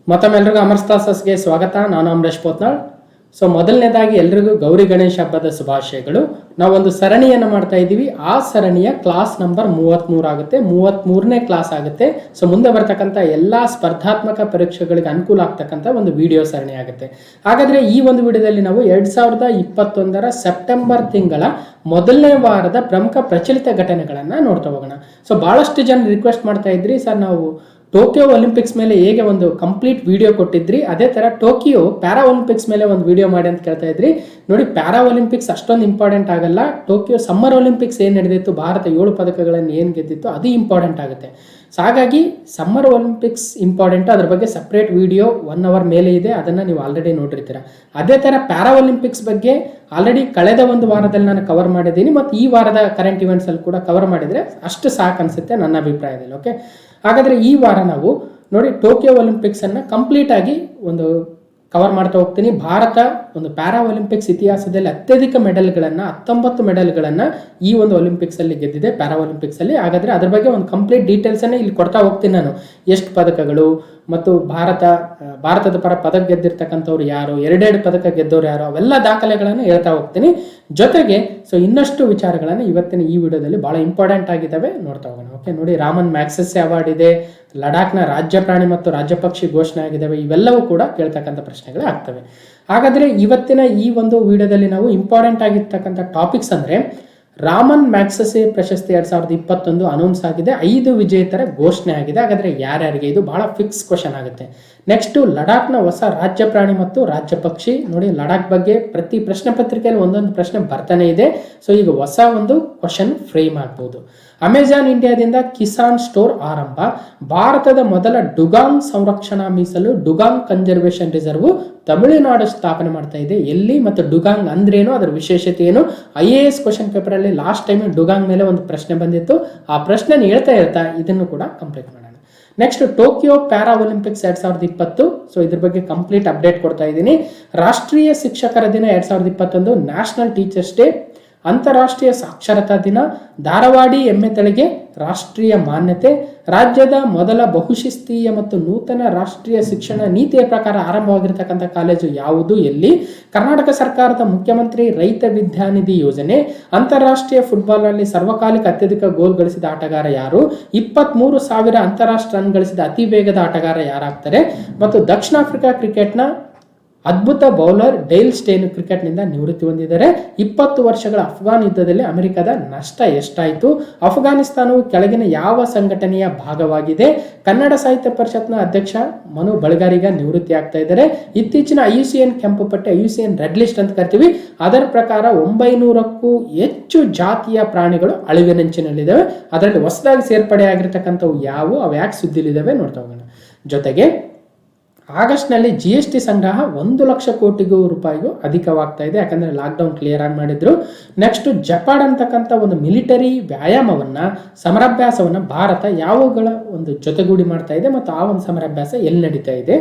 ಮತ್ತೊಮ್ಮೆಲ್ಲರಿಗೂ ಅಮರ್ಸ್ ಕ್ಲಾಸಸ್ಗೆ ಸ್ವಾಗತ. ನಾನು ಅಮರೇಶ್ ಪೋತ್ನಾಳ್. ಸೊ ಮೊದಲನೇದಾಗಿ ಎಲ್ರಿಗೂ ಗೌರಿ ಗಣೇಶ ಹಬ್ಬದ ಶುಭಾಶಯಗಳು. ನಾವೊಂದು ಸರಣಿಯನ್ನು ಮಾಡ್ತಾ ಇದ್ದೀವಿ. ಆ ಸರಣಿಯ ಕ್ಲಾಸ್ ನಂಬರ್ 33 ಆಗುತ್ತೆ. 33ನೇ ಕ್ಲಾಸ್ ಆಗುತ್ತೆ. ಸೊ ಮುಂದೆ ಬರ್ತಕ್ಕಂಥ ಎಲ್ಲ ಸ್ಪರ್ಧಾತ್ಮಕ ಪರೀಕ್ಷೆಗಳಿಗೆ ಅನುಕೂಲ ಆಗ್ತಕ್ಕಂಥ ಒಂದು ವಿಡಿಯೋ ಸರಣಿ ಆಗುತ್ತೆ. ಹಾಗಾದ್ರೆ ಈ ಒಂದು ವಿಡಿಯೋದಲ್ಲಿ ನಾವು 2021 ಸೆಪ್ಟೆಂಬರ್ ತಿಂಗಳ ಮೊದಲನೇ ವಾರದ ಪ್ರಮುಖ ಪ್ರಚಲಿತ ಘಟನೆಗಳನ್ನ ನೋಡ್ತಾ ಹೋಗೋಣ. ಸೊ ಬಹಳಷ್ಟು ಜನ ರಿಕ್ವೆಸ್ಟ್ ಮಾಡ್ತಾ ಇದ್ರಿ, ಸರ್ ನಾವು ಟೋಕಿಯೋ ಒಲಿಂಪಿಕ್ಸ್ ಮೇಲೆ ಹೇಗೆ ಒಂದು ಕಂಪ್ಲೀಟ್ ವಿಡಿಯೋ ಕೊಟ್ಟಿದ್ರಿ, ಅದೇ ತರ ಟೋಕಿಯೋ ಪ್ಯಾರಾ ಒಲಿಂಪಿಕ್ಸ್ ಮೇಲೆ ಒಂದು ವಿಡಿಯೋ ಮಾಡಿ ಅಂತ ಕೇಳ್ತಾ ಇದ್ರಿ. ನೋಡಿ, ಪ್ಯಾರಾ ಒಲಿಂಪಿಕ್ಸ್ ಅಷ್ಟೊಂದು ಇಂಪಾರ್ಟೆಂಟ್ ಆಗಲ್ಲ. ಟೋಕಿಯೋ ಸಮ್ಮರ್ ಒಲಿಂಪಿಕ್ಸ್ ಏನ್ ನಡೆದಿತ್ತು, ಭಾರತ 7 ಪದಕಗಳನ್ನು ಏನ್ ಗೆದ್ದಿತ್ತು, ಅದು ಇಂಪಾರ್ಟೆಂಟ್ ಆಗುತ್ತೆ. ಸೊ ಹಾಗಾಗಿ ಸಮ್ಮರ್ ಒಲಿಂಪಿಕ್ಸ್ ಇಂಪಾರ್ಟೆಂಟ್, ಅದ್ರ ಬಗ್ಗೆ ಸಪ್ರೇಟ್ ವಿಡಿಯೋ 1 hour ಮೇಲೆ ಇದೆ, ಅದನ್ನ ನೀವು ಆಲ್ರೆಡಿ ನೋಡಿರ್ತೀರ. ಅದೇ ತರ ಪ್ಯಾರಾ ಒಲಿಂಪಿಕ್ಸ್ ಬಗ್ಗೆ ಆಲ್ರೆಡಿ ಕಳೆದ ಒಂದು ವಾರದಲ್ಲಿ ನಾನು ಕವರ್ ಮಾಡಿದ್ದೀನಿ, ಮತ್ತು ಈ ವಾರದ ಕರೆಂಟ್ ಇವೆಂಟ್ಸ್ ಅಲ್ಲಿ ಕೂಡ ಕವರ್ ಮಾಡಿದ್ರೆ ಅಷ್ಟು ಸಾಕು ಅನ್ಸುತ್ತೆ ನನ್ನ ಅಭಿಪ್ರಾಯದಲ್ಲಿ. ಓಕೆ, ಹಾಗಾದ್ರೆ ಈ ವಾರ ನಾವು ನೋಡಿ ಟೋಕಿಯೋ ಒಲಿಂಪಿಕ್ಸ್ ಅನ್ನ ಕಂಪ್ಲೀಟ್ ಆಗಿ ಒಂದು ಕವರ್ ಮಾಡ್ತಾ ಹೋಗ್ತೀನಿ. ಭಾರತ ಒಂದು ಪ್ಯಾರಾ ಒಲಿಂಪಿಕ್ಸ್ ಇತಿಹಾಸದಲ್ಲಿ ಅತ್ಯಧಿಕ ಮೆಡಲ್ಗಳನ್ನ 19 ಮೆಡಲ್ಗಳನ್ನ ಈ ಒಂದು ಒಲಿಂಪಿಕ್ಸ್ ಅಲ್ಲಿ ಗೆದ್ದಿದೆ, ಪ್ಯಾರಾ ಒಲಿಂಪಿಕ್ಸ್ ಅಲ್ಲಿ. ಹಾಗಾದ್ರೆ ಅದ್ರ ಬಗ್ಗೆ ಒಂದು ಕಂಪ್ಲೀಟ್ ಡೀಟೇಲ್ಸ್ ಅನ್ನ ಇಲ್ಲಿ ಕೊಡ್ತಾ ಹೋಗ್ತೀನಿ ನಾನು. ಎಷ್ಟು ಪದಕಗಳು ಮತ್ತು ಭಾರತದ ಪರ ಪದಕ ಗೆದ್ದಿರ್ತಕ್ಕಂಥವ್ರು ಯಾರು, 2 ಪದಕ ಗೆದ್ದವ್ರು ಯಾರು, ಅವೆಲ್ಲ ದಾಖಲೆಗಳನ್ನು ಹೇಳ್ತಾ ಹೋಗ್ತೀನಿ. ಜೊತೆಗೆ ಸೊ ಇನ್ನಷ್ಟು ವಿಚಾರಗಳನ್ನು ಇವತ್ತಿನ ಈ ವಿಡಿಯೋದಲ್ಲಿ ಬಹಳ ಇಂಪಾರ್ಟೆಂಟ್ ಆಗಿದ್ದಾವೆ, ನೋಡ್ತಾ ಹೋಗೋಣ. ಓಕೆ, ನೋಡಿ, ರಾಮನ್ ಮ್ಯಾಗ್ಸೆಸೆ ಅವಾರ್ಡ್ ಇದೆ, ಲಡಾಖ್ನ ರಾಜ್ಯ ಪ್ರಾಣಿ ಮತ್ತು ರಾಜ್ಯ ಪಕ್ಷಿ ಘೋಷಣೆ ಆಗಿದ್ದಾವೆ. ಇವೆಲ್ಲವೂ ಕೂಡ ಕೇಳ್ತಕ್ಕಂಥ ಪ್ರಶ್ನೆಗಳೇ ಆಗ್ತವೆ. ಹಾಗಾದ್ರೆ ಇವತ್ತಿನ ಈ ಒಂದು ವಿಡಿಯೋದಲ್ಲಿ ನಾವು ಇಂಪಾರ್ಟೆಂಟ್ ಆಗಿರ್ತಕ್ಕಂಥ ಟಾಪಿಕ್ಸ್ ಅಂದ್ರೆ ರಾಮನ್ ಮ್ಯಾಗ್ಸೆಸೆ ಪ್ರಶಸ್ತಿ 2021 ಅನೌನ್ಸ್ ಆಗಿದೆ, 5 ವಿಜೇತರ ಘೋಷಣೆ ಆಗಿದೆ. ಹಾಗಾದ್ರೆ ಯಾರ್ಯಾರಿಗೆ, ಇದು ಬಹಳ ಫಿಕ್ಸ್ ಕ್ವಶನ್ ಆಗುತ್ತೆ. ನೆಕ್ಸ್ಟ್, ಲಡಾಖ್ನ ಹೊಸ ರಾಜ್ಯ ಪ್ರಾಣಿ ಮತ್ತು ರಾಜ್ಯ ಪಕ್ಷಿ. ನೋಡಿ, ಲಡಾಖ್ ಬಗ್ಗೆ ಪ್ರತಿ ಪ್ರಶ್ನೆ ಪತ್ರಿಕೆಯಲ್ಲಿ ಒಂದೊಂದು ಪ್ರಶ್ನೆ ಬರ್ತಾನೆ ಇದೆ. ಸೊ ಈಗ ಹೊಸ ಒಂದು ಕ್ವಶನ್ ಫ್ರೇಮ್ ಆಗ್ಬಹುದು. ಅಮೆಜಾನ್ ಇಂಡಿಯಾದಿಂದ ಕಿಸಾನ್ ಸ್ಟೋರ್ ಆರಂಭ, ಭಾರತದ ಮೊದಲ ಡುಗಾಂಗ್ ಸಂರಕ್ಷಣಾ ಮೀಸಲು ಡುಗಾಂಗ್ ಕನ್ಸರ್ವೇಷನ್ ರಿಸರ್ವ್ ತಮಿಳುನಾಡು ಸ್ಥಾಪನೆ ಮಾಡ್ತಾ ಇದೆ. ಎಲ್ಲಿ ಮತ್ತು ಡುಗಾಂಗ್ ಅಂದ್ರೇನು, ಅದರ ವಿಶೇಷತೆ ಏನು, IAS ಕ್ವಶನ್ ಪೇಪರ್ ಅಲ್ಲಿ ಲಾಸ್ಟ್ ಟೈಮ್ ಡುಗಾಂಗ್ ಮೇಲೆ ಒಂದು ಪ್ರಶ್ನೆ ಬಂದಿತ್ತು. ಆ ಪ್ರಶ್ನೆ ಹೇಳ್ತಾ ಇದನ್ನು ಕೂಡ ಕಂಪ್ಲೀಟ್ ಮಾಡೋಣ. Next, Tokyo para Olympics 2020. So ಇದ್ರ ಬಗ್ಗೆ ಕಂಪ್ಲೀಟ್ ಅಪ್ಡೇಟ್ ಕೊಡ್ತಾ ಇದ್ದೀನಿ. ರಾಷ್ಟ್ರೀಯ ಶಿಕ್ಷಕರ ದಿನ 2021, ನ್ಯಾಷನಲ್ ಟೀಚರ್ಸ್ ಡೇ, ಅಂತಾರಾಷ್ಟ್ರೀಯ ಸಾಕ್ಷರತಾ ದಿನ, ಧಾರವಾಡಿ ಎಮ್ಮೆ ತಳಿಗೆ ರಾಷ್ಟ್ರೀಯ ಮಾನ್ಯತೆ, ರಾಜ್ಯದ ಮೊದಲ ಬಹುಶಿಸ್ತೀಯ ಮತ್ತು ನೂತನ ರಾಷ್ಟ್ರೀಯ ಶಿಕ್ಷಣ ನೀತಿಯ ಪ್ರಕಾರ ಆರಂಭವಾಗಿರ್ತಕ್ಕಂಥ ಕಾಲೇಜು ಯಾವುದು, ಎಲ್ಲಿ, ಕರ್ನಾಟಕ ಸರ್ಕಾರದ ಮುಖ್ಯಮಂತ್ರಿ ರೈತ ವಿದ್ಯಾನಿಧಿ ಯೋಜನೆ, ಅಂತಾರಾಷ್ಟ್ರೀಯ ಫುಟ್ಬಾಲ್ ನಲ್ಲಿ ಸರ್ವಕಾಲಿಕ ಅತ್ಯಧಿಕ ಗೋಲ್ ಗಳಿಸಿದ ಆಟಗಾರ ಯಾರು, 23,000 ಅಂತಾರಾಷ್ಟ್ರೀಯ ರನ್ ಗಳಿಸಿದ ಅತಿ ವೇಗದ ಆಟಗಾರ ಯಾರಾಗ್ತಾರೆ, ಮತ್ತು ದಕ್ಷಿಣ ಆಫ್ರಿಕಾ ಕ್ರಿಕೆಟ್ನ ಅದ್ಭುತ ಬೌಲರ್ ಡೇಲ್ ಸ್ಟೇನ್ ಕ್ರಿಕೆಟ್ನಿಂದ ನಿವೃತ್ತಿ ಹೊಂದಿದ್ದಾರೆ. 20 ವರ್ಷಗಳ ಅಫ್ಘಾನ್ ಯುದ್ಧದಲ್ಲಿ ಅಮೆರಿಕದ ನಷ್ಟ ಎಷ್ಟಾಯಿತು, ಅಫ್ಘಾನಿಸ್ತಾನವು ಕೆಳಗಿನ ಯಾವ ಸಂಘಟನೆಯ ಭಾಗವಾಗಿದೆ, ಕನ್ನಡ ಸಾಹಿತ್ಯ ಪರಿಷತ್ನ ಅಧ್ಯಕ್ಷ ಮನು ಬಳಿಗಾರಿಗ ನಿವೃತ್ತಿ ಆಗ್ತಾ ಇದ್ದಾರೆ. ಇತ್ತೀಚಿನ IUCN ಕೆಂಪು ಪಟ್ಟಿ, IUCN ರೆಡ್ ಲಿಸ್ಟ್ ಅಂತ ಕರಿತೀವಿ, ಅದರ ಪ್ರಕಾರ 900ಕ್ಕೂ ಹೆಚ್ಚು ಜಾತಿಯ ಪ್ರಾಣಿಗಳು ಅಳಿವಿನಂಚಿನಲ್ಲಿದ್ದಾವೆ. ಅದರಲ್ಲಿ ಹೊಸದಾಗಿ ಸೇರ್ಪಡೆ ಆಗಿರ್ತಕ್ಕಂಥವು ಯಾವುವು, ಅವು ಯಾಕೆ ಸುದ್ದಿಲಿದ್ದಾವೆ ನೋಡ್ತಾ ಹೋಗೋಣ. ಜೊತೆಗೆ ಆಗಸ್ಟ್ನಲ್ಲಿ GST ಸಂಗ್ರಹ 1 ಲಕ್ಷ ಕೋಟಿಗೂ ರೂಪಾಯಿಗೂ ಅಧಿಕವಾಗ್ತಾ ಇದೆ, ಯಾಕಂದ್ರೆ ಲಾಕ್ಡೌನ್ ಕ್ಲಿಯರ್ ಆಗಿ ಮಾಡಿದ್ರು. ನೆಕ್ಸ್ಟ್, ಜಪಾಡ್ ಅಂತಕ್ಕಂಥ ಒಂದು ಮಿಲಿಟರಿ ವ್ಯಾಯಾಮವನ್ನ, ಸಮರಾಭ್ಯಾಸವನ್ನ ಭಾರತ ಯಾವುಗಳ ಒಂದು ಜೊತೆಗೂಡಿ ಮಾಡ್ತಾ ಇದೆ, ಮತ್ತು ಆ ಒಂದು ಸಮರಾಭ್ಯಾಸ ಎಲ್ಲಿ ನಡೀತಾ ಇದೆ.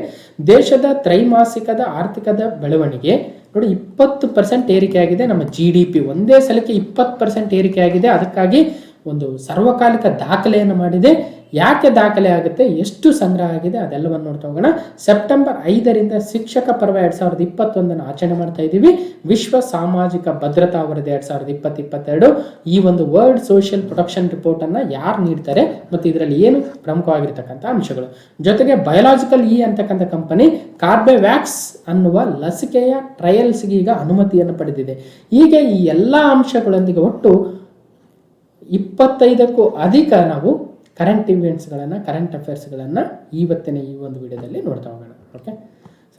ದೇಶದ ತ್ರೈಮಾಸಿಕದ ಆರ್ಥಿಕದ ಬೆಳವಣಿಗೆ ನೋಡಿ 20% ಏರಿಕೆ ಆಗಿದೆ. ನಮ್ಮ GDP ಒಂದೇ ಸಲಕ್ಕೆ 20% ಏರಿಕೆ ಆಗಿದೆ. ಅದಕ್ಕಾಗಿ ಒಂದು ಸರ್ವಕಾಲಿಕ ದಾಖಲೆಯನ್ನು ಮಾಡಿದೆ. ಯಾಕೆ ದಾಖಲೆ ಆಗುತ್ತೆ, ಎಷ್ಟು ಸಂಗ್ರಹ ಆಗಿದೆ, ಅದೆಲ್ಲವನ್ನು ನೋಡ್ತಾ ಹೋಗೋಣ. ಸೆಪ್ಟೆಂಬರ್ 5ರಿಂದ ಶಿಕ್ಷಕ ಪರ್ವ 2021 ಆಚರಣೆ ಮಾಡ್ತಾ ಇದ್ದೀವಿ. ವಿಶ್ವ ಸಾಮಾಜಿಕ ಭದ್ರತಾ ವರದಿ 2020-22, ಈ ಒಂದು ವರ್ಲ್ಡ್ ಸೋಷಿಯಲ್ ಪ್ರೊಟೆಕ್ಷನ್ ರಿಪೋರ್ಟ್ ಅನ್ನ ಯಾರು ನೀಡ್ತಾರೆ ಮತ್ತು ಇದರಲ್ಲಿ ಏನು ಪ್ರಮುಖವಾಗಿರ್ತಕ್ಕಂಥ ಅಂಶಗಳು. ಜೊತೆಗೆ ಬಯೋಲಾಜಿಕಲ್ ಅಂತಕ್ಕಂಥ ಕಂಪನಿ ಕಾರ್ಬೆವ್ಯಾಕ್ಸ್ ಅನ್ನುವ ಲಸಿಕೆಯ ಟ್ರಯಲ್ಸ್ಗೆ ಈಗ ಅನುಮತಿಯನ್ನು ಪಡೆದಿದೆ. ಹೀಗೆ ಈ ಎಲ್ಲ ಅಂಶಗಳೊಂದಿಗೆ ಒಟ್ಟು 25ಕ್ಕೂ ಅಧಿಕ ನಾವು ಕರೆಂಟ್ ಇವೆಂಟ್ಸ್ಗಳನ್ನು, ಕರೆಂಟ್ ಅಫೇರ್ಸ್ಗಳನ್ನು ಇವತ್ತಿನ ಈ ಒಂದು ವಿಡಿಯೋದಲ್ಲಿ ನೋಡ್ತಾ ಹೋಗೋಣ. ಓಕೆ,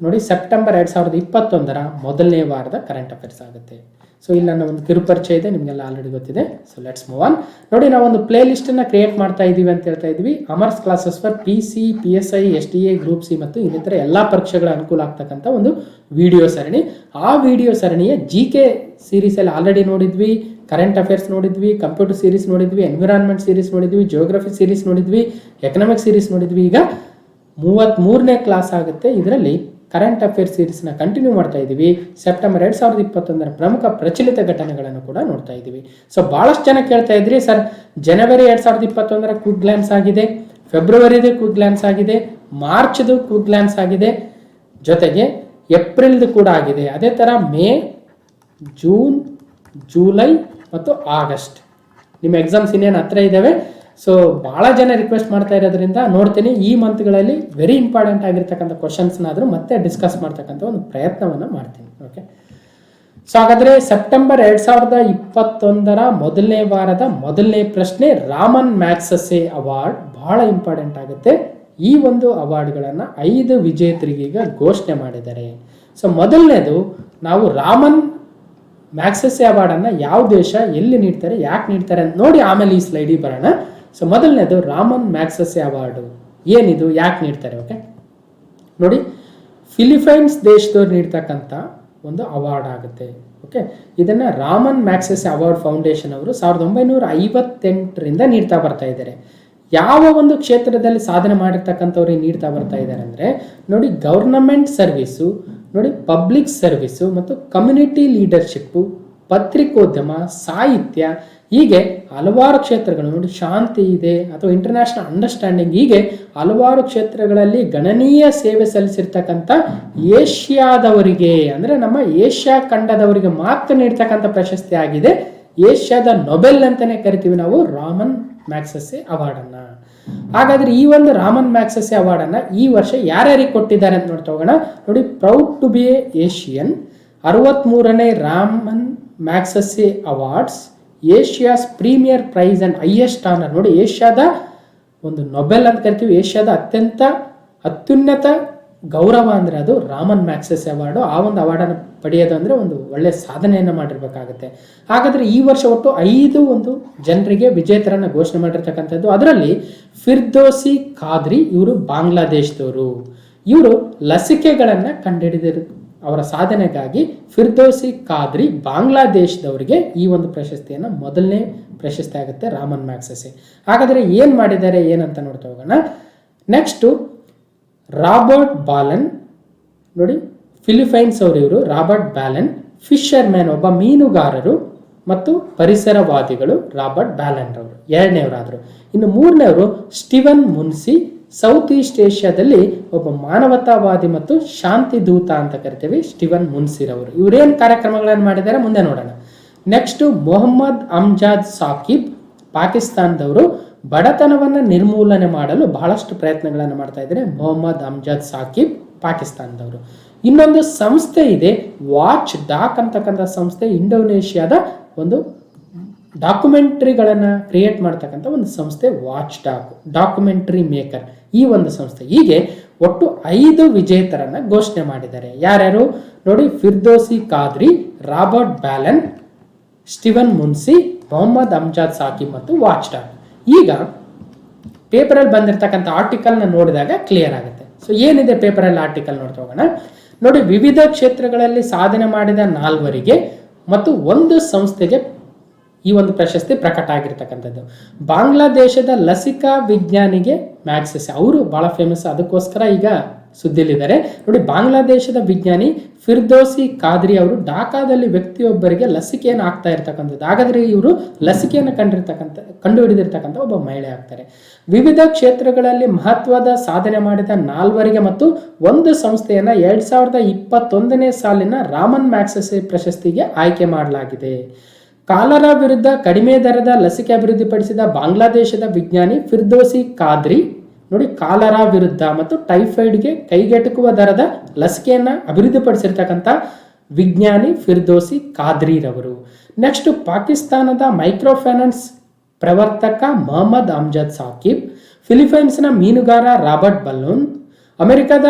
ನೋಡಿ, ಸೆಪ್ಟೆಂಬರ್ 2021 ಮೊದಲನೇ ವಾರದ ಕರೆಂಟ್ ಅಫೇರ್ಸ್ ಆಗುತ್ತೆ. ಸೊ ಇಲ್ಲಿ ನನ್ನ ಒಂದು ಕಿರುಪರಿಚಯ ಇದೆ, ನಿಮಗೆಲ್ಲ ಆಲ್ರೆಡಿ ಗೊತ್ತಿದೆ. So let's move on. ನೋಡಿ, ನಾವು ಒಂದು ಪ್ಲೇ ಲಿಸ್ಟನ್ನು ಕ್ರಿಯೇಟ್ ಮಾಡ್ತಾ ಇದ್ದೀವಿ ಅಂತ ಹೇಳ್ತಾ ಇದ್ವಿ. Amar's classes for PC, PSI, SDA, group C ಮತ್ತು ಇನ್ನಿತರ ಎಲ್ಲ ಪರೀಕ್ಷೆಗಳ ಅನುಕೂಲ ಆಗ್ತಕ್ಕಂಥ ಒಂದು ವಿಡಿಯೋ ಸರಣಿ. ಆ ವಿಡಿಯೋ ಸರಣಿಯ GK ಸೀರೀಸಲ್ಲಿ ಆಲ್ರೆಡಿ ನೋಡಿದ್ವಿ, ಕರೆಂಟ್ ಅಫೇರ್ಸ್ ನೋಡಿದ್ವಿ, ಕಂಪ್ಯೂಟರ್ ಸೀರೀಸ್ ನೋಡಿದ್ವಿ, ಎನ್ವಿರಾನ್ಮೆಂಟ್ ಸೀರೀಸ್ ನೋಡಿದ್ವಿ, ಜಿಯೋಗ್ರಫಿ ಸೀರೀಸ್ ನೋಡಿದ್ವಿ, ಎಕನಾಮಿಕ್ ಸೀರೀಸ್ ನೋಡಿದ್ವಿ. ಈಗ 33ನೇ ಕ್ಲಾಸ್ ಆಗುತ್ತೆ. ಇದರಲ್ಲಿ ಕರೆಂಟ್ ಅಫೇರ್ಸ್ ಸೀರೀಸ್ನ ಕಂಟಿನ್ಯೂ ಮಾಡ್ತಾ ಇದ್ದೀವಿ. ಸೆಪ್ಟೆಂಬರ್ 2021 ಪ್ರಮುಖ ಪ್ರಚಲಿತ ಘಟನೆಗಳನ್ನು ಕೂಡ ನೋಡ್ತಾ ಇದ್ದೀವಿ. ಸೊ ಬಹಳಷ್ಟು ಜನ ಕೇಳ್ತಾ ಇದ್ರಿ, ಸರ್ ಜನವರಿ 2021 ಕ್ವಿಕ್ ಗ್ಲಾನ್ಸ್ ಆಗಿದೆ, ಫೆಬ್ರವರಿದು ಕ್ವಿಕ್ ಗ್ಲಾನ್ಸ್ ಆಗಿದೆ, ಮಾರ್ಚ್ದು ಕ್ವಿಕ್ ಗ್ಲಾನ್ಸ್ ಆಗಿದೆ, ಜೊತೆಗೆ ಏಪ್ರಿಲ್ದು ಕೂಡ ಆಗಿದೆ. ಅದೇ ಥರ ಮೇ, ಜೂನ್, ಜೂಲೈ ಮತ್ತು ಆಗಸ್ಟ್ ನಿಮ್ಮ ಎಕ್ಸಾಮ್ಸ್ ಇನ್ನೇನು ಹತ್ರ ಇದ್ದಾವೆ. ಸೊ ಭಾಳ ಜನ ರಿಕ್ವೆಸ್ಟ್ ಮಾಡ್ತಾ ಇರೋದ್ರಿಂದ ನೋಡ್ತೀನಿ ಈ ಮಂತ್ಗಳಲ್ಲಿ ವೆರಿ ಇಂಪಾರ್ಟೆಂಟ್ ಆಗಿರ್ತಕ್ಕಂಥ ಕ್ವಶನ್ಸ್ನಾದರೂ ಮತ್ತೆ ಡಿಸ್ಕಸ್ ಮಾಡ್ತಕ್ಕಂಥ ಒಂದು ಪ್ರಯತ್ನವನ್ನು ಮಾಡ್ತೀನಿ. ಓಕೆ, ಸೊ ಹಾಗಾದರೆ ಸೆಪ್ಟೆಂಬರ್ 2021 ಮೊದಲನೇ ವಾರದ ಮೊದಲನೇ ಪ್ರಶ್ನೆ, ರಾಮನ್ ಮ್ಯಾಗ್ಸೆಸೆ ಅವಾರ್ಡ್ ಬಹಳ ಇಂಪಾರ್ಟೆಂಟ್ ಆಗುತ್ತೆ. ಈ ಒಂದು ಅವಾರ್ಡ್ಗಳನ್ನು 5 ವಿಜೇತರಿಗೀಗ ಘೋಷಣೆ ಮಾಡಿದ್ದಾರೆ. ಸೊ ಮೊದಲನೇದು ನಾವು ರಾಮನ್ ಮ್ಯಾಗ್ಸೆಸೆ ಅವಾರ್ಡನ್ನು ಯಾವ ದೇಶ ಎಲ್ಲಿ ನೀಡ್ತಾರೆ, ಯಾಕೆ ನೀಡ್ತಾರೆ ಅಂತ ನೋಡಿ ಆಮೇಲೆ ಈ ಸ್ಲೈಡಿಗೆ ಬರೋಣ. ಸೊ ಮೊದಲನೇದು ರಾಮನ್ ಮ್ಯಾಗ್ಸೆಸೆ ಅವಾರ್ಡು ಏನಿದು, ಯಾಕೆ ನೀಡ್ತಾರೆ. ಓಕೆ ನೋಡಿ, ಫಿಲಿಪೈನ್ಸ್ ದೇಶದವ್ರು ನೀಡ್ತಕ್ಕಂಥ ಒಂದು ಅವಾರ್ಡ್ ಆಗುತ್ತೆ. ಓಕೆ, ಇದನ್ನು ರಾಮನ್ ಮ್ಯಾಗ್ಸೆಸೆ ಅವಾರ್ಡ್ ಫೌಂಡೇಶನ್ ಅವರು 1958ರಿಂದ ನೀಡ್ತಾ ಬರ್ತಾ ಇದ್ದಾರೆ. ಯಾವ ಒಂದು ಕ್ಷೇತ್ರದಲ್ಲಿ ಸಾಧನೆ ಮಾಡಿರ್ತಕ್ಕಂಥವ್ರಿಗೆ ನೀಡ್ತಾ ಬರ್ತಾ ಇದ್ದಾರೆ ಅಂದರೆ ನೋಡಿ, ಗವರ್ನಮೆಂಟ್ ಸರ್ವಿಸು, ನೋಡಿ ಪಬ್ಲಿಕ್ ಸರ್ವಿಸು ಮತ್ತು ಕಮ್ಯುನಿಟಿ ಲೀಡರ್ಶಿಪ್ಪು, ಪತ್ರಿಕೋದ್ಯಮ, ಸಾಹಿತ್ಯ, ಹೀಗೆ ಹಲವಾರು ಕ್ಷೇತ್ರಗಳು ನೋಡಿ, ಶಾಂತಿ ಇದೆ ಅಥವಾ ಇಂಟರ್ನ್ಯಾಷನಲ್ ಅಂಡರ್ಸ್ಟ್ಯಾಂಡಿಂಗ್, ಹೀಗೆ ಹಲವಾರು ಕ್ಷೇತ್ರಗಳಲ್ಲಿ ಗಣನೀಯ ಸೇವೆ ಸಲ್ಲಿಸಿರ್ತಕ್ಕಂಥ ಏಷ್ಯಾದವರಿಗೆ ಅಂದರೆ ನಮ್ಮ ಏಷ್ಯಾ ಖಂಡದವರಿಗೆ ಮಾತ್ರ ನೀಡ್ತಕ್ಕಂಥ ಪ್ರಶಸ್ತಿ ಆಗಿದೆ. ಏಷ್ಯಾದ ನೊಬೆಲ್ ಅಂತಲೇ ಕರಿತೀವಿ ನಾವು ರಾಮನ್ ಮ್ಯಾಗ್ಸೆಸೆ ಅವಾರ್ಡನ್ನು. ಹಾಗಾದ್ರೆ ಈ ಒಂದು ರಾಮನ್ ಮ್ಯಾಗ್ಸೆಸೆ ಅವಾರ್ಡನ್ನು ಈ ವರ್ಷ ಯಾರ್ಯಾರಿಗೆ ಕೊಟ್ಟಿದ್ದಾರೆ ಅಂತ ನೋಡ್ತಾ ಹೋಗೋಣ. ನೋಡಿ, proud to be a Asian 63ನೇ Raman Magsaysay awards, Asia's premier prize and highest honour. ನೋಡಿ, ಏಷ್ಯಾದ ಒಂದು ನೊಬೆಲ್ ಅಂತ ಕರಿತೀವಿ, ಏಷ್ಯಾದ ಅತ್ಯುನ್ನತ ಗೌರವ ಅಂದರೆ ಅದು ರಾಮನ್ ಮ್ಯಾಗ್ಸೆಸೆ ಅವಾರ್ಡು. ಆ ಒಂದು ಅವಾರ್ಡನ್ನು ಪಡೆಯೋದು ಅಂದರೆ ಒಂದು ಒಳ್ಳೆಯ ಸಾಧನೆಯನ್ನು ಮಾಡಿರಬೇಕಾಗುತ್ತೆ. ಹಾಗಾದರೆ ಈ ವರ್ಷ ಒಟ್ಟು 5 ಒಂದು ಜನರಿಗೆ ವಿಜೇತರನ್ನು ಘೋಷಣೆ ಮಾಡಿರ್ತಕ್ಕಂಥದ್ದು. ಅದರಲ್ಲಿ ಫಿರ್ದೋಸಿ ಖಾದ್ರಿ, ಇವರು ಬಾಂಗ್ಲಾದೇಶದವರು. ಇವರು ಲಸಿಕೆಗಳನ್ನು ಕಂಡುಹಿಡಿದಿರು ಅವರ ಸಾಧನೆಗಾಗಿ ಫಿರ್ದೋಸಿ ಖಾದ್ರಿ ಬಾಂಗ್ಲಾದೇಶದವರಿಗೆ ಈ ಒಂದು ಪ್ರಶಸ್ತಿಯನ್ನು ಮೊದಲನೇ ಪ್ರಶಸ್ತಿ ಆಗುತ್ತೆ ರಾಮನ್ ಮ್ಯಾಗ್ಸೆಸೆ. ಹಾಗಾದರೆ ಏನು ಮಾಡಿದ್ದಾರೆ ಏನಂತ ನೋಡ್ತಾ ಹೋಗೋಣ. ನೆಕ್ಸ್ಟು ರಾಬರ್ಟ್ ಬಾಲನ್, ನೋಡಿ ಫಿಲಿಪೈನ್ಸ್ ಅವರು, ಇವರು ರಾಬರ್ಟ್ ಬ್ಯಾಲನ್, ಫಿಶರ್ ಮ್ಯಾನ್ ಒಬ್ಬ ಮೀನುಗಾರರು ಮತ್ತು ಪರಿಸರವಾದಿಗಳು ರಾಬರ್ಟ್ ಬ್ಯಾಲನ್ ಅವರು ಎರಡನೇವರಾದರು. ಇನ್ನು ಮೂರನೇವರು ಸ್ಟೀವನ್ ಮುನ್ಸಿ, ಸೌತ್ ಈಸ್ಟ್ ಏಷ್ಯಾದಲ್ಲಿ ಒಬ್ಬ ಮಾನವತಾವಾದಿ ಮತ್ತು ಶಾಂತಿ ದೂತ ಅಂತ ಕರಿತೀವಿ ಸ್ಟೀವನ್ ಮುನ್ಸಿರವರು. ಇವರೇನು ಕಾರ್ಯಕ್ರಮಗಳನ್ನು ಮಾಡಿದ್ದಾರೆ ಮುಂದೆ ನೋಡೋಣ. ನೆಕ್ಸ್ಟು ಮೊಹಮ್ಮದ್ ಅಮ್ಜಾದ್ ಸಾಕಿಬ್, ಪಾಕಿಸ್ತಾನದವರು, ಬಡತನವನ್ನು ನಿರ್ಮೂಲನೆ ಮಾಡಲು ಬಹಳಷ್ಟು ಪ್ರಯತ್ನಗಳನ್ನು ಮಾಡ್ತಾ ಇದ್ದಾರೆ. ಮೊಹಮ್ಮದ್ ಅಮ್ಜಾದ್ ಸಾಕಿಬ್ ಪಾಕಿಸ್ತಾನದವರು. ಇನ್ನೊಂದು ಸಂಸ್ಥೆ ಇದೆ, ವಾಚ್ ಡಾಕ್ ಅಂತಕ್ಕಂಥ ಸಂಸ್ಥೆ, ಇಂಡೋನೇಷ್ಯಾದ ಒಂದು ಡಾಕ್ಯುಮೆಂಟ್ರಿಗಳನ್ನು ಕ್ರಿಯೇಟ್ ಮಾಡ್ತಕ್ಕಂಥ ಒಂದು ಸಂಸ್ಥೆ ವಾಚ್ ಡಾಕ್, ಡಾಕ್ಯುಮೆಂಟ್ರಿ ಮೇಕರ್ ಈ ಒಂದು ಸಂಸ್ಥೆ. ಹೀಗೆ ಒಟ್ಟು 5 ವಿಜೇತರನ್ನು ಘೋಷಣೆ ಮಾಡಿದ್ದಾರೆ. ಯಾರ್ಯಾರು ನೋಡಿ, ಫಿರ್ದೋಸಿ ಖಾದ್ರಿ, ರಾಬರ್ಟ್ ಬ್ಯಾಲನ್, ಸ್ಟೀವನ್ ಮುನ್ಸಿ, ಮೊಹಮ್ಮದ್ ಅಮ್ಜಾದ್ ಸಾಕಿಬ್ ಮತ್ತು ವಾಚ್ ಡಾಕ್. ಈಗ ಪೇಪರಲ್ಲಿ ಬಂದಿರತಕ್ಕಂಥ ಆರ್ಟಿಕಲ್ನ ನೋಡಿದಾಗ ಕ್ಲಿಯರ್ ಆಗುತ್ತೆ. ಸೊ ಏನಿದೆ ಪೇಪರಲ್ಲಿ ಆರ್ಟಿಕಲ್ ನೋಡ್ತಾ ಹೋಗೋಣ. ನೋಡಿ, ವಿವಿಧ ಕ್ಷೇತ್ರಗಳಲ್ಲಿ ಸಾಧನೆ ಮಾಡಿದ 4 ಮತ್ತು 1 ಸಂಸ್ಥೆಗೆ ಈ ಒಂದು ಪ್ರಶಸ್ತಿ ಪ್ರಕಟ ಆಗಿರ್ತಕ್ಕಂಥದ್ದು. ಬಾಂಗ್ಲಾದೇಶದ ಲಸಿಕಾ ವಿಜ್ಞಾನಿಗೆ ಮ್ಯಾಗ್ಸೆಸೆ, ಅವರು ಬಹಳ ಫೇಮಸ್, ಅದಕ್ಕೋಸ್ಕರ ಈಗ ಸುದ್ದಿಲಿದ್ದಾರೆ. ನೋಡಿ, ಬಾಂಗ್ಲಾದೇಶದ ವಿಜ್ಞಾನಿ ಫಿರ್ದೋಸಿ ಖಾದ್ರಿ ಅವರು ಢಾಕಾದಲ್ಲಿ ವ್ಯಕ್ತಿಯೊಬ್ಬರಿಗೆ ಲಸಿಕೆಯನ್ನು ಹಾಕ್ತಾ ಇರ್ತಕ್ಕಂಥದ್ದು. ಹಾಗಾದರೆ ಇವರು ಲಸಿಕೆಯನ್ನು ಕಂಡುಹಿಡಿದಿರ್ತಕ್ಕಂಥ ಒಬ್ಬ ಮಹಿಳೆ ಆಗ್ತಾರೆ. ವಿವಿಧ ಕ್ಷೇತ್ರಗಳಲ್ಲಿ ಮಹತ್ವದ ಸಾಧನೆ ಮಾಡಿದ 4 ಮತ್ತು 1 ಸಂಸ್ಥೆಯನ್ನು 2021ನೇ ಸಾಲಿನ ರಾಮನ್ ಮ್ಯಾಗ್ಸೆಸೆ ಪ್ರಶಸ್ತಿಗೆ ಆಯ್ಕೆ ಮಾಡಲಾಗಿದೆ. ಕಾಲರಾ ವಿರುದ್ಧ ಕಡಿಮೆ ದರದ ಲಸಿಕೆ ಅಭಿವೃದ್ಧಿಪಡಿಸಿದ ಬಾಂಗ್ಲಾದೇಶದ ವಿಜ್ಞಾನಿ ಫಿರ್ದೋಸಿ ಖಾದ್ರಿ, ನೋಡಿ ಕಾಲರಾ ವಿರುದ್ಧ ಮತ್ತು ಟೈಫಾಯ್ಡ್ಗೆ ಕೈಗೆಟುಕುವ ದರದ ಲಸಿಕೆಯನ್ನು ಅಭಿವೃದ್ಧಿಪಡಿಸಿರ್ತಕ್ಕಂಥ ವಿಜ್ಞಾನಿ ಫಿರ್ದೋಸಿ ಖಾದ್ರಿರವರು. ನೆಕ್ಸ್ಟ್, ಪಾಕಿಸ್ತಾನದ ಮೈಕ್ರೋಫೈನಾನ್ಸ್ ಪ್ರವರ್ತಕ ಮೊಹಮ್ಮದ್ ಅಮ್ಜದ್ ಸಾಕಿಬ್, ಫಿಲಿಪೈನ್ಸ್ನ ಮೀನುಗಾರ ರಾಬರ್ಟ್ ಬಲ್ಲೂನ್, ಅಮೆರಿಕದ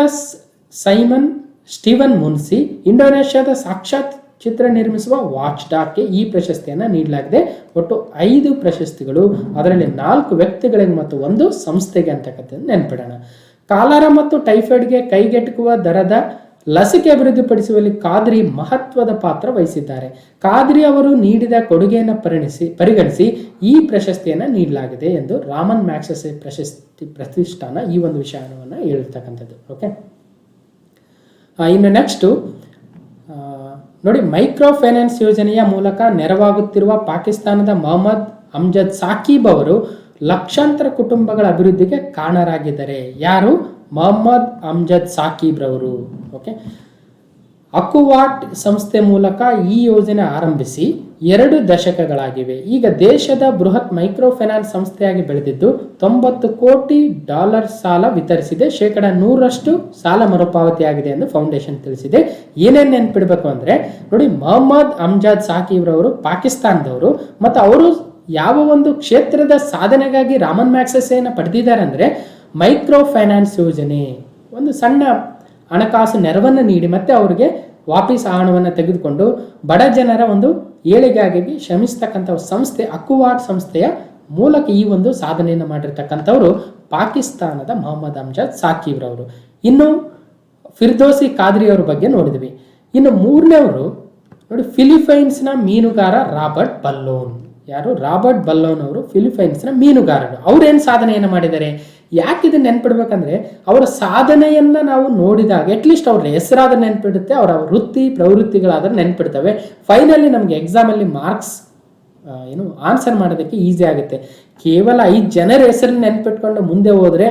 ಸೈಮನ್ ಸ್ಟೀವನ್ ಮುನ್ಸಿ, ಇಂಡೋನೇಷ್ಯಾದ ಸಾಕ್ಷಾತ್ ಚಿತ್ರ ನಿರ್ಮಿಸುವ ವಾಚ್ ಡಾಕ್ಗೆ ಈ ಪ್ರಶಸ್ತಿಯನ್ನು ನೀಡಲಾಗಿದೆ. ಒಟ್ಟು 5 ಪ್ರಶಸ್ತಿಗಳು, ಅದರಲ್ಲಿ 4 ವ್ಯಕ್ತಿಗಳಿಗೆ ಮತ್ತು 1 ಸಂಸ್ಥೆಗೆ ಅಂತಕ್ಕಂಥದ್ದು ನೆನ್ಪಿಡೋಣ. ಕಾಲರಾ ಮತ್ತು ಟೈಫಾಯ್ಡ್ಗೆ ಕೈಗೆಟುಕುವ ದರದ ಲಸಿಕೆ ಅಭಿವೃದ್ಧಿಪಡಿಸುವಲ್ಲಿ ಖಾದ್ರಿ ಮಹತ್ವದ ಪಾತ್ರ ವಹಿಸಿದ್ದಾರೆ. ಖಾದ್ರಿ ಅವರು ನೀಡಿದ ಕೊಡುಗೆಯನ್ನು ಪರಿಗಣಿಸಿ ಈ ಪ್ರಶಸ್ತಿಯನ್ನು ನೀಡಲಾಗಿದೆ ಎಂದು ರಾಮನ್ ಮ್ಯಾಗ್ಸೆಸೆ ಪ್ರತಿಷ್ಠಾನ ಈ ಒಂದು ವಿಷಯವನ್ನು ಹೇಳಿರ್ತಕ್ಕಂಥದ್ದು. ಓಕೆ, ಇನ್ನು ನೆಕ್ಸ್ಟು ನೋಡಿ, ಮೈಕ್ರೋ ಫೈನಾನ್ಸ್ ಯೋಜನೆಯ ಮೂಲಕ ನೆರವಾಗುತ್ತಿರುವ ಪಾಕಿಸ್ತಾನದ ಮೊಹಮ್ಮದ್ ಅಮ್ಜದ್ ಸಾಕಿಬ್ ಅವರು ಲಕ್ಷಾಂತರ ಕುಟುಂಬಗಳ ಅಭಿವೃದ್ಧಿಗೆ ಕಾರಣರಾಗಿದ್ದಾರೆ. ಯಾರು? ಮೊಹಮ್ಮದ್ ಅಮ್ಜದ್ ಸಾಕಿಬ್ ರವರು. ಓಕೆ, ಅಕುವಾಟ್ ಸಂಸ್ಥೆ ಮೂಲಕ ಈ ಯೋಜನೆ ಆರಂಭಿಸಿ 2 ದಶಕಗಳಾಗಿವೆ. ಈಗ ದೇಶದ ಬೃಹತ್ ಮೈಕ್ರೋ ಫೈನಾನ್ಸ್ ಸಂಸ್ಥೆಯಾಗಿ ಬೆಳೆದಿದ್ದು $90 ಕೋಟಿ ಸಾಲ ವಿತರಿಸಿದೆ. 100% ಸಾಲ ಮರುಪಾವತಿಯಾಗಿದೆ ಎಂದು ಫೌಂಡೇಶನ್ ತಿಳಿಸಿದೆ. ಏನೇನು ನೆನ್ಪಿಡ್ಬೇಕು ಅಂದ್ರೆ ನೋಡಿ, ಮೊಹಮ್ಮದ್ ಅಮ್ಜದ್ ಸಾಕಿಬ್ ರವರು ಪಾಕಿಸ್ತಾನದವರು ಮತ್ತು ಅವರು ಯಾವ ಒಂದು ಕ್ಷೇತ್ರದ ಸಾಧನೆಗಾಗಿ ರಾಮನ್ ಮ್ಯಾಗ್ಸೆಸೆಯನ್ನು ಪಡೆದಿದ್ದಾರೆ ಅಂದ್ರೆ ಮೈಕ್ರೋ ಫೈನಾನ್ಸ್ ಯೋಜನೆ, ಒಂದು ಸಣ್ಣ ಹಣಕಾಸು ನೆರವನ್ನು ನೀಡಿ ಮತ್ತೆ ಅವರಿಗೆ ವಾಪಸ್ ಆ ಹಣವನ್ನು ತೆಗೆದುಕೊಂಡು ಬಡ ಜನರ ಒಂದು ಏಳಿಗೆಗಾಗಿ ಶ್ರಮಿಸ್ತಕ್ಕಂಥ ಸಂಸ್ಥೆ ಅಕುವಾಟ್ ಸಂಸ್ಥೆಯ ಮೂಲಕ ಈ ಒಂದು ಸಾಧನೆಯನ್ನು ಮಾಡಿರ್ತಕ್ಕಂಥವರು ಪಾಕಿಸ್ತಾನದ ಮೊಹಮ್ಮದ್ ಅಮ್ಜದ್ ಸಾಕಿಬ್ ರವರು. ಇನ್ನು ಫಿರ್ದೋಸಿ ಖಾದ್ರಿ ಅವ್ರ ಬಗ್ಗೆ ನೋಡಿದ್ವಿ. ಇನ್ನು 3ನೇವರು ನೋಡಿ, ಫಿಲಿಪೈನ್ಸ್ನ ಮೀನುಗಾರ ರಾಬರ್ಟ್ ಬಲ್ಲೋನ್. ಯಾರು? ರಾಬರ್ಟ್ ಬಲ್ಲೋನ್ ಅವರು ಫಿಲಿಪೈನ್ಸ್ನ ಮೀನುಗಾರರು. ಅವ್ರೇನು ಸಾಧನೆಯನ್ನು ಮಾಡಿದ್ದಾರೆ? ಯಾಕೆ ಇದನ್ನ ನೆನ್ಪಿಡ್ಬೇಕಂದ್ರೆ ಅವರ ಸಾಧನೆಯನ್ನ ನಾವು ನೋಡಿದಾಗ ಅಟ್ಲೀಸ್ಟ್ ಅವ್ರ ಹೆಸರಾದ ನೆನ್ಪಿಡುತ್ತೆ, ಅವರ ವೃತ್ತಿ ಪ್ರವೃತ್ತಿಗಳಾದ್ರೆ ನೆನ್ಪಿಡ್ತವೆ. ಫೈನಲಿ ನಮಗೆ ಎಕ್ಸಾಮಲ್ಲಿ ಮಾರ್ಕ್ಸ್ ಆನ್ಸರ್ ಮಾಡೋದಕ್ಕೆ ಈಸಿ ಆಗುತ್ತೆ. ಕೇವಲ 5 ಜನರ ಹೆಸರನ್ನ ನೆನ್ಪಿಟ್ಕೊಂಡು ಮುಂದೆ ಹೋದ್ರೆ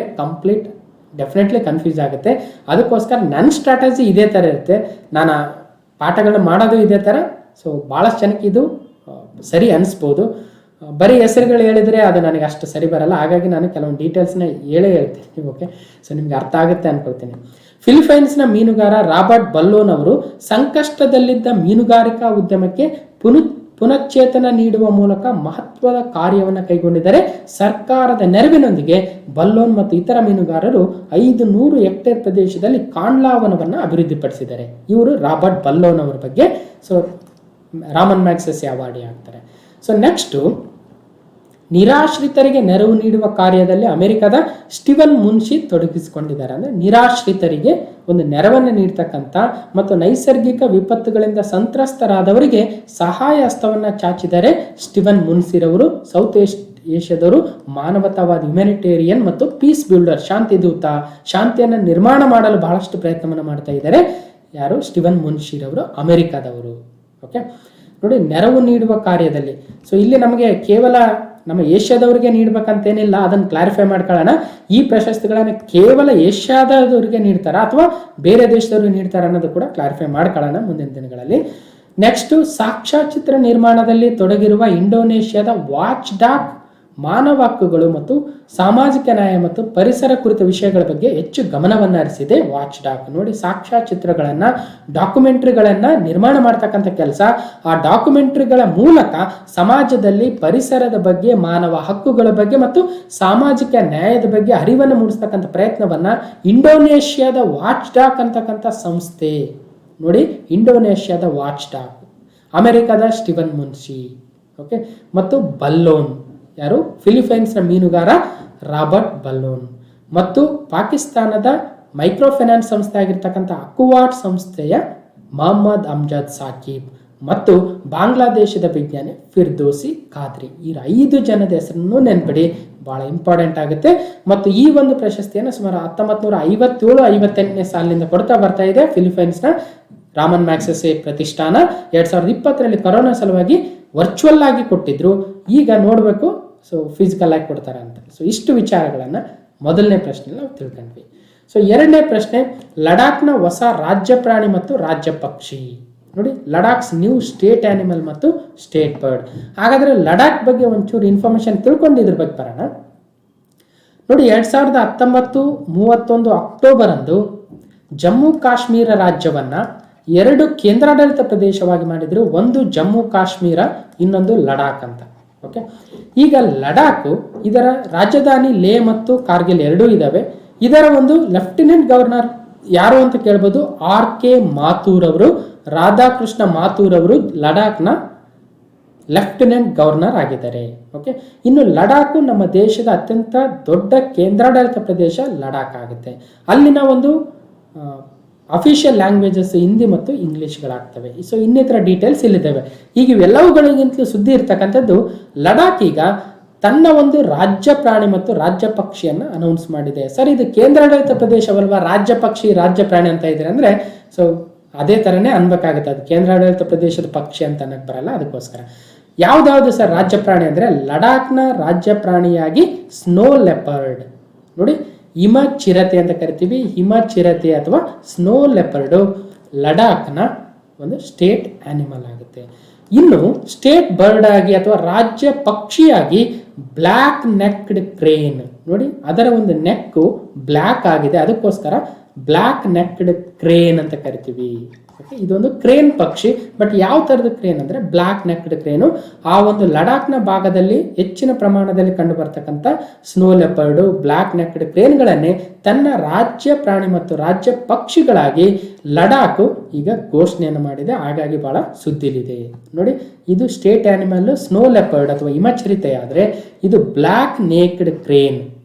ಡೆಫಿನೆಟ್ಲಿ ಕನ್ಫ್ಯೂಸ್ ಆಗುತ್ತೆ. ಅದಕ್ಕೋಸ್ಕರ ನನ್ನ ಸ್ಟ್ರಾಟಜಿ ಇದೇ ಥರ ಇರುತ್ತೆ. ನಾನು ಪಾಠಗಳನ್ನ ಮಾಡೋದು ಇದೇ ಥರ. ಸೊ ಭಾಳಷ್ಟು ಜನಕ್ಕೆ ಇದು ಸರಿ ಅನಿಸ್ಬೋದು. ಬರೀ ಹೆಸರುಗಳು ಹೇಳಿದರೆ ಅದು ನನಗೆ ಅಷ್ಟು ಸರಿ ಬರಲ್ಲ. ಹಾಗಾಗಿ ನಾನು ಕೆಲವೊಂದು ಡೀಟೇಲ್ಸ್ನ ಹೇಳ್ತೀನಿ. ಓಕೆ, ಸೊ ನಿಮ್ಗೆ ಅರ್ಥ ಆಗುತ್ತೆ ಅನ್ಕೊಳ್ತೀನಿ. ಫಿಲಿಪೈನ್ಸ್ನ ಮೀನುಗಾರ ರಾಬರ್ಟ್ ಬಲ್ಲೋನ್ ಅವರು ಸಂಕಷ್ಟದಲ್ಲಿದ್ದ ಮೀನುಗಾರಿಕಾ ಉದ್ಯಮಕ್ಕೆ ಪುನಶ್ಚೇತನ ನೀಡುವ ಮೂಲಕ ಮಹತ್ವದ ಕಾರ್ಯವನ್ನು ಕೈಗೊಂಡಿದ್ದಾರೆ. ಸರ್ಕಾರದ ನೆರವಿನೊಂದಿಗೆ ಬಲ್ಲೋನ್ ಮತ್ತು ಇತರ ಮೀನುಗಾರರು 500 ಹೆಕ್ಟೇರ್ ಪ್ರದೇಶದಲ್ಲಿ ಕಾಂಡ್ಲಾವನವನ್ನು ಅಭಿವೃದ್ಧಿಪಡಿಸಿದ್ದಾರೆ. ಇವರು ರಾಬರ್ಟ್ ಬಲ್ಲೋನ್ ಅವರ ಬಗ್ಗೆ ಸೊ ರಾಮನ್ ಮ್ಯಾಗ್ಸೆಸೆ ಅವಾರ್ಡಿ ಆಗ್ತಾರೆ. ಸೊ ನೆಕ್ಸ್ಟು, ನಿರಾಶ್ರಿತರಿಗೆ ನೆರವು ನೀಡುವ ಕಾರ್ಯದಲ್ಲಿ ಅಮೆರಿಕದ ಸ್ಟೀವನ್ ಮುನ್ಶಿ ತೊಡಗಿಸಿಕೊಂಡಿದ್ದಾರೆ. ಅಂದರೆ ನಿರಾಶ್ರಿತರಿಗೆ ಒಂದು ನೆರವನ್ನು ನೀಡ್ತಕ್ಕಂಥ ಮತ್ತು ನೈಸರ್ಗಿಕ ವಿಪತ್ತುಗಳಿಂದ ಸಂತ್ರಸ್ತರಾದವರಿಗೆ ಸಹಾಯ ಹಸ್ತವನ್ನು ಚಾಚಿದ್ದಾರೆ ಸ್ಟೀವನ್ ಮುನ್ಸಿರವರು. ಸೌತ್ ಏಷ್ಯಾದವರು ಮಾನವತಾವಾದಿ, ಹ್ಯುಮ್ಯಾನಿಟೇರಿಯನ್ ಮತ್ತು ಪೀಸ್ ಬಿಲ್ಡರ್, ಶಾಂತಿದೂತ, ಶಾಂತಿಯನ್ನು ನಿರ್ಮಾಣ ಮಾಡಲು ಬಹಳಷ್ಟು ಪ್ರಯತ್ನವನ್ನು ಮಾಡ್ತಾ ಇದ್ದಾರೆ. ಯಾರು? ಸ್ಟೀವನ್ ಮುನ್ಶಿರವರು, ಅಮೆರಿಕಾದವರು. ಓಕೆ, ನೋಡಿ, ನೆರವು ನೀಡುವ ಕಾರ್ಯದಲ್ಲಿ ಸೊ ಇಲ್ಲಿ ನಮಗೆ ಕೇವಲ ನಮ್ಮ ಏಷ್ಯಾದವರಿಗೆ ನೀಡ್ಬೇಕಂತೇನಿಲ್ಲ, ಅದನ್ನು ಕ್ಲಾರಿಫೈ ಮಾಡ್ಕೊಳ್ಳೋಣ. ಈ ಪ್ರಶಸ್ತಿಗಳನ್ನು ಕೇವಲ ಏಷ್ಯಾದವರಿಗೆ ನೀಡ್ತಾರ ಅಥವಾ ಬೇರೆ ದೇಶದವ್ರಿಗೆ ನೀಡ್ತಾರ ಅನ್ನೋದು ಕೂಡ ಕ್ಲಾರಿಫೈ ಮಾಡ್ಕೊಳ್ಳೋಣ ಮುಂದಿನ ದಿನಗಳಲ್ಲಿ. ನೆಕ್ಸ್ಟ್, ಸಾಕ್ಷ್ಯಚಿತ್ರ ನಿರ್ಮಾಣದಲ್ಲಿ ತೊಡಗಿರುವ ಇಂಡೋನೇಷ್ಯಾದ ವಾಚ್ ಡಾಗ್ ಮಾನವ ಹಕ್ಕುಗಳು ಮತ್ತು ಸಾಮಾಜಿಕ ನ್ಯಾಯ ಮತ್ತು ಪರಿಸರ ಕುರಿತ ವಿಷಯಗಳ ಬಗ್ಗೆ ಹೆಚ್ಚು ಗಮನವನ್ನು ಹರಿಸಿದೆ ವಾಚ್ ಡಾಗ್. ನೋಡಿ, ಸಾಕ್ಷ್ಯಚಿತ್ರಗಳನ್ನು, ಡಾಕ್ಯುಮೆಂಟ್ರಿಗಳನ್ನು ನಿರ್ಮಾಣ ಮಾಡ್ತಕ್ಕಂಥ ಕೆಲಸ. ಆ ಡಾಕ್ಯುಮೆಂಟ್ರಿಗಳ ಮೂಲಕ ಸಮಾಜದಲ್ಲಿ ಪರಿಸರದ ಬಗ್ಗೆ, ಮಾನವ ಹಕ್ಕುಗಳ ಬಗ್ಗೆ ಮತ್ತು ಸಾಮಾಜಿಕ ನ್ಯಾಯದ ಬಗ್ಗೆ ಅರಿವನ್ನು ಮೂಡಿಸ್ತಕ್ಕಂಥ ಪ್ರಯತ್ನವನ್ನು ಇಂಡೋನೇಷ್ಯಾದ ವಾಚ್ ಡಾಗ್ ಅಂತಕ್ಕಂಥ ಸಂಸ್ಥೆ. ನೋಡಿ, ಇಂಡೋನೇಷ್ಯಾದ ವಾಚ್ ಡಾಗ್, ಅಮೆರಿಕದ ಸ್ಟೀವನ್ ಮುನ್ಶಿ, ಓಕೆ, ಮತ್ತು ಬಲ್ಲೋನ್. ಯಾರು? ಫಿಲಿಪೈನ್ಸ್ನ ಮೀನುಗಾರ ರಾಬರ್ಟ್ ಬಲ್ಲೋನ್ ಮತ್ತು ಪಾಕಿಸ್ತಾನದ ಮೈಕ್ರೋ ಫೈನಾನ್ಸ್ ಸಂಸ್ಥೆ ಆಗಿರ್ತಕ್ಕಂಥ ಅಕುವಾಟ್ ಸಂಸ್ಥೆಯ ಮೊಹಮ್ಮದ್ ಅಮ್ಜದ್ ಸಾಕಿಬ್ ಮತ್ತು ಬಾಂಗ್ಲಾದೇಶದ ವಿಜ್ಞಾನಿ ಫಿರ್ದೋಸಿ ಖಾದ್ರಿ. ಈ 5 ಜನದ ಹೆಸರನ್ನು ನೆನ್ಪಿಡಿ, ಬಹಳ ಇಂಪಾರ್ಟೆಂಟ್ ಆಗುತ್ತೆ. ಮತ್ತು ಈ ಒಂದು ಪ್ರಶಸ್ತಿಯನ್ನು ಸುಮಾರು 1957-58ನೇ ಸಾಲಿನಿಂದ ಕೊಡ್ತಾ ಬರ್ತಾ ಇದೆ ಫಿಲಿಪೈನ್ಸ್ನ ರಾಮನ್ ಮ್ಯಾಗ್ಸೆಸೆ ಪ್ರತಿಷ್ಠಾನ. 2020ರಲ್ಲಿ ಕೊರೋನಾ ಸಲುವಾಗಿ ವರ್ಚುವಲ್ ಆಗಿ ಕೊಟ್ಟಿದ್ರು. ಈಗ ನೋಡಬೇಕು ಸೊ ಫಿಸಿಕಲ್ ಆಗಿ ಕೊಡ್ತಾರೆ ಅಂತ. ಸೊ ಇಷ್ಟು ವಿಚಾರಗಳನ್ನು ಮೊದಲನೇ ಪ್ರಶ್ನೆ ನಾವು ತಿಳ್ಕೊಂಡ್ವಿ. ಸೊ ಎರಡನೇ ಪ್ರಶ್ನೆ, ಲಡಾಖ್ನ ಹೊಸ ರಾಜ್ಯ ಪ್ರಾಣಿ ಮತ್ತು ರಾಜ್ಯ ಪಕ್ಷಿ. ನೋಡಿ, ಲಡಾಖ್ಸ್ ನ್ಯೂ ಸ್ಟೇಟ್ ಆನಿಮಲ್ ಮತ್ತು ಸ್ಟೇಟ್ ಬರ್ಡ್. ಹಾಗಾದ್ರೆ ಲಡಾಖ್ ಬಗ್ಗೆ ಒಂಚೂರು ಇನ್ಫಾರ್ಮೇಶನ್ ತಿಳ್ಕೊಂಡು ಇದ್ರ ಬಗ್ಗೆ ಬರೋಣ. ನೋಡಿ, 2019-31 ಅಕ್ಟೋಬರ್ ಅಂದು ಜಮ್ಮು ಕಾಶ್ಮೀರ ರಾಜ್ಯವನ್ನ 2 ಕೇಂದ್ರಾಡಳಿತ ಪ್ರದೇಶವಾಗಿ ಮಾಡಿದ್ರು. ಒಂದು ಜಮ್ಮು ಕಾಶ್ಮೀರ, ಇನ್ನೊಂದು ಲಡಾಖ್ ಅಂತ. ಓಕೆ, ಈಗ ಲಡಾಖ್ ಇದರ ರಾಜಧಾನಿ ಲೇ ಮತ್ತು ಕಾರ್ಗಿಲ್ ಎರಡೂ ಇದಾವೆ. ಇದರ ಒಂದು ಲೆಫ್ಟಿನೆಂಟ್ ಗವರ್ನರ್ ಯಾರು ಅಂತ ಕೇಳ್ಬೋದು, RK ಮಾಥೂರ್ ಅವರು. ರಾಧಾಕೃಷ್ಣ ಮಾಥೂರ್ ಅವರು ಲಡಾಖ್ನ ಲೆಫ್ಟಿನೆಂಟ್ ಗವರ್ನರ್ ಆಗಿದ್ದಾರೆ. ಓಕೆ, ಇನ್ನು ಲಡಾಖ್ ನಮ್ಮ ದೇಶದ ಅತ್ಯಂತ ದೊಡ್ಡ ಕೇಂದ್ರಾಡಳಿತ ಪ್ರದೇಶ ಲಡಾಖ್ ಆಗುತ್ತೆ. ಅಲ್ಲಿನ ಒಂದು ಅಫಿಷಿಯಲ್ ಲ್ಯಾಂಗ್ವೇಜಸ್ ಹಿಂದಿ ಮತ್ತು ಇಂಗ್ಲಿಷ್ಗಳಾಗ್ತವೆ. ಸೊ ಇನ್ನಿತರ ಡೀಟೇಲ್ಸ್ ಇಲ್ಲಿದ್ದಾವೆ. ಈಗ ಇವೆಲ್ಲವುಗಳಿಗಿಂತಲೂ ಸುದ್ದಿ ಇರ್ತಕ್ಕಂಥದ್ದು, ಲಡಾಖ್ ಈಗ ತನ್ನ ಒಂದು ರಾಜ್ಯ ಪ್ರಾಣಿ ಮತ್ತು ರಾಜ್ಯ ಪಕ್ಷಿಯನ್ನು ಅನೌನ್ಸ್ ಮಾಡಿದೆ. ಸರ್, ಇದು ಕೇಂದ್ರಾಡಳಿತ ಪ್ರದೇಶವಲ್ವಾ, ರಾಜ್ಯ ಪಕ್ಷಿ ರಾಜ್ಯ ಪ್ರಾಣಿ ಅಂತ ಇದ್ರೆ ಅಂದರೆ ಸೊ ಅದೇ ಥರನೇ ಅನ್ಬೇಕಾಗುತ್ತೆ. ಅದು ಕೇಂದ್ರಾಡಳಿತ ಪ್ರದೇಶದ ಪಕ್ಷಿ ಅಂತ ಅನ್ನಕ್ಕೆ ಬರಲ್ಲ. ಅದಕ್ಕೋಸ್ಕರ ಯಾವ್ದಾವುದು ಸರ್ ರಾಜ್ಯ ಪ್ರಾಣಿ ಅಂದರೆ, ಲಡಾಖ್ನ ರಾಜ್ಯ ಪ್ರಾಣಿಯಾಗಿ ಸ್ನೋ ಲೆಪರ್ಡ್. ನೋಡಿ, ಹಿಮ ಚಿರತೆ ಅಂತ ಕರಿತೀವಿ. ಹಿಮ ಚಿರತೆ ಅಥವಾ ಸ್ನೋ ಲೆಪರ್ಡು ಲಡಾಖ್ನ ಒಂದು ಸ್ಟೇಟ್ ಆನಿಮಲ್ ಆಗುತ್ತೆ. ಇನ್ನು ಸ್ಟೇಟ್ ಬರ್ಡ್ ಆಗಿ ಅಥವಾ ರಾಜ್ಯ ಪಕ್ಷಿಯಾಗಿ ಬ್ಲ್ಯಾಕ್ ನೆಕ್ಡ್ ಕ್ರೇನ್ ನೋಡಿ, ಅದರ ಒಂದು ನೆಕ್ಕು ಬ್ಲ್ಯಾಕ್ ಆಗಿದೆ, ಅದಕ್ಕೋಸ್ಕರ ಬ್ಲ್ಯಾಕ್ ನೆಕ್ಡ್ ಕ್ರೇನ್ ಅಂತ ಕರಿತೀವಿ. ಓಕೆ, ಇದೊಂದು ಕ್ರೇನ್ ಪಕ್ಷಿ. ಬಟ್ ಯಾವ ಥರದ ಕ್ರೇನ್ ಅಂದರೆ ಬ್ಲ್ಯಾಕ್ ನೆಕ್ಡ್ ಕ್ರೇನು. ಆ ಒಂದು ಲಡಾಖ್ನ ಭಾಗದಲ್ಲಿ ಹೆಚ್ಚಿನ ಪ್ರಮಾಣದಲ್ಲಿ ಕಂಡು ಬರ್ತಕ್ಕಂಥ ಸ್ನೋ ಲೆಪರ್ಡು, ಬ್ಲ್ಯಾಕ್ ನೆಕ್ಡ್ ಕ್ರೇನ್ಗಳನ್ನೇ ತನ್ನ ರಾಜ್ಯ ಪ್ರಾಣಿ ಮತ್ತು ರಾಜ್ಯ ಪಕ್ಷಿಗಳಾಗಿ ಲಡಾಖ್ ಈಗ ಘೋಷಣೆಯನ್ನು ಮಾಡಿದೆ. ಹಾಗಾಗಿ ಬಹಳ ಸುದ್ದಿಲಿದೆ ನೋಡಿ. ಇದು ಸ್ಟೇಟ್ ಆನಿಮಲ್ ಸ್ನೋ ಲೆಪರ್ಡ್ ಅಥವಾ ಹಿಮಚಿರತೆ ಆದರೆ ಇದು black naked crane.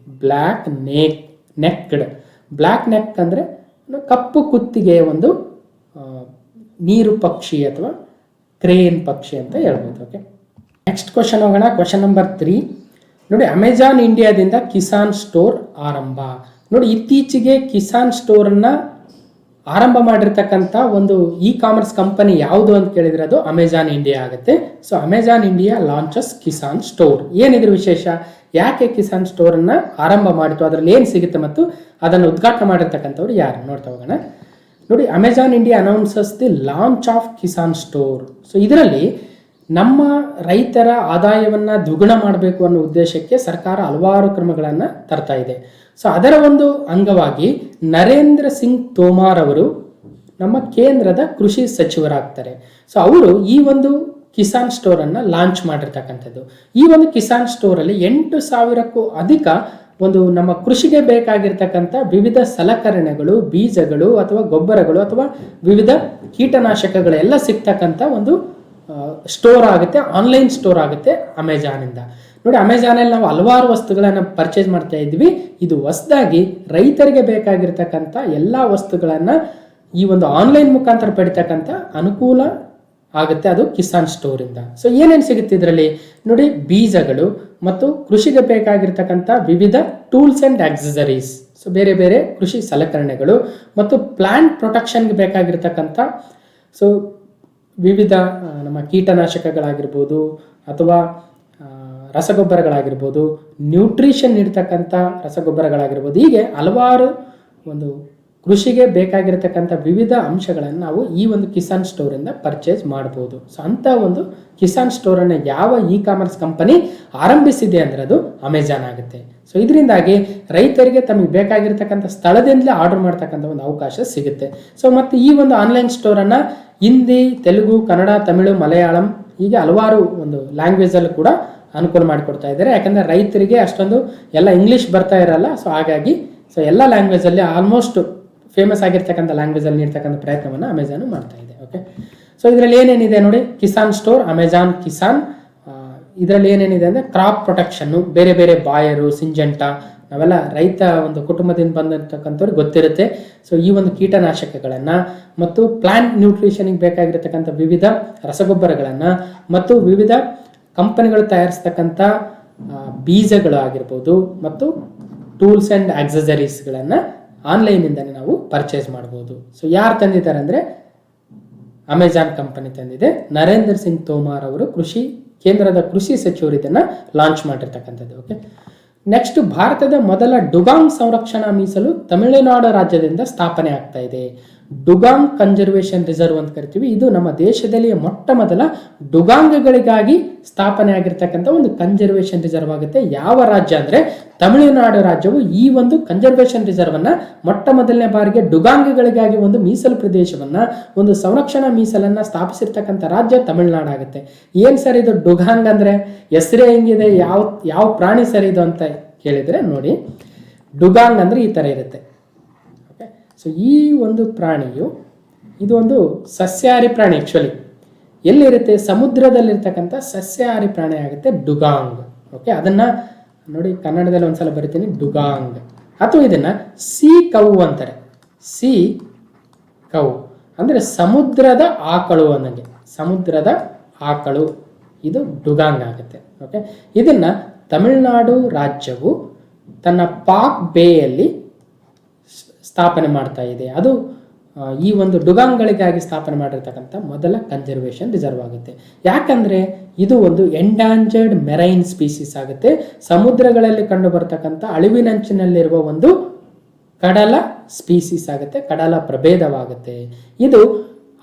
Black necked, black neck ಅಂದರೆ ಕಪ್ಪು ಕುತ್ತಿಗೆ ಒಂದು ನೀರು ಪಕ್ಷಿ ಅಥವಾ ಕ್ರೇನ್ ಪಕ್ಷಿ ಅಂತ ಹೇಳ್ಬೋದು. ಓಕೆ, ನೆಕ್ಸ್ಟ್ ಕ್ವಶನ್ ಹೋಗೋಣ. ಕ್ವಶನ್ ನಂಬರ್ 3 ನೋಡಿ, ಅಮೆಜಾನ್ ಇಂಡಿಯಾದಿಂದ ಕಿಸಾನ್ ಸ್ಟೋರ್ ಆರಂಭ. ನೋಡಿ, ಇತ್ತೀಚೆಗೆ ಕಿಸಾನ್ ಸ್ಟೋರನ್ನು ಆರಂಭ ಮಾಡಿರ್ತಕ್ಕಂಥ ಒಂದು ಇ ಕಾಮರ್ಸ್ ಕಂಪನಿ ಯಾವುದು ಅಂತ ಕೇಳಿದ್ರೆ ಅದು ಅಮೆಜಾನ್ ಇಂಡಿಯಾ ಆಗುತ್ತೆ. So Amazon India launches Kisan store. ಏನಿದ್ರ ವಿಶೇಷ, ಯಾಕೆ ಕಿಸಾನ್ ಸ್ಟೋರನ್ನು ಆರಂಭ ಮಾಡಿತು, ಅದರಲ್ಲಿ ಏನು ಸಿಗುತ್ತೆ ಮತ್ತು ಅದನ್ನು ಉದ್ಘಾಟನೆ ಮಾಡಿರ್ತಕ್ಕಂಥವ್ರು ಯಾರು ನೋಡ್ತಾ ಹೋಗೋಣ. ನೋಡಿ, Amazon India announces the launch of Kisan store. So ಇದರಲ್ಲಿ ನಮ್ಮ ರೈತರ ಆದಾಯವನ್ನು ದ್ವಿಗುಣ ಮಾಡಬೇಕು ಅನ್ನೋ ಉದ್ದೇಶಕ್ಕೆ ಸರ್ಕಾರ ಹಲವಾರು ಕ್ರಮಗಳನ್ನು ತರ್ತಾ ಇದೆ. ಸೊ ಅದರ ಒಂದು ಅಂಗವಾಗಿ ನರೇಂದ್ರ ಸಿಂಗ್ ತೋಮಾರ್ ಅವರು ನಮ್ಮ ಕೇಂದ್ರದ ಕೃಷಿ ಸಚಿವರಾಗ್ತಾರೆ. ಸೊ ಅವರು ಈ ಒಂದು ಕಿಸಾನ್ ಸ್ಟೋರನ್ನು ಲಾಂಚ್ ಮಾಡಿರ್ತಕ್ಕಂಥದ್ದು. ಈ ಒಂದು ಕಿಸಾನ್ ಸ್ಟೋರಲ್ಲಿ 8,000ಕ್ಕೂ ಅಧಿಕ ಒಂದು ನಮ್ಮ ಕೃಷಿಗೆ ಬೇಕಾಗಿರ್ತಕ್ಕಂಥ ವಿವಿಧ ಸಲಕರಣೆಗಳು, ಬೀಜಗಳು ಅಥವಾ ಗೊಬ್ಬರಗಳು ಅಥವಾ ವಿವಿಧ ಕೀಟನಾಶಕಗಳೆಲ್ಲ ಸಿಗ್ತಕ್ಕಂಥ ಒಂದು ಸ್ಟೋರ್ ಆಗುತ್ತೆ, ಆನ್ಲೈನ್ ಸ್ಟೋರ್ ಆಗುತ್ತೆ ಅಮೆಜಾನಿಂದ. ನೋಡಿ, ಅಮೆಜಾನಲ್ಲಿ ನಾವು ಹಲವಾರು ವಸ್ತುಗಳನ್ನು ಪರ್ಚೇಸ್ ಮಾಡ್ತಾ ಇದ್ವಿ. ಇದು ಹೊಸದಾಗಿ ರೈತರಿಗೆ ಬೇಕಾಗಿರ್ತಕ್ಕಂಥ ಎಲ್ಲ ವಸ್ತುಗಳನ್ನು ಈ ಒಂದು ಆನ್ಲೈನ್ ಮುಖಾಂತರ ಪಡಿತಕ್ಕಂಥ ಅನುಕೂಲ ಆಗುತ್ತೆ, ಅದು ಕಿಸಾನ್ ಸ್ಟೋರಿಂದ. ಸೊ ಏನೇನು ಸಿಗುತ್ತೆ ಇದರಲ್ಲಿ ನೋಡಿ, ಬೀಜಗಳು ಮತ್ತು ಕೃಷಿಗೆ ಬೇಕಾಗಿರ್ತಕ್ಕಂಥ ವಿವಿಧ ಟೂಲ್ಸ್ ಆ್ಯಂಡ್ ಆಕ್ಸೆಸರೀಸ್. ಸೊ ಬೇರೆ ಬೇರೆ ಕೃಷಿ ಸಲಕರಣೆಗಳು ಮತ್ತು ಪ್ಲಾಂಟ್ ಪ್ರೊಟೆಕ್ಷನ್ಗೆ ಬೇಕಾಗಿರ್ತಕ್ಕಂಥ ಸೊ ವಿವಿಧ ನಮ್ಮ ಕೀಟನಾಶಕಗಳಾಗಿರ್ಬೋದು ಅಥವಾ ರಸಗೊಬ್ಬರಗಳಾಗಿರ್ಬೋದು, ನ್ಯೂಟ್ರಿಷನ್ ನೀಡ್ತಕ್ಕಂಥ ರಸಗೊಬ್ಬರಗಳಾಗಿರ್ಬೋದು, ಹೀಗೆ ಹಲವಾರು ಒಂದು ಕೃಷಿಗೆ ಬೇಕಾಗಿರತಕ್ಕಂಥ ವಿವಿಧ ಅಂಶಗಳನ್ನು ನಾವು ಈ ಒಂದು ಕಿಸಾನ್ ಸ್ಟೋರಿಂದ ಪರ್ಚೇಸ್ ಮಾಡ್ಬೋದು. ಸೊ ಅಂಥ ಒಂದು ಕಿಸಾನ್ ಸ್ಟೋರನ್ನು ಯಾವ ಇ ಕಾಮರ್ಸ್ ಕಂಪನಿ ಆರಂಭಿಸಿದೆ ಅಂದರೆ ಅದು ಅಮೆಜಾನ್ ಆಗುತ್ತೆ. ಸೊ ಇದರಿಂದಾಗಿ ರೈತರಿಗೆ ತಮಗೆ ಬೇಕಾಗಿರ್ತಕ್ಕಂಥ ಸ್ಥಳದಿಂದಲೇ ಆರ್ಡರ್ ಮಾಡ್ತಕ್ಕಂಥ ಒಂದು ಅವಕಾಶ ಸಿಗುತ್ತೆ. ಸೊ ಮತ್ತು ಈ ಒಂದು ಆನ್ಲೈನ್ ಸ್ಟೋರನ್ನು ಹಿಂದಿ, ತೆಲುಗು, ಕನ್ನಡ, ತಮಿಳು, ಮಲಯಾಳಂ ಹೀಗೆ ಹಲವಾರು ಒಂದು ಲ್ಯಾಂಗ್ವೇಜಲ್ಲೂ ಕೂಡ ಅನುಕೂಲ ಮಾಡಿಕೊಡ್ತಾ ಇದ್ದಾರೆ. ಯಾಕಂದರೆ ರೈತರಿಗೆ ಅಷ್ಟೊಂದು ಎಲ್ಲ ಇಂಗ್ಲೀಷ್ ಬರ್ತಾ ಇರಲ್ಲ. ಸೊ ಹಾಗಾಗಿ ಎಲ್ಲ ಲ್ಯಾಂಗ್ವೇಜಲ್ಲಿ ಆಲ್ಮೋಸ್ಟ್ ಫೇಮಸ್ ಆಗಿರ್ತಕ್ಕಂಥ ಲ್ಯಾಂಗ್ವೇಜಲ್ಲಿ ನೀಡ್ತಕ್ಕಂಥ ಪ್ರಯತ್ನವನ್ನು ಅಮೆಜಾನ್ ಮಾಡ್ತಾ ಇದೆ. ಓಕೆ, ಸೊ ಇದರಲ್ಲಿ ಏನೇನಿದೆ ನೋಡಿ, ಕಿಸಾನ್ ಸ್ಟೋರ್, ಅಮೆಜಾನ್ ಕಿಸಾನ್. ಇದರಲ್ಲಿ ಏನೇನಿದೆ ಅಂದರೆ ಕ್ರಾಪ್ ಪ್ರೊಟೆಕ್ಷನ್ನು, ಬೇರೆ ಬೇರೆ ಬಾಯರು, ಸಿಂಜೆಂಟ, ನಾವೆಲ್ಲ ರೈತ ಒಂದು ಕುಟುಂಬದಿಂದ ಬಂದಿರತಕ್ಕಂಥವ್ರಿಗೆ ಗೊತ್ತಿರುತ್ತೆ. ಸೊ ಈ ಒಂದು ಕೀಟನಾಶಕಗಳನ್ನು ಮತ್ತು ಪ್ಲಾಂಟ್ ನ್ಯೂಟ್ರಿಷನ್ಗೆ ಬೇಕಾಗಿರತಕ್ಕಂಥ ವಿವಿಧ ರಸಗೊಬ್ಬರಗಳನ್ನು ಮತ್ತು ವಿವಿಧ ಕಂಪನಿಗಳು ತಯಾರಿಸ್ತಕ್ಕಂಥ ಬೀಜಗಳು ಆಗಿರ್ಬೋದು ಮತ್ತು ಟೂಲ್ಸ್ ಆ್ಯಂಡ್ ಆಕ್ಸೆಸರೀಸ್ಗಳನ್ನು ಆನ್ಲೈನಿಂದನೇ ನಾವು ಪರ್ಚೇಸ್ ಮಾಡ್ಬೋದು. ಸೊ ಯಾರು ತಂದಿದ್ದಾರೆ ಅಂದರೆ ಅಮೆಜಾನ್ ಕಂಪನಿ ತಂದಿದೆ. ನರೇಂದ್ರ ಸಿಂಗ್ ತೋಮಾರ್ ಅವರು ಕೇಂದ್ರದ ಕೃಷಿ ಸಚಿವರು ಇದನ್ನು ಲಾಂಚ್ ಮಾಡಿರ್ತಕ್ಕಂಥದ್ದು. ಓಕೆ, ನೆಕ್ಸ್ಟ್, ಭಾರತದ ಮೊದಲ ಡುಗಾಂಗ್ ಸಂರಕ್ಷಣಾ ಮೀಸಲು ತಮಿಳುನಾಡು ರಾಜ್ಯದಿಂದ ಸ್ಥಾಪನೆ ಆಗ್ತಾ ಇದೆ. ಡುಗಾಂಗ್ ಕನ್ಸರ್ವೇಷನ್ ರಿಸರ್ವ್ ಅಂತ ಕರಿತೀವಿ. ಇದು ನಮ್ಮ ದೇಶದಲ್ಲಿ ಮೊಟ್ಟ ಮೊದಲ ಡುಗಾಂಗಗಳಿಗಾಗಿ ಸ್ಥಾಪನೆ ಆಗಿರ್ತಕ್ಕಂಥ ಒಂದು ಕನ್ಸರ್ವೇಷನ್ ರಿಸರ್ವ್ ಆಗುತ್ತೆ. ಯಾವ ರಾಜ್ಯ ಅಂದರೆ ತಮಿಳುನಾಡು ರಾಜ್ಯವು ಈ ಒಂದು ಕನ್ಸರ್ವೇಷನ್ ರಿಸರ್ವ್ ಅನ್ನ ಮೊಟ್ಟ ಮೊದಲನೇ ಬಾರಿಗೆ ಡುಗಾಂಗಗಳಿಗಾಗಿ ಒಂದು ಮೀಸಲು ಪ್ರದೇಶವನ್ನ, ಒಂದು ಸಂರಕ್ಷಣಾ ಮೀಸಲನ್ನ ಸ್ಥಾಪಿಸಿರ್ತಕ್ಕಂಥ ರಾಜ್ಯ ತಮಿಳುನಾಡು ಆಗುತ್ತೆ. ಏನ್ ಸರ್ ಇದು ಡುಗಾಂಗ್ ಅಂದ್ರೆ? ಹೆಸರೇ ಹೆಂಗಿದೆ, ಯಾವ ಪ್ರಾಣಿ ಸರ್ ಇದು ಅಂತ ಕೇಳಿದ್ರೆ ನೋಡಿ, ಡುಗಾಂಗ್ ಅಂದ್ರೆ ಈ ತರ ಇರುತ್ತೆ. ಓಕೆ, ಸೊ ಈ ಒಂದು ಪ್ರಾಣಿಯು ಇದು ಒಂದು ಸಸ್ಯಾಹಾರಿ ಪ್ರಾಣಿ. ಆಕ್ಚುಲಿ ಎಲ್ಲಿರುತ್ತೆ? ಸಮುದ್ರದಲ್ಲಿರ್ತಕ್ಕಂಥ ಸಸ್ಯಾಹಾರಿ ಪ್ರಾಣಿ ಆಗುತ್ತೆ ಡುಗಾಂಗ್. ಓಕೆ, ಅದನ್ನ ನೋಡಿ ಕನ್ನಡದಲ್ಲಿ ಒಂದ್ಸಲ ಬರಿತೀನಿ, ಡುಗಾಂಗ್. ಅಥವಾ ಇದನ್ನ ಸೀ ಕೌ ಅಂತಾರೆ. ಸೀ ಕೌ ಅಂದ್ರೆ ಸಮುದ್ರದ ಆಕಳು ಅನ್ನಂಗೆ, ಸಮುದ್ರದ ಆಕಳು, ಇದು ಡುಗಾಂಗ್ ಆಗುತ್ತೆ. ಓಕೆ, ಇದನ್ನ ತಮಿಳುನಾಡು ರಾಜ್ಯವು ತನ್ನ ಪಾಕ್ ಬೇಯಲ್ಲಿ ಸ್ಥಾಪನೆ ಮಾಡ್ತಾ ಇದೆ. ಅದು ಈ ಒಂದು ಡುಗಾಂಗ್ಗಳಿಗಾಗಿ ಸ್ಥಾಪನೆ ಮಾಡಿರ್ತಕ್ಕಂಥ ಮೊದಲ ಕನ್ಸರ್ವೇಷನ್ ರಿಸರ್ವ್ ಆಗುತ್ತೆ. ಯಾಕಂದ್ರೆ ಇದು ಒಂದು ಎಂಡಾಂಜರ್ಡ್ ಮೆರೈನ್ ಸ್ಪೀಸೀಸ್ ಆಗುತ್ತೆ. ಸಮುದ್ರಗಳಲ್ಲಿ ಕಂಡು ಬರ್ತಕ್ಕಂಥ ಅಳಿವಿನಂಚಿನಲ್ಲಿರುವ ಒಂದು ಕಡಲ ಸ್ಪೀಸೀಸ್ ಆಗುತ್ತೆ, ಕಡಲ ಪ್ರಭೇದವಾಗುತ್ತೆ. ಇದು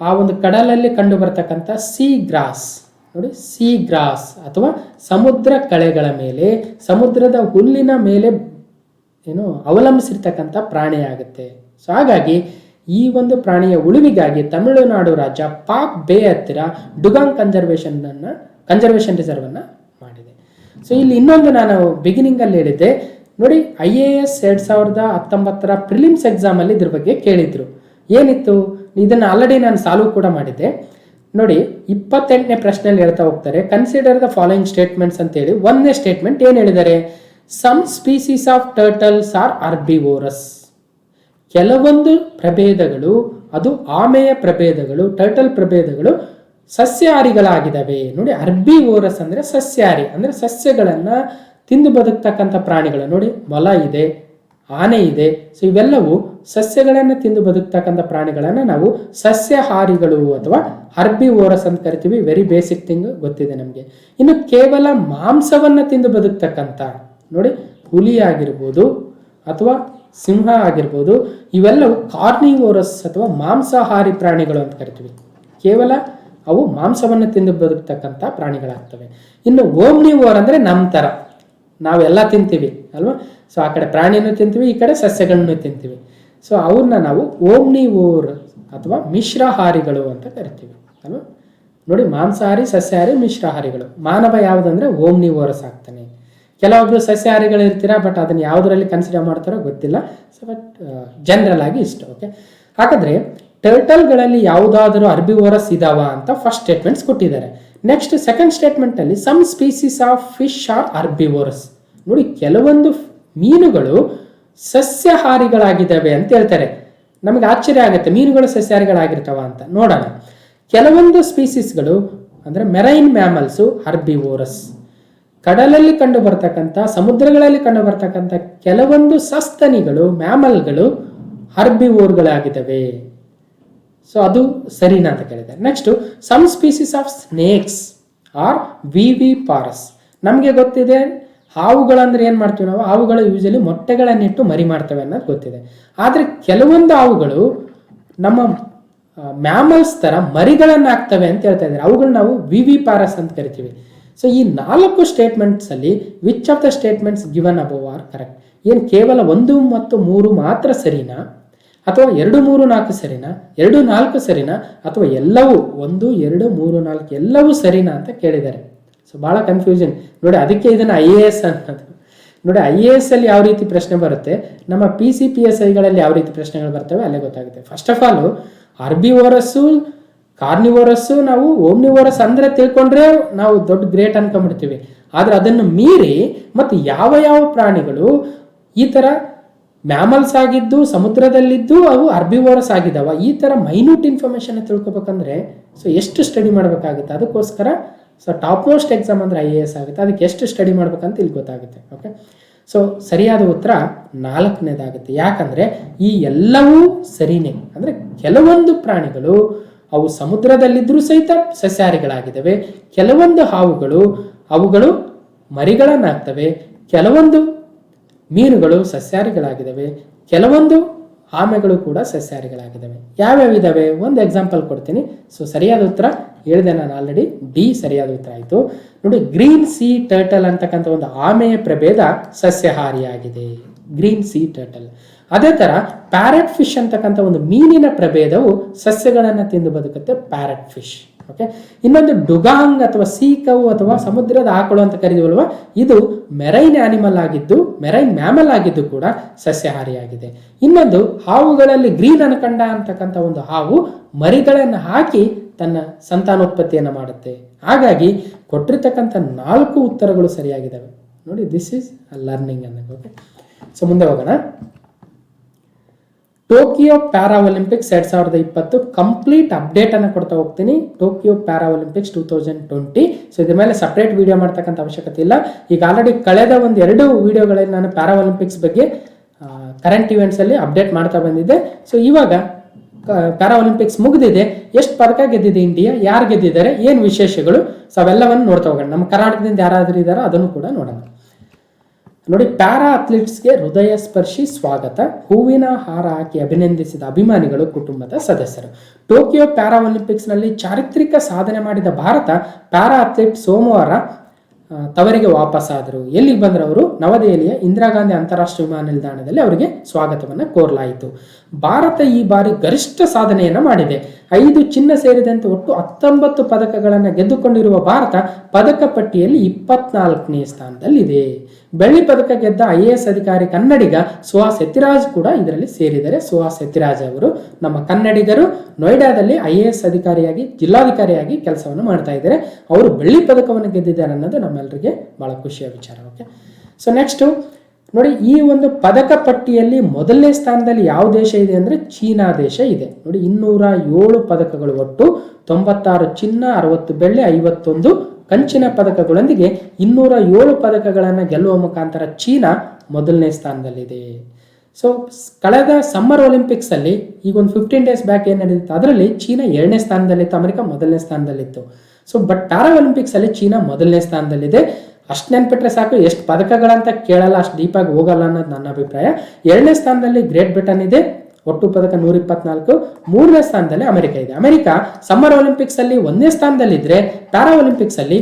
ಆ ಒಂದು ಕಡಲಲ್ಲಿ ಕಂಡು ಬರ್ತಕ್ಕಂಥ ಸೀ ಗ್ರಾಸ್ ನೋಡಿ, ಸೀ ಗ್ರಾಸ್ ಅಥವಾ ಸಮುದ್ರ ಕಳೆಗಳ ಮೇಲೆ, ಸಮುದ್ರದ ಹುಲ್ಲಿನ ಮೇಲೆ ಅವಲಂಬಿಸಿರ್ತಕ್ಕಂಥ ಪ್ರಾಣಿ ಆಗುತ್ತೆ. ಸೊ ಹಾಗಾಗಿ ಈ ಒಂದು ಪ್ರಾಣಿಯ ಉಳಿವಿಗಾಗಿ ತಮಿಳುನಾಡು ರಾಜ್ಯ ಪಾಕ್ ಬೇ ಹತ್ತಿರ ಡುಗಾಂಗ್ ಕನ್ಸರ್ವೇಷನ್ ರಿಸರ್ವ್ ಅನ್ನ ಮಾಡಿದೆ. ಸೊ ಇಲ್ಲಿ ಇನ್ನೊಂದು ನಾನು ಬಿಗಿನಿಂಗ್ ಅಲ್ಲಿ ಹೇಳಿದ್ದೆ ನೋಡಿ, IAS 2019 ಪ್ರಿಲಿಮ್ಸ್ ಎಕ್ಸಾಮ್ ಅಲ್ಲಿ ಇದ್ರ ಬಗ್ಗೆ ಕೇಳಿದ್ರು. ಏನಿತ್ತು, ಇದನ್ನ ಆಲ್ರೆಡಿ ನಾನು ಸಾಲ್ವ್ ಕೂಡ ಮಾಡಿದ್ದೆ ನೋಡಿ. 28ನೇ ಪ್ರಶ್ನೆಯಲ್ಲಿ ಹೇಳ್ತಾ ಹೋಗ್ತಾರೆ, ಕನ್ಸಿಡರ್ ದ ಫಾಲೋಯಿಂಗ್ ಸ್ಟೇಟ್ಮೆಂಟ್ಸ್ ಅಂತ ಹೇಳಿ. 1ನೇ ಸ್ಟೇಟ್ಮೆಂಟ್ ಏನ್ ಹೇಳಿದ್ದಾರೆ, some species of turtles are herbivorous. ಕೆಲವೊಂದು ಪ್ರಭೇದಗಳು, ಅದು ಆಮೆಯ ಪ್ರಭೇದಗಳು, ಟರ್ಟಲ್ ಪ್ರಭೇದಗಳು ಸಸ್ಯಾಹಾರಿಗಳಾಗಿದ್ದಾವೆ. ನೋಡಿ, ಆರ್ಬಿವೋರಸ್ ಅಂದ್ರೆ ಸಸ್ಯಾಹಾರಿ, ಅಂದ್ರೆ ಸಸ್ಯಗಳನ್ನ ತಿಂದು ಬದುಕ್ತಕ್ಕಂಥ ಪ್ರಾಣಿಗಳು. ನೋಡಿ, ಮೊಲ ಇದೆ, ಆನೆ ಇದೆ. ಸೊ ಇವೆಲ್ಲವೂ ಸಸ್ಯಗಳನ್ನು ತಿಂದು ಬದುಕ್ತಕ್ಕಂಥ ಪ್ರಾಣಿಗಳನ್ನ ನಾವು ಸಸ್ಯಾಹಾರಿಗಳು ಅಥವಾ ಹರ್ಬಿವೋರಸ್ ಅಂತ ಕರಿತೀವಿ. ವೆರಿ ಬೇಸಿಕ್ ಥಿಂಗ್ ಗೊತ್ತಿದೆ ನಮಗೆ. ಇನ್ನು ಕೇವಲ ಮಾಂಸವನ್ನ ತಿಂದು ಬದುಕ್ತಕ್ಕಂಥ ನೋಡಿ, ಹುಲಿ ಆಗಿರ್ಬೋದು ಅಥವಾ ಸಿಂಹ ಆಗಿರ್ಬೋದು, ಇವೆಲ್ಲವೂ ಕಾರ್ನಿವೋರಸ್ ಅಥವಾ ಮಾಂಸಾಹಾರಿ ಪ್ರಾಣಿಗಳು ಅಂತ ಕರಿತೀವಿ. ಕೇವಲ ಅವು ಮಾಂಸವನ್ನು ತಿಂದು ಬದುಕ್ತಕ್ಕಂಥ ಪ್ರಾಣಿಗಳಾಗ್ತವೆ. ಇನ್ನು ಓಮ್ನಿವೋರ್ ಅಂದ್ರೆ ನಮ್ಮ ತರ ನಾವೆಲ್ಲ ತಿಂತೀವಿ ಅಲ್ವಾ. ಸೊ ಆ ಕಡೆ ಪ್ರಾಣಿನೂ ತಿಂತೀವಿ, ಈ ಕಡೆ ಸಸ್ಯಗಳನ್ನು ತಿಂತೀವಿ. ಸೊ ಅವ್ರನ್ನ ನಾವು ಓಮ್ನಿವೋರ್ ಅಥವಾ ಮಿಶ್ರಾಹಾರಿಗಳು ಅಂತ ಕರಿತೀವಿ ಅಲ್ವಾ. ನೋಡಿ, ಮಾಂಸಾಹಾರಿ, ಸಸ್ಯಾಹಾರಿ, ಮಿಶ್ರಾಹಾರಿಗಳು. ಮಾನವ ಯಾವುದಂದ್ರೆ ಓಮ್ನಿವೋರಸ್ ಆಗ್ತಾನೆ. ಕೆಲವೊಬ್ರು ಸಸ್ಯಾಹಾರಿಗಳು ಇರ್ತೀರಾ, ಬಟ್ ಅದನ್ನ ಯಾವುದರಲ್ಲಿ ಕನ್ಸಿಡರ್ ಮಾಡ್ತಾರೋ ಗೊತ್ತಿಲ್ಲ. ಸೊ ಬಟ್ ಜನರಲ್ ಆಗಿ ಇಷ್ಟು. ಓಕೆ, ಹಾಗಾದ್ರೆ ಟರ್ಟಲ್ಗಳಲ್ಲಿ ಯಾವುದಾದರೂ ಅರ್ಬಿವೋರಸ್ ಇದಾವ ಅಂತ ಫಸ್ಟ್ ಸ್ಟೇಟ್ಮೆಂಟ್ಸ್ ಕೊಟ್ಟಿದ್ದಾರೆ. ನೆಕ್ಸ್ಟ್ ಸೆಕೆಂಡ್ ಸ್ಟೇಟ್ಮೆಂಟ್ ಅಲ್ಲಿ some species of fish are herbivorous. ನೋಡಿ, ಕೆಲವೊಂದು ಮೀನುಗಳು ಸಸ್ಯಾಹಾರಿಗಳಾಗಿದ್ದಾವೆ ಅಂತ ಹೇಳ್ತಾರೆ. ನಮಗೆ ಆಶ್ಚರ್ಯ ಆಗುತ್ತೆ, ಮೀನುಗಳು ಸಸ್ಯಾಹಾರಿಗಳಾಗಿರ್ತಾವ ಅಂತ. ನೋಡೋಣ. ಕೆಲವೊಂದು ಸ್ಪೀಸೀಸ್ಗಳು ಅಂದ್ರೆ ಮೆರೈನ್ ಮ್ಯಾಮಲ್ಸು ಹರ್ಬಿವೋರಸ್. ಕಡಲಲ್ಲಿ ಕಂಡು ಬರ್ತಕ್ಕಂಥ, ಸಮುದ್ರಗಳಲ್ಲಿ ಕಂಡು ಬರ್ತಕ್ಕಂಥ ಕೆಲವೊಂದು ಸಸ್ತನಿಗಳು, ಮ್ಯಾಮಲ್ಗಳು ಹರ್ಬಿವೋರ್ಗಳಾಗಿದ್ದಾವೆ. ಸೊ ಅದು ಸರಿನಾ ಅಂತ ಕೇಳಿದ್ದಾರೆ. Next some species of snakes are viviparous. ನಮಗೆ ಗೊತ್ತಿದೆ ಹಾವುಗಳಂದ್ರೆ ಏನ್ ಮಾಡ್ತೀವಿ ನಾವು, ಹಾವುಗಳು ಯೂಶಲಿ ಮೊಟ್ಟೆಗಳನ್ನಿಟ್ಟು ಮರಿ ಮಾಡ್ತವೆ ಅನ್ನೋದು ಗೊತ್ತಿದೆ. ಆದ್ರೆ ಕೆಲವೊಂದು ಹಾವುಗಳು ನಮ್ಮ ಮ್ಯಾಮಲ್ಸ್ ತರ ಮರಿಗಳನ್ನ ಹಾಕ್ತವೆ ಅಂತ ಹೇಳ್ತಾ ಇದ್ದಾರೆ. ಅವುಗಳು ನಾವು ವಿವಿಪಾರಸ್ ಅಂತ ಕರಿತೀವಿ. ಸೊ ಈ 4 ಸ್ಟೇಟ್ಮೆಂಟ್ಸ್ ಅಲ್ಲಿ which of the statements given above are correct? ಏನ್ ಕೇವಲ 1 ಮತ್ತು 3 ಮಾತ್ರ ಸರಿನಾ, ಅಥವಾ 2, 3, 4 ಸರಿನಾ, 2, 4 ಸರಿನಾ, ಅಥವಾ ಎಲ್ಲವೂ 1, 2, 3, 4 ಎಲ್ಲವೂ ಸರಿನಾ ಅಂತ ಕೇಳಿದ್ದಾರೆ. ಸೊ ಬಹಳ ಕನ್ಫ್ಯೂಷನ್ ನೋಡಿ. ಅದಕ್ಕೆ ಇದನ್ನ IAS ಅನ್ನೋದು. ನೋಡಿ, IAS ಅಲ್ಲಿ ಯಾವ ರೀತಿ ಪ್ರಶ್ನೆ ಬರುತ್ತೆ, ನಮ್ಮ PCPSIಗಳಲ್ಲಿ ಯಾವ ರೀತಿ ಪ್ರಶ್ನೆಗಳು ಬರ್ತವೆ ಅಲ್ಲೇ ಗೊತ್ತಾಗುತ್ತೆ. ಫಸ್ಟ್ ಆಫ್ ಆಲ್ ಆರ್ಬಿವೋರಸ್ಸು, ಕಾರ್ನಿವೋರಸ್ಸು, ನಾವು ಓಮ್ನಿವೋರಸ್ ಅಂದ್ರೆ ತಿಳ್ಕೊಂಡ್ರೆ ನಾವು ದೊಡ್ಡ ಗ್ರೇಟ್ ಅನ್ಕೊಂಡ್ಬಿಡ್ತೀವಿ. ಆದ್ರೆ ಅದನ್ನು ಮೀರಿ ಮತ್ತೆ ಯಾವ ಯಾವ ಪ್ರಾಣಿಗಳು ಈ ತರ ಮ್ಯಾಮಲ್ಸ್ ಆಗಿದ್ದು, ಸಮುದ್ರದಲ್ಲಿದ್ದು ಅವು ಅರ್ಬಿವೋರಸ್ ಆಗಿದಾವ, ಈ ತರ ಮೈನ್ಯೂಟ್ ಇನ್ಫಾರ್ಮೇಶನ್ ತಿಳ್ಕೊಬೇಕಂದ್ರೆ ಸೊ ಎಷ್ಟು ಸ್ಟಡಿ ಮಾಡಬೇಕಾಗುತ್ತೆ. ಅದಕ್ಕೋಸ್ಕರ ಸೊ ಟಾಪ್ ಮೋಸ್ಟ್ ಎಕ್ಸಾಮ್ ಅಂದ್ರೆ IAS ಆಗುತ್ತೆ. ಅದಕ್ಕೆ ಎಷ್ಟು ಸ್ಟಡಿ ಮಾಡ್ಬೇಕಂತ ಇಲ್ಲಿ ಗೊತ್ತಾಗುತ್ತೆ. ಓಕೆ, ಸೊ ಸರಿಯಾದ ಉತ್ತರ 4ನೇದಾಗುತ್ತೆ. ಯಾಕಂದ್ರೆ ಈ ಎಲ್ಲವೂ ಸರಿನೇ. ಅಂದ್ರೆ ಕೆಲವೊಂದು ಪ್ರಾಣಿಗಳು ಅವು ಸಮುದ್ರದಲ್ಲಿದ್ರೂ ಸಹಿತ ಸಸ್ಯಾಹಾರಿಗಳಾಗಿದ್ದಾವೆ. ಕೆಲವೊಂದು ಹಾವುಗಳು ಅವುಗಳು ಮರಿಗಳನ್ನಾಗ್ತವೆ. ಕೆಲವೊಂದು ಮೀನುಗಳು ಸಸ್ಯಾಹಾರಿಗಳಾಗಿದ್ದಾವೆ. ಕೆಲವೊಂದು ಆಮೆಗಳು ಕೂಡ ಸಸ್ಯಾಹಾರಿಗಳಾಗಿದ್ದಾವೆ. ಯಾವ್ಯಾವ ಇದಾವೆ ಒಂದು ಎಕ್ಸಾಂಪಲ್ ಕೊಡ್ತೀನಿ. ಸೊ ಸರಿಯಾದ ಉತ್ತರ ಹೇಳಿದೆ ನಾನು ಆಲ್ರೆಡಿ, ಡಿ ಸರಿಯಾದ ಉತ್ತರ ಆಯಿತು. ನೋಡಿ, ಗ್ರೀನ್ ಸೀ ಟರ್ಟಲ್ ಅಂತಕ್ಕಂಥ ಒಂದು ಆಮೆಯ ಪ್ರಭೇದ ಸಸ್ಯಾಹಾರಿಯಾಗಿದೆ, ಗ್ರೀನ್ ಸೀ ಟರ್ಟಲ್. ಅದೇ ತರ ಪ್ಯಾರೆಟ್ ಫಿಶ್ ಅಂತಕ್ಕಂಥ ಒಂದು ಮೀನಿನ ಪ್ರಭೇದವು ಸಸ್ಯಗಳನ್ನ ತಿಂದು ಬದುಕುತ್ತೆ, ಪ್ಯಾರೆಟ್ ಫಿಶ್. ಓಕೆ, ಇನ್ನೊಂದು ಡುಗಾಂಗ್ ಅಥವಾ ಸೀಕವು ಅಥವಾ ಸಮುದ್ರದ ಆಕಳು ಅಂತ ಕರೀತೀವಲ್ವಾ, ಇದು ಮೆರೈನ್ ಆನಿಮಲ್ ಆಗಿದ್ದು, ಮೆರೈನ್ ಮ್ಯಾಮಲ್ ಆಗಿದ್ದು ಕೂಡ ಸಸ್ಯಾಹಾರಿಯಾಗಿದೆ. ಇನ್ನೊಂದು ಹಾವುಗಳಲ್ಲಿ ಗ್ರೀನ್ ಅನಕಂಡ ಅಂತಕ್ಕಂಥ ಒಂದು ಹಾವು ಮರಿಗಳನ್ನು ಹಾಕಿ ತನ್ನ ಸಂತಾನೋತ್ಪತ್ತಿಯನ್ನು ಮಾಡುತ್ತೆ. ಹಾಗಾಗಿ ಕೊಟ್ಟಿರ್ತಕ್ಕಂಥ 4 ಉತ್ತರಗಳು ಸರಿಯಾಗಿದ್ದಾವೆ. ನೋಡಿ, ದಿಸ್ ಈಸ್ ಲರ್ನಿಂಗ್ ಅನ್ನೋದು. ಓಕೆ, ಸೊ ಮುಂದೆ ಹೋಗೋಣ. Tokyo para Olympics 2020 complete update ಅನ್ನು ಕೊಡ್ತಾ ಹೋಗ್ತೀನಿ. Tokyo para Olympics 2020. ಸೊ ಇದ್ರ ಮೇಲೆ ಸಪರೇಟ್ ವಿಡಿಯೋ ಮಾಡ್ತಕ್ಕಂಥ ಅವಶ್ಯಕತೆ ಇಲ್ಲ. ಈಗ ಆಲ್ರೆಡಿ ಕಳೆದ 2 ವಿಡಿಯೋಗಳಲ್ಲಿ ನಾನು ಪ್ಯಾರಾ ಒಲಿಂಪಿಕ್ಸ್ ಬಗ್ಗೆ ಕರೆಂಟ್ ಇವೆಂಟ್ಸ್ ಅಲ್ಲಿ ಅಪ್ಡೇಟ್ ಮಾಡ್ತಾ ಬಂದಿದ್ದೆ. ಸೊ ಇವಾಗ ಪ್ಯಾರಾ ಒಲಿಂಪಿಕ್ಸ್ ಮುಗಿದಿದೆ. ಎಷ್ಟು ಪದಕ ಗೆದ್ದಿದೆ ಇಂಡಿಯಾ, ಯಾರು ಗೆದ್ದಿದ್ದಾರೆ, ಏನು ವಿಶೇಷಗಳು, ಸೊ ಅವೆಲ್ಲವನ್ನು ನೋಡ್ತಾ ಹೋಗೋಣ. ನಮ್ಮ ಕರ್ನಾಟಕದಿಂದ ಯಾರಾದ್ರೂ ಇದ್ದಾರೋ ಅದನ್ನು ಕೂಡ ನೋಡೋಣ. ನೋಡಿ, ಪ್ಯಾರಾ ಅಥ್ಲೀಟ್ಸ್ಗೆ ಹೃದಯ ಸ್ಪರ್ಶಿ ಸ್ವಾಗತ, ಹೂವಿನ ಹಾರ ಹಾಕಿ ಅಭಿನಂದಿಸಿದ ಅಭಿಮಾನಿಗಳು, ಕುಟುಂಬದ ಸದಸ್ಯರು. ಟೋಕಿಯೋ ಪ್ಯಾರಾ ಒಲಿಂಪಿಕ್ಸ್ನಲ್ಲಿ ಚಾರಿತ್ರಿಕ ಸಾಧನೆ ಮಾಡಿದ ಭಾರತ ಪ್ಯಾರಾ ಅಥ್ಲೀಟ್ ಸೋಮವಾರ ತವರಿಗೆ ವಾಪಸ್ಸಾದರು. ಎಲ್ಲಿಗೆ ಬಂದರು ಅವರು? ನವದೆಹಲಿಯ ಇಂದಿರಾ ಗಾಂಧಿ ಅಂತಾರಾಷ್ಟ್ರೀಯ ವಿಮಾನ ನಿಲ್ದಾಣದಲ್ಲಿ ಅವರಿಗೆ ಸ್ವಾಗತವನ್ನು ಕೋರಲಾಯಿತು. ಭಾರತ ಈ ಬಾರಿ ಗರಿಷ್ಠ ಸಾಧನೆಯನ್ನು ಮಾಡಿದೆ. 5 ಚಿನ್ನ ಸೇರಿದಂತೆ ಒಟ್ಟು 19 ಪದಕಗಳನ್ನು ಗೆದ್ದುಕೊಂಡಿರುವ ಭಾರತ ಪದಕ ಪಟ್ಟಿಯಲ್ಲಿ 24ನೇ ಸ್ಥಾನದಲ್ಲಿದೆ. ಬೆಳ್ಳಿ ಪದಕ ಗೆದ್ದ IAS ಅಧಿಕಾರಿ ಕನ್ನಡಿಗ ಸುಹಾಸ್ ಎತ್ತಿರಾಜ್ ಕೂಡ ಇದರಲ್ಲಿ ಸೇರಿದ್ದಾರೆ. ಸುಹಾಸ್ ಎತ್ತಿರಾಜ್ ಅವರು ನಮ್ಮ ಕನ್ನಡಿಗರು ನೋಯ್ಡಾದಲ್ಲಿ IAS ಅಧಿಕಾರಿಯಾಗಿ, ಜಿಲ್ಲಾಧಿಕಾರಿಯಾಗಿ ಕೆಲಸವನ್ನು ಮಾಡ್ತಾ ಇದ್ದಾರೆ. ಅವರು ಬೆಳ್ಳಿ ಪದಕವನ್ನು ಗೆದ್ದಿದ್ದಾರೆ ಅನ್ನೋದು ನಮ್ಮೆಲ್ಲರಿಗೆ ಬಹಳ ಖುಷಿಯ ವಿಚಾರ. ಓಕೆ, ಸೊ ನೆಕ್ಸ್ಟ್ ನೋಡಿ, ಈ ಒಂದು ಪದಕ ಪಟ್ಟಿಯಲ್ಲಿ ಮೊದಲನೇ ಸ್ಥಾನದಲ್ಲಿ ಯಾವ ದೇಶ ಇದೆ ಅಂದರೆ ಚೀನಾ ದೇಶ ಇದೆ. ನೋಡಿ, 207 ಪದಕಗಳು, ಒಟ್ಟು 96 ಚಿನ್ನ, 60 ಬೆಳ್ಳಿ, 51 ಕಂಚಿನ ಪದಕಗಳೊಂದಿಗೆ 207 ಪದಕಗಳನ್ನು ಗೆಲ್ಲುವ ಮುಖಾಂತರ ಚೀನಾ ಮೊದಲನೇ ಸ್ಥಾನದಲ್ಲಿದೆ. ಸೊ ಕಳೆದ ಸಮ್ಮರ್ ಒಲಿಂಪಿಕ್ಸ್ ಅಲ್ಲಿ ಈಗ ಒಂದು 15 ಡೇಸ್ ಬ್ಯಾಕ್ ಏನು ನಡೆದಿತ್ತು, ಅದರಲ್ಲಿ ಚೀನಾ 2ನೇ ಸ್ಥಾನದಲ್ಲಿತ್ತು, ಅಮೆರಿಕ ಮೊದಲನೇ ಸ್ಥಾನದಲ್ಲಿತ್ತು. ಸೊ ಬಟ್ ಪ್ಯಾರಾ ಒಲಿಂಪಿಕ್ಸ್ ಅಲ್ಲಿ ಚೀನಾ ಮೊದಲನೇ ಸ್ಥಾನದಲ್ಲಿದೆ. ಅಷ್ಟು ನೆನ್ಪಿಟ್ರೆ ಸಾಕು, ಎಷ್ಟು ಪದಕಗಳಂತ ಕೇಳಲ್ಲ, ಅಷ್ಟು ಡೀಪಾಗಿ ಹೋಗಲ್ಲ ಅನ್ನೋದು ನನ್ನ ಅಭಿಪ್ರಾಯ. 2ನೇ ಸ್ಥಾನದಲ್ಲಿ ಗ್ರೇಟ್ ಬ್ರಿಟನ್ ಇದೆ, ಒಟ್ಟು ಪದಕ 124. 3ನೇ ಸ್ಥಾನದಲ್ಲಿ ಅಮೆರಿಕ ಇದೆ. ಅಮೆರಿಕ ಸಮ್ಮರ್ ಒಲಿಂಪಿಕ್ಸ್ ಅಲ್ಲಿ 1ನೇ ಸ್ಥಾನದಲ್ಲಿದ್ದರೆ ಪ್ಯಾರಾ ಒಲಿಂಪಿಕ್ಸ್ ಅಲ್ಲಿ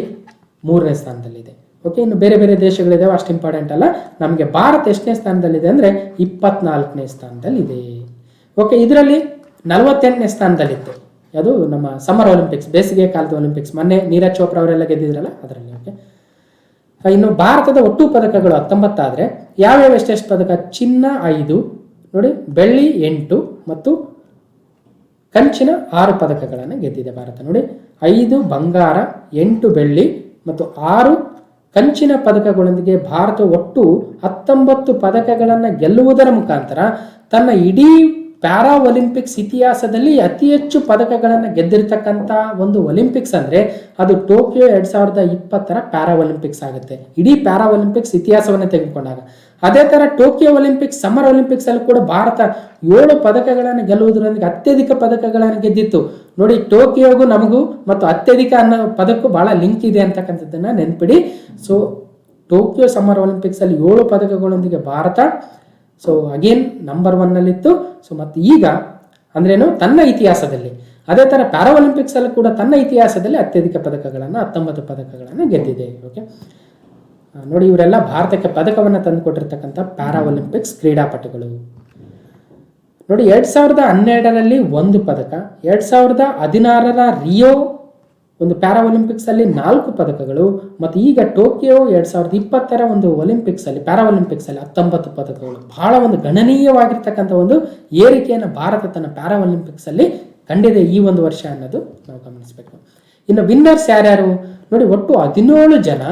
3ನೇ ಸ್ಥಾನದಲ್ಲಿದೆ. ಓಕೆ, ಇನ್ನು ಬೇರೆ ಬೇರೆ ದೇಶಗಳಿದಾವೆ, ಅಷ್ಟು ಇಂಪಾರ್ಟೆಂಟ್ ಅಲ್ಲ. ನಮಗೆ ಭಾರತ ಎಷ್ಟನೇ ಸ್ಥಾನದಲ್ಲಿದೆ ಅಂದರೆ 24ನೇ ಸ್ಥಾನದಲ್ಲಿದೆ. ಓಕೆ, ಇದರಲ್ಲಿ 48ನೇ ಸ್ಥಾನದಲ್ಲಿತ್ತು. ಅದು ನಮ್ಮ ಸಮ್ಮರ್ ಒಲಿಂಪಿಕ್ಸ್, ಬೇಸಿಗೆ ಕಾಲದ ಒಲಿಂಪಿಕ್ಸ್, ಮೊನ್ನೆ ನೀರಜ್ ಚೋಪ್ರಾ ಅವರೆಲ್ಲ ಗೆದ್ದಿದ್ರಲ್ಲ ಅದರಲ್ಲಿ. ಓಕೆ, ಇನ್ನು ಭಾರತದ ಒಟ್ಟು ಪದಕಗಳು 19 ಆದರೆ ಯಾವ್ಯಾವ ಎಷ್ಟೆಷ್ಟು ಪದಕ? ಚಿನ್ನ 5, ನೋಡಿ ಬೆಳ್ಳಿ 8 ಮತ್ತು ಕಂಚಿನ 6 ಪದಕಗಳನ್ನು ಗೆದ್ದಿದೆ ಭಾರತ. ನೋಡಿ, 5 ಬಂಗಾರ, 8 ಬೆಳ್ಳಿ ಮತ್ತು 6 ಕಂಚಿನ ಪದಕಗಳೊಂದಿಗೆ ಭಾರತ ಒಟ್ಟು 19 ಪದಕಗಳನ್ನು ಗೆಲ್ಲುವುದರ ಮುಖಾಂತರ ತನ್ನ ಇಡೀ ಪ್ಯಾರಾ ಒಲಿಂಪಿಕ್ಸ್ ಇತಿಹಾಸದಲ್ಲಿ ಅತಿ ಹೆಚ್ಚು ಪದಕಗಳನ್ನು ಗೆದ್ದಿರ್ತಕ್ಕಂಥ ಒಂದು ಒಲಿಂಪಿಕ್ಸ್ ಅಂದರೆ ಅದು ಟೋಕಿಯೋ 2020ರ ಪ್ಯಾರಾ ಒಲಿಂಪಿಕ್ಸ್ ಆಗುತ್ತೆ, ಇಡೀ ಪ್ಯಾರಾ ಒಲಿಂಪಿಕ್ಸ್ ಇತಿಹಾಸವನ್ನು ತೆಗೆದುಕೊಂಡಾಗ. ಅದೇ ಥರ ಟೋಕಿಯೋ ಒಲಿಂಪಿಕ್ಸ್, ಸಮ್ಮರ್ ಒಲಿಂಪಿಕ್ಸ್ ಅಲ್ಲಿ ಕೂಡ ಭಾರತ 7 ಪದಕಗಳನ್ನು ಗೆಲ್ಲುವುದರೊಂದಿಗೆ ಅತ್ಯಧಿಕ ಪದಕಗಳನ್ನು ಗೆದ್ದಿತ್ತು. ನೋಡಿ, ಟೋಕಿಯೋಗೂ ನಮಗೂ ಮತ್ತು ಅತ್ಯಧಿಕ ಅನ್ನೋ ಪದಕ್ಕೂ ಬಹಳ ಲಿಂಕ್ ಇದೆ ಅಂತಕ್ಕಂಥದ್ದನ್ನು ನೆನ್ಪಿಡಿ. ಸೊ ಟೋಕಿಯೋ ಸಮ್ಮರ್ ಒಲಿಂಪಿಕ್ಸ್ ಅಲ್ಲಿ 7 ಪದಕಗಳೊಂದಿಗೆ ಭಾರತ ಸೊ ಅಗೇನ್ ನಂಬರ್ 1ನಲ್ಲಿತ್ತು. ಸೊ ಮತ್ತು ಈಗ ಅಂದ್ರೇನು, ತನ್ನ ಇತಿಹಾಸದಲ್ಲಿ ಅದೇ ಥರ ಪ್ಯಾರಾ ಒಲಿಂಪಿಕ್ಸ್ ಅಲ್ಲಿ ಕೂಡ ತನ್ನ ಇತಿಹಾಸದಲ್ಲಿ ಅತ್ಯಧಿಕ ಪದಕಗಳನ್ನು 19 ಪದಕಗಳನ್ನು ಗೆದ್ದಿದೆ. ಓಕೆ, ನೋಡಿ, ಇವರೆಲ್ಲ ಭಾರತಕ್ಕೆ ಪದಕವನ್ನು ತಂದುಕೊಟ್ಟಿರ್ತಕ್ಕಂಥ ಪ್ಯಾರಾ ಒಲಿಂಪಿಕ್ಸ್ ಕ್ರೀಡಾಪಟುಗಳು. ನೋಡಿ, 2012ರಲ್ಲಿ 1 ಪದಕ, 2016ರ ರಿಯೋ ಒಂದು ಪ್ಯಾರಾ ಒಲಿಂಪಿಕ್ಸ್ ಅಲ್ಲಿ 4 ಪದಕಗಳು, ಮತ್ತು ಈಗ ಟೋಕಿಯೋ 2020ರ ಒಂದು ಒಲಿಂಪಿಕ್ಸ್ ಅಲ್ಲಿ ಪ್ಯಾರಾ ಒಲಿಂಪಿಕ್ಸ್ ಅಲ್ಲಿ 19 ಪದಕಗಳು. ಬಹಳ ಒಂದು ಗಣನೀಯವಾಗಿರ್ತಕ್ಕಂಥ ಒಂದು ಏರಿಕೆಯನ್ನು ಭಾರತ ತನ್ನ ಪ್ಯಾರಾ ಒಲಿಂಪಿಕ್ಸ್ ಅಲ್ಲಿ ಕಂಡಿದೆ ಈ ಒಂದು ವರ್ಷ ಅನ್ನೋದು ನಾವು ಗಮನಿಸಬೇಕು. ಇನ್ನು ವಿನ್ನರ್ಸ್ ಯಾರ್ಯಾರು ನೋಡಿ, ಒಟ್ಟು 17 ಜನ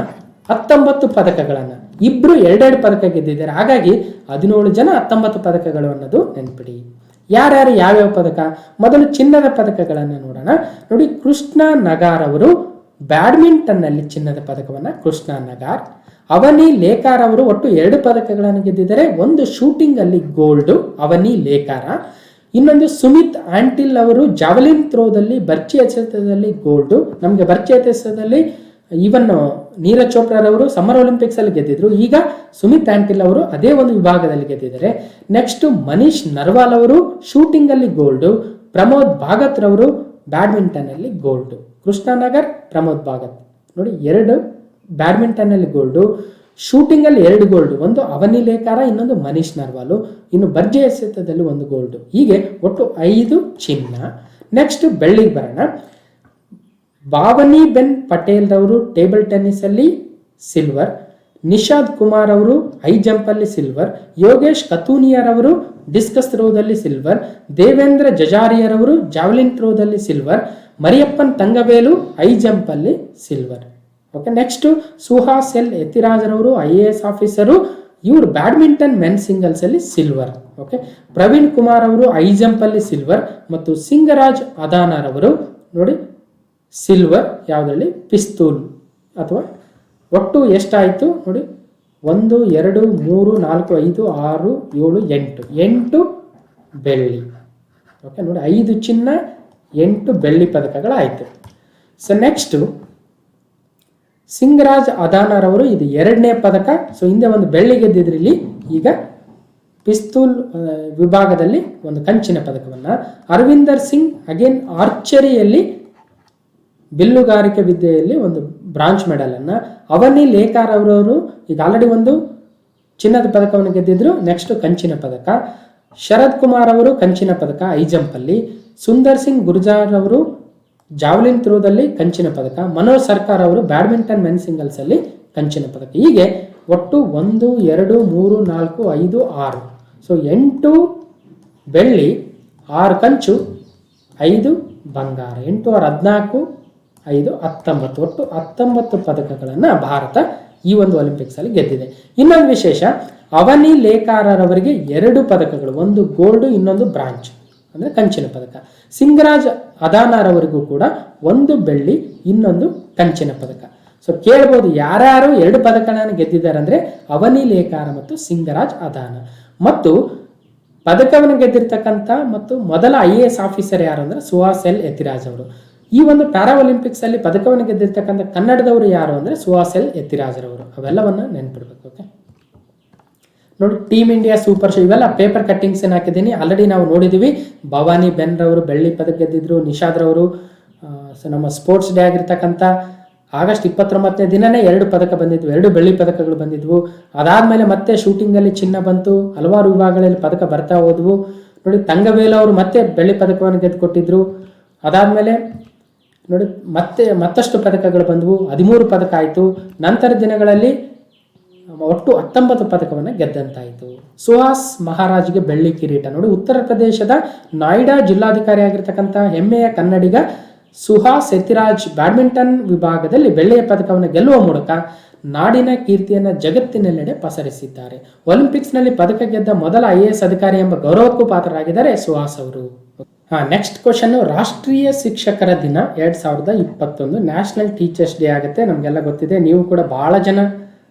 19 ಪದಕಗಳನ್ನು, ಇಬ್ರು 2 ಪದಕ ಗೆದ್ದಿದ್ದಾರೆ. ಹಾಗಾಗಿ 17 ಜನ 19 ಪದಕಗಳು ಅನ್ನೋದು ನೆನ್ಪಿಡಿ. ಯಾರ್ಯಾರು ಯಾವ್ಯಾವ ಪದಕ? ಮೊದಲು ಚಿನ್ನದ ಪದಕಗಳನ್ನು ನೋಡೋಣ. ನೋಡಿ, ಕೃಷ್ಣ ನಗಾರ್ ಅವರು ಬ್ಯಾಡ್ಮಿಂಟನ್ ನಲ್ಲಿ ಚಿನ್ನದ ಪದಕವನ್ನು, ಕೃಷ್ಣ ನಗಾರ್. ಅವನಿ ಲೇಕಾರ್ ಅವರು ಒಟ್ಟು 2 ಪದಕಗಳನ್ನು ಗೆದ್ದಿದ್ದಾರೆ. ಒಂದು ಶೂಟಿಂಗ್ ಅಲ್ಲಿ ಗೋಲ್ಡ್, ಅವನಿ ಲೇಕಾರ. ಇನ್ನೊಂದು ಸುಮಿತ್ ಆಂಟಿಲ್ ಅವರು ಜಾವೆಲಿನ್ ಥ್ರೋದಲ್ಲಿ, ಬರ್ಚಿ ಎಸೆತದಲ್ಲಿ ಗೋಲ್ಡ್. ನಮಗೆ ಬರ್ಚಿ ಎಸೆತದಲ್ಲಿ ಈವನ್ ನೀರಜ್ ಚೋಪ್ರಾರವರು ಸಮ್ಮರ್ ಒಲಿಂಪಿಕ್ಸ್ ಅಲ್ಲಿ ಗೆದ್ದಿದ್ರು. ಈಗ ಸುಮಿತ್ ಆಂಟಿಲ್ ಅವರು ಅದೇ ಒಂದು ವಿಭಾಗದಲ್ಲಿ ಗೆದ್ದಿದ್ದಾರೆ. ನೆಕ್ಸ್ಟ್ ಮನೀಶ್ ನರ್ವಾಲ್ ಅವರು ಶೂಟಿಂಗ್ ಅಲ್ಲಿ ಗೋಲ್ಡ್. ಪ್ರಮೋದ್ ಭಾಗತ್ ರವರು ಬ್ಯಾಡ್ಮಿಂಟನ್ ಅಲ್ಲಿ ಗೋಲ್ಡ್. ಕೃಷ್ಣ ನಗರ್, ಪ್ರಮೋದ್ ಭಾಗತ್ ನೋಡಿ 2 ಬ್ಯಾಡ್ಮಿಂಟನ್ ಅಲ್ಲಿ ಗೋಲ್ಡ್. ಶೂಟಿಂಗ್ ಅಲ್ಲಿ 2 ಗೋಲ್ಡ್, ಒಂದು ಅವನಿ ಲೇಕಾರ, ಇನ್ನೊಂದು ಮನೀಶ್ ನರ್ವಾಲು. ಇನ್ನು ಬರ್ಜಿ ಎಸೆತದಲ್ಲಿ 1 ಗೋಲ್ಡ್. ಹೀಗೆ ಒಟ್ಟು 5 ಚಿನ್ನ. ನೆಕ್ಸ್ಟ್ ಬೆಳ್ಳಿಗೆ ಬರೋಣ. ಭಾವನಿ ಬೆನ್ ಪಟೇಲ್ ರವರು ಟೇಬಲ್ ಟೆನ್ನಿಸ್ ಅಲ್ಲಿ ಸಿಲ್ವರ್. ನಿಷಾದ್ ಕುಮಾರ್ ಅವರು ಹೈ ಜಂಪ್ ಅಲ್ಲಿ ಸಿಲ್ವರ್. ಯೋಗೇಶ್ ಕತೂನಿಯರ್ ಡಿಸ್ಕಸ್ ಥ್ರೋದಲ್ಲಿ ಸಿಲ್ವರ್. ದೇವೇಂದ್ರ ಜಜಾರಿಯರವರು ಜಾವ್ಲಿನ್ ಥ್ರೋದಲ್ಲಿ silver. Mariyappan Thangavelu high jump ಅಲ್ಲಿ silver. Okay, next Suhas L ಯತಿರಾಜರವರು IAS ಆಫೀಸರು, ಇವರು ಬ್ಯಾಡ್ಮಿಂಟನ್ ಮೆನ್ ಸಿಂಗಲ್ಸ್ ಅಲ್ಲಿ ಸಿಲ್ವರ್. ಓಕೆ, ಪ್ರವೀಣ್ ಕುಮಾರ್ ಅವರು ಹೈ ಜಂಪ್ ಅಲ್ಲಿ ಸಿಲ್ವರ್ ಮತ್ತು ಸಿಂಗರಾಜ್ ಅದಾನರ್ ಅವರು ನೋಡಿ ಸಿಲ್ವರ್ ಯಾವುದರಲ್ಲಿ, ಪಿಸ್ತೂಲ್ ಅಥವಾ. ಒಟ್ಟು ಎಷ್ಟಾಯಿತು ನೋಡಿ, 1 2 3 4 5 6 7 8 ಬೆಳ್ಳಿ. ಓಕೆ, ನೋಡಿ 5 ಚಿನ್ನ 8 ಬೆಳ್ಳಿ ಪದಕಗಳಾಯಿತು. ಸೊ ನೆಕ್ಸ್ಟು ಸಿಂಗರಾಜ್ ಅದಾನರವರು ಇದು 2ನೇ ಪದಕ. ಸೊ ಹಿಂದೆ ಒಂದು ಬೆಳ್ಳಿ ಗೆದ್ದಿದ್ರು, ಇಲ್ಲಿ ಈಗ ಪಿಸ್ತೂಲ್ ವಿಭಾಗದಲ್ಲಿ ಒಂದು ಕಂಚಿನ ಪದಕವನ್ನು. ಅರವಿಂದರ್ ಸಿಂಗ್ ಅಗೇನ್ ಆರ್ಚರಿಯಲ್ಲಿ ಬಿಲ್ಲುಗಾರಿಕೆ ವಿದ್ಯೆಯಲ್ಲಿ ಒಂದು ಬ್ರಾಂಚ್ ಮೆಡಲ್ ಅನ್ನ. ಅವನಿ ಲೇಖಾರ್ ಅವರವರು ಈಗ ಆಲ್ರೆಡಿ ಒಂದು ಚಿನ್ನದ ಪದಕವನ್ನು ಗೆದ್ದಿದ್ರು, ನೆಕ್ಸ್ಟ್ ಕಂಚಿನ ಪದಕ. ಶರದ್ ಕುಮಾರ್ ಅವರು ಕಂಚಿನ ಪದಕ ಹೈ ಜಂಪ್ ಅಲ್ಲಿ. ಸುಂದರ್ ಸಿಂಗ್ ಗುರ್ಜಾರ್ ಅವರು ಜಾವ್ಲಿನ್ ಥ್ರೋದಲ್ಲಿ ಕಂಚಿನ ಪದಕ. ಮನೋಜ್ ಸರ್ಕಾರ್ ಅವರು ಬ್ಯಾಡ್ಮಿಂಟನ್ ಮೆನ್ ಸಿಂಗಲ್ಸ್ ಅಲ್ಲಿ ಕಂಚಿನ ಪದಕ. ಹೀಗೆ ಒಟ್ಟು 1, 2, 3, 4, 5, 6. ಸೊ 8 ಬೆಳ್ಳಿ, 6 ಕಂಚು, 5 ಬಂಗಾರ. 8 × 14, 5 19. ಒಟ್ಟು 19 ಪದಕಗಳನ್ನು ಭಾರತ ಈ ಒಂದು ಒಲಿಂಪಿಕ್ಸ್ ಅಲ್ಲಿ ಗೆದ್ದಿದೆ. ಇನ್ನೊಂದು ವಿಶೇಷ, ಅವನಿ ಲೇಖಾರರವರಿಗೆ 2 ಪದಕಗಳು, ಒಂದು ಗೋಲ್ಡ್, ಇನ್ನೊಂದು ಬ್ರಾಂಚ್ ಅಂದ್ರೆ ಕಂಚಿನ ಪದಕ. ಸಿಂಗರಾಜ್ ಅದಾನರವರಿಗೂ ಕೂಡ 1 ಬೆಳ್ಳಿ, ಇನ್ನೊಂದು ಕಂಚಿನ ಪದಕ. ಸೊ ಕೇಳ್ಬೋದು ಯಾರ್ಯಾರು 2 ಪದಕಗಳನ್ನು ಗೆದ್ದಿದ್ದಾರೆ ಅಂದ್ರೆ ಅವನಿ ಲೇಖಾರ ಮತ್ತು ಸಿಂಗರಾಜ್ ಅದಾನ. ಮತ್ತು ಪದಕವನ್ನು ಗೆದ್ದಿರ್ತಕ್ಕಂಥ ಮತ್ತು ಮೊದಲ IAS ಆಫೀಸರ್ ಯಾರು ಅಂದ್ರೆ ಸುಹಾಸ್ ಎಲ್ ಯತಿರಾಜ್ ಅವರು. ಈ ಒಂದು ಪ್ಯಾರಾ ಒಲಿಂಪಿಕ್ಸ್ ಅಲ್ಲಿ ಪದಕವನ್ನು ಗೆದ್ದಿರ್ತಕ್ಕಂಥ ಕನ್ನಡದವರು ಯಾರು ಅಂದ್ರೆ ಸುಹಾಸ್ ಎಲ್ ಯತಿರಾಜರವರು. ಅವೆಲ್ಲವನ್ನ ನೆನ್ಪಿಡ್ಬೇಕು. ಓಕೆ, ನೋಡಿ ಟೀಮ್ ಇಂಡಿಯಾ ಸೂಪರ್ ಶೋ ಇವೆಲ್ಲ ಪೇಪರ್ ಕಟ್ಟಿಂಗ್ಸ್ ಏನು ಹಾಕಿದ್ದೀನಿ, ಆಲ್ರೆಡಿ ನಾವು ನೋಡಿದ್ದೀವಿ. ಭವಾನಿ ಬೆನ್ ರವರು ಬೆಳ್ಳಿ ಪದಕ ಗೆದ್ದಿದ್ರು. ನಿಷಾದ್ ರವರು ನಮ್ಮ ಸ್ಪೋರ್ಟ್ಸ್ ಡೇ ಆಗಿರ್ತಕ್ಕಂಥ ಆಗಸ್ಟ್ 29ನೇ ದಿನನೇ 2 ಪದಕ ಬಂದಿದ್ವು, 2 ಬೆಳ್ಳಿ ಪದಕಗಳು ಬಂದಿದ್ವು. ಅದಾದ್ಮೇಲೆ ಮತ್ತೆ ಶೂಟಿಂಗಲ್ಲಿ ಚಿನ್ನ ಬಂತು, ಹಲವಾರು ವಿಭಾಗಗಳಲ್ಲಿ ಪದಕ ಬರ್ತಾ ಹೋದ್ವು. ನೋಡಿ ತಂಗವೇಲು ಅವರು ಮತ್ತೆ ಬೆಳ್ಳಿ ಪದಕವನ್ನು ಗೆದ್ದುಕೊಟ್ಟಿದ್ರು. ಅದಾದ್ಮೇಲೆ ನೋಡಿ ಮತ್ತಷ್ಟು ಪದಕಗಳು ಬಂದವು, 13 ಪದಕ ಆಯಿತು. ನಂತರ ದಿನಗಳಲ್ಲಿ ಒಟ್ಟು 19 ಪದಕವನ್ನು ಗೆದ್ದಂತಾಯಿತು. ಸುಹಾಸ್ ಮಹಾರಾಜ್ಗೆ ಬೆಳ್ಳಿ ಕಿರೀಟ. ನೋಡಿ ಉತ್ತರ ಪ್ರದೇಶದ ನಾಯ್ಡಾ ಜಿಲ್ಲಾಧಿಕಾರಿ ಆಗಿರ್ತಕ್ಕಂಥ ಹೆಮ್ಮೆಯ ಕನ್ನಡಿಗ ಸುಹಾಸ್ ಯತಿರಾಜ್ ಬ್ಯಾಡ್ಮಿಂಟನ್ ವಿಭಾಗದಲ್ಲಿ ಬೆಳ್ಳಿಯ ಪದಕವನ್ನು ಗೆಲ್ಲುವ ಮೂಲಕ ನಾಡಿನ ಕೀರ್ತಿಯನ್ನು ಜಗತ್ತಿನೆಲ್ಲೆಡೆ ಪಸರಿಸಿದ್ದಾರೆ. ಒಲಿಂಪಿಕ್ಸ್ನಲ್ಲಿ ಪದಕ ಗೆದ್ದ ಮೊದಲ IAS ಅಧಿಕಾರಿ ಎಂಬ ಗೌರವಕ್ಕೂ ಪಾತ್ರರಾಗಿದ್ದಾರೆ ಸುಹಾಸ್ ಅವರು. ನೆಕ್ಸ್ಟ್ ಕ್ವಶನ್, ರಾಷ್ಟ್ರೀಯ ಶಿಕ್ಷಕರ ದಿನ 2021 ನ್ಯಾಷನಲ್ ಟೀಚರ್ಸ್ ಡೇ ಆಗುತ್ತೆ. ನಮಗೆಲ್ಲ ಗೊತ್ತಿದೆ, ನೀವು ಕೂಡ ಬಹಳ ಜನ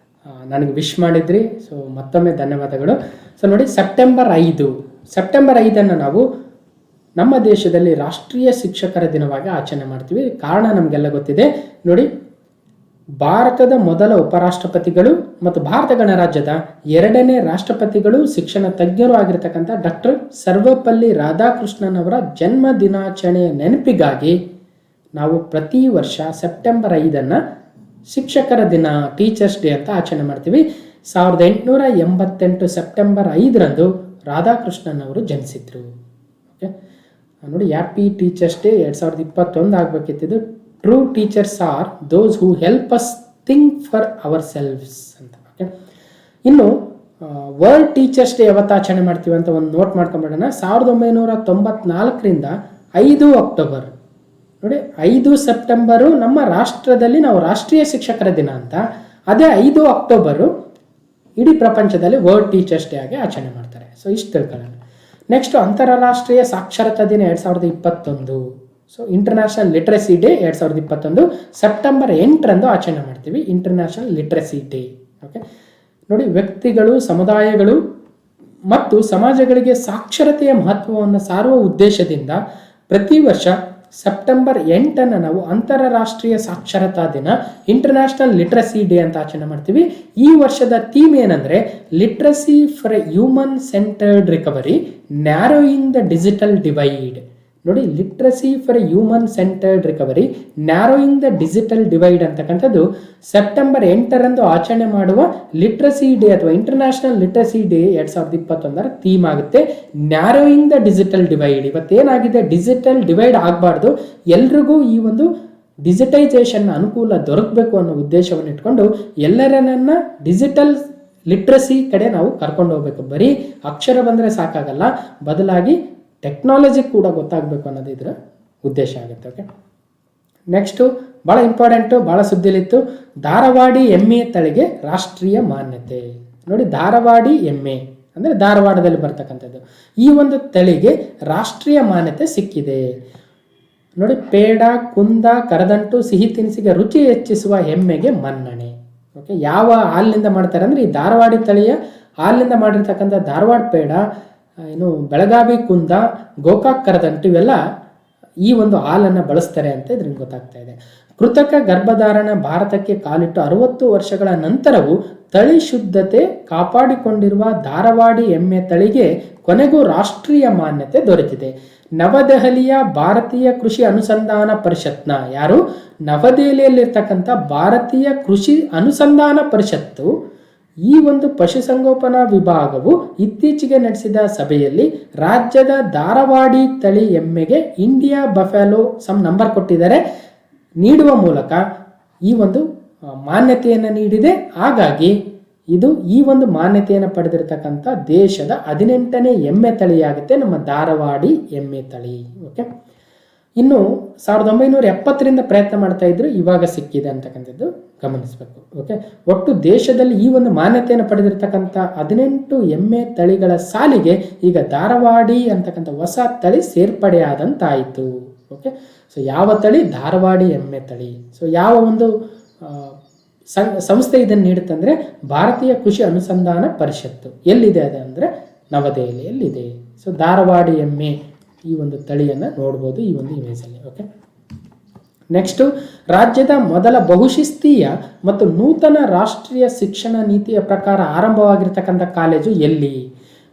ನನಗೆ ವಿಶ್ ಮಾಡಿದ್ರಿ. ಸೊ ಮತ್ತೊಮ್ಮೆ ಧನ್ಯವಾದಗಳು. ಸೊ ನೋಡಿ ಸೆಪ್ಟೆಂಬರ್ 5 ನಾವು ನಮ್ಮ ದೇಶದಲ್ಲಿ ರಾಷ್ಟ್ರೀಯ ಶಿಕ್ಷಕರ ದಿನವಾಗಿ ಆಚರಣೆ ಮಾಡ್ತೀವಿ. ಕಾರಣ ನಮಗೆಲ್ಲ ಗೊತ್ತಿದೆ. ನೋಡಿ ಭಾರತದ ಮೊದಲ ಉಪರಾಷ್ಟ್ರಪತಿಗಳು ಮತ್ತು ಭಾರತ ಗಣರಾಜ್ಯದ 2ನೇ ರಾಷ್ಟ್ರಪತಿಗಳು ಶಿಕ್ಷಣ ತಜ್ಞರು ಆಗಿರ್ತಕ್ಕಂಥ ಡಾಕ್ಟರ್ ಸರ್ವಪಲ್ಲಿ ರಾಧಾಕೃಷ್ಣನ್ ಅವರ ಜನ್ಮ ದಿನಾಚರಣೆಯ ನೆನಪಿಗಾಗಿ ನಾವು ಪ್ರತಿ ವರ್ಷ ಸೆಪ್ಟೆಂಬರ್ 5 ಶಿಕ್ಷಕರ ದಿನ ಟೀಚರ್ಸ್ ಡೇ ಅಂತ ಆಚರಣೆ ಮಾಡ್ತೀವಿ. 1888 ಸೆಪ್ಟೆಂಬರ್ 5 ರಾಧಾಕೃಷ್ಣನ್ ಅವರು ಜನಿಸಿದ್ರು. ಓಕೆ, ನೋಡಿ ಹ್ಯಾಪಿ ಟೀಚರ್ಸ್ ಡೇ 2021 ಆಗಬೇಕಿತ್ತು. True teachers are those who help us think for our selves ಅಂತ. ಓಕೆ, ಇನ್ನು ವರ್ಲ್ಡ್ ಟೀಚರ್ಸ್ ಡೇ ಯಾವತ್ತು ಆಚರಣೆ ಮಾಡ್ತೀವಿ ಅಂತ ಒಂದು ನೋಟ್ ಮಾಡ್ಕೊಂಡ್ಬಿಡೋಣ. 1994ರಿಂದ 5 ಅಕ್ಟೋಬರ್. ನೋಡಿ 5 ಸೆಪ್ಟೆಂಬರು ನಮ್ಮ ರಾಷ್ಟ್ರದಲ್ಲಿ ನಾವು ರಾಷ್ಟ್ರೀಯ ಶಿಕ್ಷಕರ ದಿನ ಅಂತ, ಅದೇ 5 ಅಕ್ಟೋಬರು ಇಡೀ ಪ್ರಪಂಚದಲ್ಲಿ ವರ್ಲ್ಡ್ ಟೀಚರ್ಸ್ ಡೇ ಆಗಿ ಆಚರಣೆ ಮಾಡ್ತಾರೆ. ಸೊ ಇಷ್ಟು ತಿಳ್ಕೊಳ್ಳೋಣ. ನೆಕ್ಸ್ಟ್ ಅಂತಾರಾಷ್ಟ್ರೀಯ ಸಾಕ್ಷರತಾ ದಿನ 2021. So international literacy day 2021 September 8 ಆಚರಣೆ ಮಾಡ್ತೀವಿ, ಇಂಟರ್ನ್ಯಾಷನಲ್ ಲಿಟ್ರಸಿ ಡೇ. ಓಕೆ, ನೋಡಿ ವ್ಯಕ್ತಿಗಳು, ಸಮುದಾಯಗಳು ಮತ್ತು ಸಮಾಜಗಳಿಗೆ ಸಾಕ್ಷರತೆಯ ಮಹತ್ವವನ್ನು ಸಾರುವ ಉದ್ದೇಶದಿಂದ ಪ್ರತಿ ವರ್ಷ ಸೆಪ್ಟೆಂಬರ್ 8 ನಾವು ಅಂತಾರಾಷ್ಟ್ರೀಯ ಸಾಕ್ಷರತಾ ದಿನ, ಇಂಟರ್ನ್ಯಾಷನಲ್ ಲಿಟ್ರಸಿ ಡೇ ಅಂತ ಆಚರಣೆ ಮಾಡ್ತೀವಿ. ಈ ವರ್ಷದ ಥೀಮ್ ಏನಂದ್ರೆ literacy for human centred recovery, narrowing the digital divide. ನೋಡಿ literacy for human centred recovery, narrowing the digital divide ಅಂತಕ್ಕಂಥದ್ದು ಸೆಪ್ಟೆಂಬರ್ 8 ಆಚರಣೆ ಮಾಡುವ ಲಿಟ್ರಸಿ ಡೇ ಅಥವಾ ಇಂಟರ್ನ್ಯಾಷನಲ್ ಲಿಟ್ರಸಿ ಡೇ 2021 ಥೀಮ್ ಆಗುತ್ತೆ. Narrowing the digital divide. ಇವತ್ತೇನಾಗಿದೆ, ಡಿಜಿಟಲ್ ಡಿವೈಡ್ ಆಗಬಾರ್ದು, ಎಲ್ರಿಗೂ ಈ ಒಂದು ಡಿಜಿಟೈಸೇಷನ್ ಅನುಕೂಲ ದೊರಕಬೇಕು ಅನ್ನೋ ಉದ್ದೇಶವನ್ನು ಇಟ್ಕೊಂಡು ಎಲ್ಲರನ್ನ ಡಿಜಿಟಲ್ ಲಿಟ್ರಸಿ ಕಡೆ ನಾವು ಕರ್ಕೊಂಡು ಹೋಗ್ಬೇಕು. ಬರೀ ಅಕ್ಷರ ಬಂದರೆ ಸಾಕಾಗಲ್ಲ, ಬದಲಾಗಿ ಟೆಕ್ನಾಲಜಿ ಕೂಡ ಗೊತ್ತಾಗಬೇಕು ಅನ್ನೋದು ಇದರ ಉದ್ದೇಶ ಆಗುತ್ತೆ. ಓಕೆ, ನೆಕ್ಸ್ಟು ಭಾಳ ಇಂಪಾರ್ಟೆಂಟು, ಭಾಳ ಸುದ್ದಿಲಿತ್ತು, ಧಾರವಾಡಿ ಎಮ್ಮೆ ತಳಿಗೆ ರಾಷ್ಟ್ರೀಯ ಮಾನ್ಯತೆ. ನೋಡಿ ಧಾರವಾಡಿ ಎಮ್ಮೆ ಅಂದರೆ ಧಾರವಾಡದಲ್ಲಿ ಬರ್ತಕ್ಕಂಥದ್ದು. ಈ ಒಂದು ತಳಿಗೆ ರಾಷ್ಟ್ರೀಯ ಮಾನ್ಯತೆ ಸಿಕ್ಕಿದೆ. ನೋಡಿ ಪೇಡ, ಕುಂದ, ಕರದಂಟು, ಸಿಹಿ ತಿನಿಸಿಗೆ ರುಚಿ ಹೆಚ್ಚಿಸುವ ಎಮ್ಮೆಗೆ ಮನ್ನಣೆ. ಓಕೆ, ಯಾವ ಹಾಲಿನಿಂದ ಮಾಡ್ತಾರೆ ಅಂದರೆ ಈ ಧಾರವಾಡಿ ತಳಿಯ ಹಾಲಿನಿಂದ ಮಾಡಿರ್ತಕ್ಕಂಥ ಧಾರವಾಡ ಪೇಡ, ಇನ್ನು ಬೆಳಗಾವಿ ಕುಂದ, ಗೋಕಾಕ್ ಕರದಂಟು ಇವೆಲ್ಲ ಈ ಒಂದು ಹಾಲನ್ನು ಬಳಸ್ತಾರೆ ಅಂತ ಇದ್ರಿಂದ ಗೊತ್ತಾಗ್ತಾ ಇದೆ. ಕೃತಕ ಗರ್ಭಧಾರಣ ಭಾರತಕ್ಕೆ ಕಾಲಿಟ್ಟು 60 ವರ್ಷಗಳ ನಂತರವೂ ತಳಿ ಶುದ್ಧತೆ ಕಾಪಾಡಿಕೊಂಡಿರುವ ಧಾರವಾಡಿ ಎಮ್ಮೆ ತಳಿಗೆ ಕೊನೆಗೂ ರಾಷ್ಟ್ರೀಯ ಮಾನ್ಯತೆ ದೊರೆತಿದೆ. ನವದೆಹಲಿಯ ಭಾರತೀಯ ಕೃಷಿ ಅನುಸಂಧಾನ ಪರಿಷತ್ನ ನವದೆಹಲಿಯಲ್ಲಿರ್ತಕ್ಕಂಥ ಭಾರತೀಯ ಕೃಷಿ ಅನುಸಂಧಾನ ಪರಿಷತ್ತು ಈ ಒಂದು ಪಶುಸಂಗೋಪನಾ ವಿಭಾಗವು ಇತ್ತೀಚೆಗೆ ನಡೆಸಿದ ಸಭೆಯಲ್ಲಿ ರಾಜ್ಯದ ಧಾರವಾಡಿ ತಳಿ ಎಮ್ಮೆಗೆ ಇಂಡಿಯಾ ಬಫೆಲೋ ಸಮ್ ನಂಬರ್ ಕೊಟ್ಟಿದ್ದಾರೆ, ನೀಡುವ ಮೂಲಕ ಈ ಒಂದು ಮಾನ್ಯತೆಯನ್ನು ನೀಡಿದೆ. ಹಾಗಾಗಿ ಇದು ಈ ಒಂದು ಮಾನ್ಯತೆಯನ್ನು ಪಡೆದಿರತಕ್ಕಂಥ ದೇಶದ 18ನೇ ಎಮ್ಮೆ ತಳಿಯಾಗುತ್ತೆ ನಮ್ಮ ಧಾರವಾಡಿ ಎಮ್ಮೆ ತಳಿ. ಓಕೆ, ಇನ್ನು 1970ರಿಂದ ಪ್ರಯತ್ನ ಮಾಡ್ತಾ ಇದ್ರು, ಇವಾಗ ಸಿಕ್ಕಿದೆ ಅಂತಕ್ಕಂಥದ್ದು ಗಮನಿಸಬೇಕು. ಓಕೆ, ಒಟ್ಟು ದೇಶದಲ್ಲಿ ಈ ಒಂದು ಮಾನ್ಯತೆಯನ್ನು ಪಡೆದಿರತಕ್ಕಂಥ 18 ಎಮ್ಮೆ ತಳಿಗಳ ಸಾಲಿಗೆ ಈಗ ಧಾರವಾಡಿ ಅಂತಕ್ಕಂಥ ಹೊಸ ತಳಿ ಸೇರ್ಪಡೆಯಾದಂತಾಯಿತು. ಓಕೆ, ಸೊ ಯಾವ ತಳಿ? ಧಾರವಾಡಿ ಎಮ್ಮೆ ತಳಿ. ಸೊ ಯಾವ ಒಂದು ಸಂಸ್ಥೆ ಇದನ್ನು ನೀಡುತ್ತೆ ಅಂದರೆ ಭಾರತೀಯ ಕೃಷಿ ಅನುಸಂಧಾನ ಪರಿಷತ್ತು. ಎಲ್ಲಿದೆ ಅದು ಅಂದರೆ ನವದೆಹಲಿಯಲ್ಲಿದೆ. ಸೊ ಧಾರವಾಡಿ ಎಮ್ಮೆ ಈ ಒಂದು ತಳಿಯನ್ನು ನೋಡ್ಬೋದು ಈ ಒಂದು ಇಮೇಜಲ್ಲಿ. ಓಕೆ, ನೆಕ್ಸ್ಟು, ರಾಜ್ಯದ ಮೊದಲ ಬಹುಶಿಸ್ತೀಯ ಮತ್ತು ನೂತನ ರಾಷ್ಟ್ರೀಯ ಶಿಕ್ಷಣ ನೀತಿಯ ಪ್ರಕಾರ ಆರಂಭವಾಗಿರ್ತಕ್ಕಂಥ ಕಾಲೇಜು ಎಲ್ಲಿ?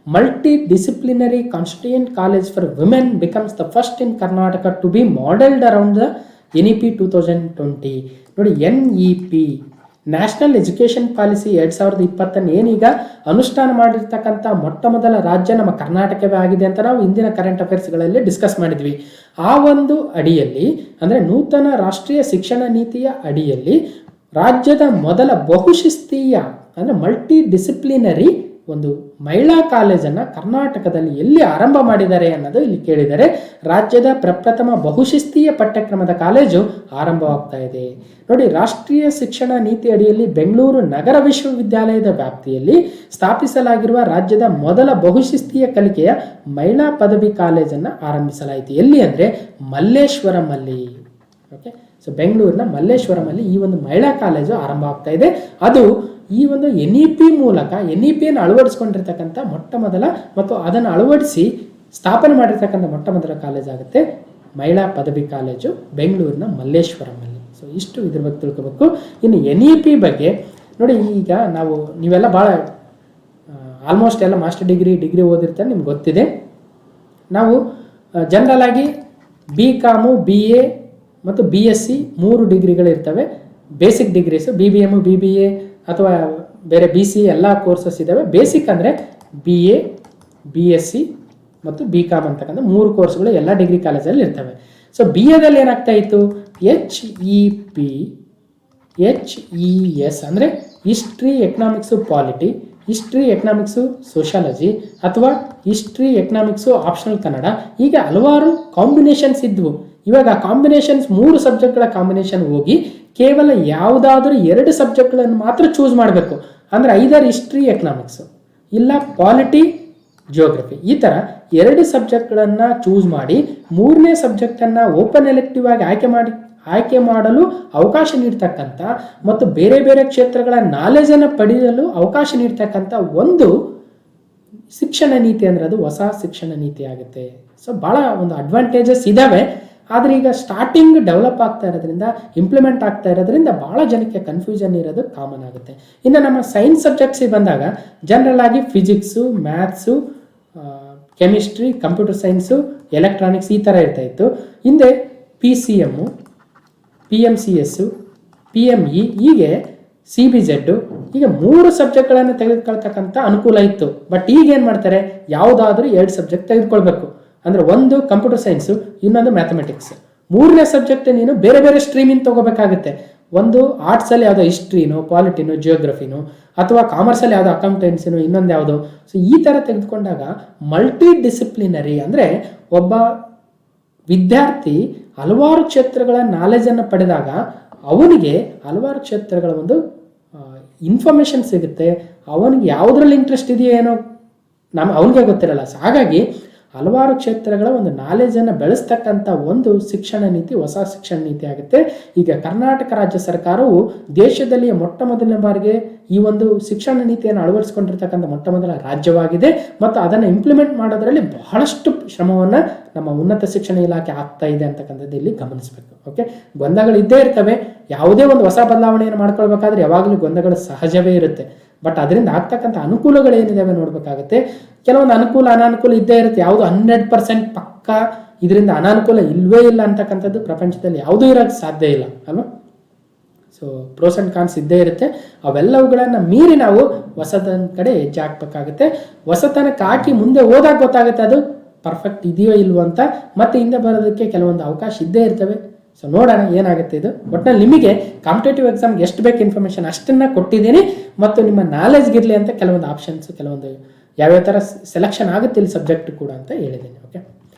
Multidisciplinary constituent college for women becomes the first in Karnataka to be modelled around the NEP 2020. ನೋಡಿ, NEP ನ್ಯಾಷನಲ್ ಎಜುಕೇಷನ್ ಪಾಲಿಸಿ 2020 ಏನೀಗ ಅನುಷ್ಠಾನ ಮಾಡಿರ್ತಕ್ಕಂಥ ಮೊಟ್ಟ ಮೊದಲ ರಾಜ್ಯ ನಮ್ಮ ಕರ್ನಾಟಕವೇ ಆಗಿದೆ ಅಂತ ನಾವು ಇಂದಿನ ಕರೆಂಟ್ ಅಫೇರ್ಸ್ಗಳಲ್ಲಿ ಡಿಸ್ಕಸ್ ಮಾಡಿದ್ವಿ. ಆ ಒಂದು ಅಡಿಯಲ್ಲಿ ಅಂದರೆ ನೂತನ ರಾಷ್ಟ್ರೀಯ ಶಿಕ್ಷಣ ನೀತಿಯ ಅಡಿಯಲ್ಲಿ ರಾಜ್ಯದ ಮೊದಲ ಬಹುಶಿಸ್ತೀಯ ಅಂದರೆ ಮಲ್ಟಿ ಡಿಸಿಪ್ಲಿನರಿ ಒಂದು ಮಹಿಳಾ ಕಾಲೇಜನ್ನು ಕರ್ನಾಟಕದಲ್ಲಿ ಎಲ್ಲಿ ಆರಂಭ ಮಾಡಿದ್ದಾರೆ ಅನ್ನೋದು ಇಲ್ಲಿ ಕೇಳಿದರೆ, ರಾಜ್ಯದ ಪ್ರಪ್ರಥಮ ಬಹುಶಿಸ್ತೀಯ ಪಠ್ಯಕ್ರಮದ ಕಾಲೇಜು ಆರಂಭವಾಗ್ತಾ ಇದೆ. ನೋಡಿ, ರಾಷ್ಟ್ರೀಯ ಶಿಕ್ಷಣ ನೀತಿ ಅಡಿಯಲ್ಲಿ ಬೆಂಗಳೂರು ನಗರ ವಿಶ್ವವಿದ್ಯಾಲಯದ ವ್ಯಾಪ್ತಿಯಲ್ಲಿ ಸ್ಥಾಪಿಸಲಾಗಿರುವ ರಾಜ್ಯದ ಮೊದಲ ಬಹುಶಿಸ್ತೀಯ ಕಲಿಕೆಯ ಮಹಿಳಾ ಪದವಿ ಕಾಲೇಜನ್ನು ಆರಂಭಿಸಲಾಯಿತು. ಎಲ್ಲಿ ಅಂದರೆ ಮಲ್ಲೇಶ್ವರಮಲ್ಲಿ. ಓಕೆ, ಸೊ ಬೆಂಗಳೂರಿನ ಮಲ್ಲೇಶ್ವರಮಲ್ಲಿ ಈ ಒಂದು ಮಹಿಳಾ ಕಾಲೇಜು ಆರಂಭ ಆಗ್ತಾ ಇದೆ. ಅದು ಈ ಒಂದು NEP ಮೂಲಕ NEPಯನ್ನು ಅಳವಡಿಸ್ಕೊಂಡಿರ್ತಕ್ಕಂಥ ಮೊಟ್ಟ ಮೊದಲ ಮತ್ತು ಅದನ್ನು ಅಳವಡಿಸಿ ಸ್ಥಾಪನೆ ಮಾಡಿರ್ತಕ್ಕಂಥ ಮೊಟ್ಟ ಮೊದಲ ಕಾಲೇಜ್ ಆಗುತ್ತೆ ಮಹಿಳಾ ಪದವಿ ಕಾಲೇಜು ಬೆಂಗಳೂರಿನ ಮಲ್ಲೇಶ್ವರಮಲ್ಲಿ. ಸೊ ಇಷ್ಟು ಇದ್ರ ಬಗ್ಗೆ ತಿಳ್ಕೋಬೇಕು. ಇನ್ನು NEP ಬಗ್ಗೆ ನೋಡಿ, ಈಗ ನೀವೆಲ್ಲ ಭಾಳ ಆಲ್ಮೋಸ್ಟ್ ಎಲ್ಲ ಮಾಸ್ಟರ್ ಡಿಗ್ರಿ ಓದಿರ್ತಾರೆ, ನಿಮ್ಗೆ ಗೊತ್ತಿದೆ. ನಾವು ಜನರಲ್ ಆಗಿ BCom, BA ಮತ್ತು BSc 3 ಡಿಗ್ರಿಗಳಿರ್ತವೆ. ಬೇಸಿಕ್ ಡಿಗ್ರೀಸು BBM, BBA ಅಥವಾ ಬೇರೆ BCA ಎಲ್ಲ ಕೋರ್ಸಸ್ ಇದ್ದಾವೆ. ಬೇಸಿಕ್ ಅಂದರೆ BA, BSc ಮತ್ತು BCom ಅಂತಕ್ಕಂಥ 3 ಕೋರ್ಸ್ಗಳು ಎಲ್ಲ ಡಿಗ್ರಿ ಕಾಲೇಜಲ್ಲಿ ಇರ್ತವೆ. ಸೊ BAದಲ್ಲಿ ಏನಾಗ್ತಾ ಇತ್ತು? HEP, HES ಅಂದರೆ history, economics, polity, history, economics, sociology ಅಥವಾ ಹಿಸ್ಟ್ರಿ, ಎಕನಾಮಿಕ್ಸು, ಆಪ್ಷನಲ್ ಕನ್ನಡ, ಹೀಗೆ ಹಲವಾರು ಕಾಂಬಿನೇಷನ್ಸ್ ಇದ್ವು. ಇವಾಗ ಆ ಕಾಂಬಿನೇಷನ್ಸ್ 3 ಸಬ್ಜೆಕ್ಟ್ಗಳ ಕಾಂಬಿನೇಷನ್ ಹೋಗಿ ಕೇವಲ ಯಾವುದಾದ್ರೂ 2 ಸಬ್ಜೆಕ್ಟ್ಗಳನ್ನು ಮಾತ್ರ ಚೂಸ್ ಮಾಡಬೇಕು. ಅಂದರೆ ಐದರ್ ಹಿಸ್ಟ್ರಿ, ಎಕನಾಮಿಕ್ಸು ಇಲ್ಲ ಪಾಲಿಟಿ, ಜಿಯೋಗ್ರಫಿ, ಈ ಥರ 2 ಸಬ್ಜೆಕ್ಟ್ಗಳನ್ನು ಚೂಸ್ ಮಾಡಿ 3ನೇ ಸಬ್ಜೆಕ್ಟನ್ನು ಓಪನ್ ಎಲೆಕ್ಟಿವ್ ಆಗಿ ಆಯ್ಕೆ ಮಾಡಲು ಅವಕಾಶ ನೀಡ್ತಕ್ಕಂಥ ಮತ್ತು ಬೇರೆ ಬೇರೆ ಕ್ಷೇತ್ರಗಳ ನಾಲೆಜನ್ನು ಪಡೆಯಲು ಅವಕಾಶ ನೀಡ್ತಕ್ಕಂಥ ಒಂದು ಶಿಕ್ಷಣ ನೀತಿ ಅಂದರೆ ಅದು ಹೊಸ ಶಿಕ್ಷಣ ನೀತಿ ಆಗುತ್ತೆ. ಸೊ ಭಾಳ ಒಂದು ಅಡ್ವಾಂಟೇಜಸ್ ಇದ್ದಾವೆ. ಆದರೆ ಈಗ ಸ್ಟಾರ್ಟಿಂಗ್ ಡೆವಲಪ್ ಆಗ್ತಾ ಇರೋದ್ರಿಂದ, ಇಂಪ್ಲಿಮೆಂಟ್ ಆಗ್ತಾ ಇರೋದ್ರಿಂದ ಭಾಳ ಜನಕ್ಕೆ ಕನ್ಫ್ಯೂಷನ್ ಇರೋದು ಕಾಮನ್ ಆಗುತ್ತೆ. ಇನ್ನು ನಮ್ಮ ಸೈನ್ಸ್ ಸಬ್ಜೆಕ್ಟ್ಸಿಗೆ ಬಂದಾಗ ಜನರಲ್ ಆಗಿ physics, maths, chemistry, computer science, electronics ಈ ಥರ ಇರ್ತಾಯಿತ್ತು. ಹಿಂದೆ PCM, PMCS, PME, ಹೀಗೆ CBZ, ಈಗ 3 ಸಬ್ಜೆಕ್ಟ್ಗಳನ್ನು ತೆಗೆದುಕೊಳ್ತಕ್ಕಂಥ ಅನುಕೂಲ ಇತ್ತು. ಬಟ್ ಈಗ ಏನು ಮಾಡ್ತಾರೆ, ಯಾವುದಾದ್ರೂ 2 ಸಬ್ಜೆಕ್ಟ್ ತೆಗೆದುಕೊಳ್ಬೇಕು. ಅಂದರೆ ಒಂದು ಕಂಪ್ಯೂಟರ್ ಸೈನ್ಸು, ಇನ್ನೊಂದು ಮ್ಯಾಥಮೆಟಿಕ್ಸ್. 3ನೇ ಸಬ್ಜೆಕ್ಟ್ ನೀನು ಬೇರೆ ಬೇರೆ ಸ್ಟ್ರೀಮಿಂದ ತೊಗೋಬೇಕಾಗುತ್ತೆ. ಒಂದು ಆರ್ಟ್ಸಲ್ಲಿ ಯಾವುದೋ ಹಿಸ್ಟ್ರಿನೋ, ಪಾಲಿಟಿನೋ, ಜಿಯೋಗ್ರಫಿನೋ, ಅಥವಾ ಕಾಮರ್ಸಲ್ಲಿ ಯಾವುದೋ ಅಕೌಂಟೆನ್ಸಿನೋ, ಇನ್ನೊಂದು ಯಾವುದೋ. ಸೊ ಈ ಥರ ತೆಗೆದುಕೊಂಡಾಗ ಮಲ್ಟಿ ಡಿಸಿಪ್ಲಿನರಿ ಅಂದರೆ ಒಬ್ಬ ವಿದ್ಯಾರ್ಥಿ ಹಲವಾರು ಕ್ಷೇತ್ರಗಳ ನಾಲೆಜನ್ನು ಪಡೆದಾಗ ಅವನಿಗೆ ಹಲವಾರು ಕ್ಷೇತ್ರಗಳ ಒಂದು ಇನ್ಫಾರ್ಮೇಷನ್ ಸಿಗುತ್ತೆ. ಅವನಿಗೆ ಯಾವುದ್ರಲ್ಲಿ ಇಂಟ್ರೆಸ್ಟ್ ಇದೆಯೋ ಏನೋ ಅವನಿಗೆ ಗೊತ್ತಿರಲ್ಲ. ಸೊ ಹಾಗಾಗಿ ಹಲವಾರು ಕ್ಷೇತ್ರಗಳ ಒಂದು ನಾಲೆಜನ್ನು ಬೆಳೆಸ್ತಕ್ಕಂಥ ಒಂದು ಶಿಕ್ಷಣ ನೀತಿ, ಹೊಸ ಶಿಕ್ಷಣ ನೀತಿ ಆಗುತ್ತೆ. ಈಗ ಕರ್ನಾಟಕ ರಾಜ್ಯ ಸರ್ಕಾರವು ದೇಶದಲ್ಲಿ ಮೊಟ್ಟ ಮೊದಲನೇ ಬಾರಿಗೆ ಈ ಒಂದು ಶಿಕ್ಷಣ ನೀತಿಯನ್ನು ಅಳವಡಿಸಿಕೊಂಡಿರ್ತಕ್ಕಂಥ ಮೊಟ್ಟ ಮೊದಲ ರಾಜ್ಯವಾಗಿದೆ ಮತ್ತು ಅದನ್ನು ಇಂಪ್ಲಿಮೆಂಟ್ ಮಾಡೋದರಲ್ಲಿ ಬಹಳಷ್ಟು ಶ್ರಮವನ್ನು ನಮ್ಮ ಉನ್ನತ ಶಿಕ್ಷಣ ಇಲಾಖೆ ಆಗ್ತಾ ಇದೆ ಅಂತಕ್ಕಂಥದ್ದು ಇಲ್ಲಿ ಗಮನಿಸಬೇಕು. ಓಕೆ, ಗೊಂದಲಗಳು ಇದ್ದೇ ಇರ್ತವೆ. ಯಾವುದೇ ಒಂದು ಹೊಸ ಬದಲಾವಣೆಯನ್ನು ಮಾಡ್ಕೊಳ್ಬೇಕಾದ್ರೆ ಯಾವಾಗಲೂ ಗೊಂದಲಗಳು ಸಹಜವೇ ಇರುತ್ತೆ. ಬಟ್ ಅದರಿಂದ ಆಗ್ತಕ್ಕಂಥ ಅನುಕೂಲಗಳು ಏನಿದಾವೆ ನೋಡ್ಬೇಕಾಗುತ್ತೆ. ಕೆಲವೊಂದು ಅನುಕೂಲ ಅನಾನುಕೂಲ ಇದ್ದೇ ಇರುತ್ತೆ. ಯಾವುದು 100% ಪಕ್ಕ ಇದರಿಂದ ಅನಾನುಕೂಲ ಇಲ್ವೇ ಇಲ್ಲ ಅಂತಕ್ಕಂಥದ್ದು ಪ್ರಪಂಚದಲ್ಲಿ ಯಾವುದೂ ಇರೋಕ್ಕೆ ಸಾಧ್ಯ ಇಲ್ಲ ಅಲ್ವಾ. ಸೊ ಪ್ರೋಸ್ ಅಂಡ್ ಕಾನ್ಸ್ ಇದ್ದೇ ಇರುತ್ತೆ. ಅವೆಲ್ಲವುಗಳನ್ನು ಮೀರಿ ನಾವು ಹೊಸತನ ಕಡೆ ಹೆಜ್ಜೆ ಹಾಕ್ಬೇಕಾಗುತ್ತೆ. ಹೊಸತನಕ್ಕೆ ಹಾಕಿ ಮುಂದೆ ಹೋದಾಗ ಗೊತ್ತಾಗುತ್ತೆ ಅದು ಪರ್ಫೆಕ್ಟ್ ಇದೆಯೋ ಇಲ್ವೋ ಅಂತ. ಮತ್ತೆ ಹಿಂದೆ ಬರೋದಕ್ಕೆ ಕೆಲವೊಂದು ಅವಕಾಶ ಇದ್ದೇ ಇರ್ತವೆ. ಸೊ ನೋಡೋಣ ಏನಾಗುತ್ತೆ ಇದು. ಒಟ್ಟಿನಲ್ಲಿ ನಿಮಗೆ ಕಾಂಪಿಟೇಟಿವ್ ಎಕ್ಸಾಮ್ಗೆ ಎಷ್ಟು ಬೇಕು ಇನ್ಫಾರ್ಮೇಷನ್ ಅಷ್ಟನ್ನು ಕೊಟ್ಟಿದ್ದೀನಿ. ಮತ್ತು ನಿಮ್ಮ ನಾಲೆಜ್ಗಿರಲಿ ಅಂತ ಕೆಲವೊಂದು ಆಪ್ಷನ್ಸ್, ಕೆಲವೊಂದು ಯಾವ್ಯಾವ ಥರ ಸೆಲೆಕ್ಷನ್ ಆಗುತ್ತೆ ಇಲ್ಲಿ ಸಬ್ಜೆಕ್ಟ್ ಕೂಡ ಅಂತ ಹೇಳಿದ್ದೀನಿ. ಓಕೆ,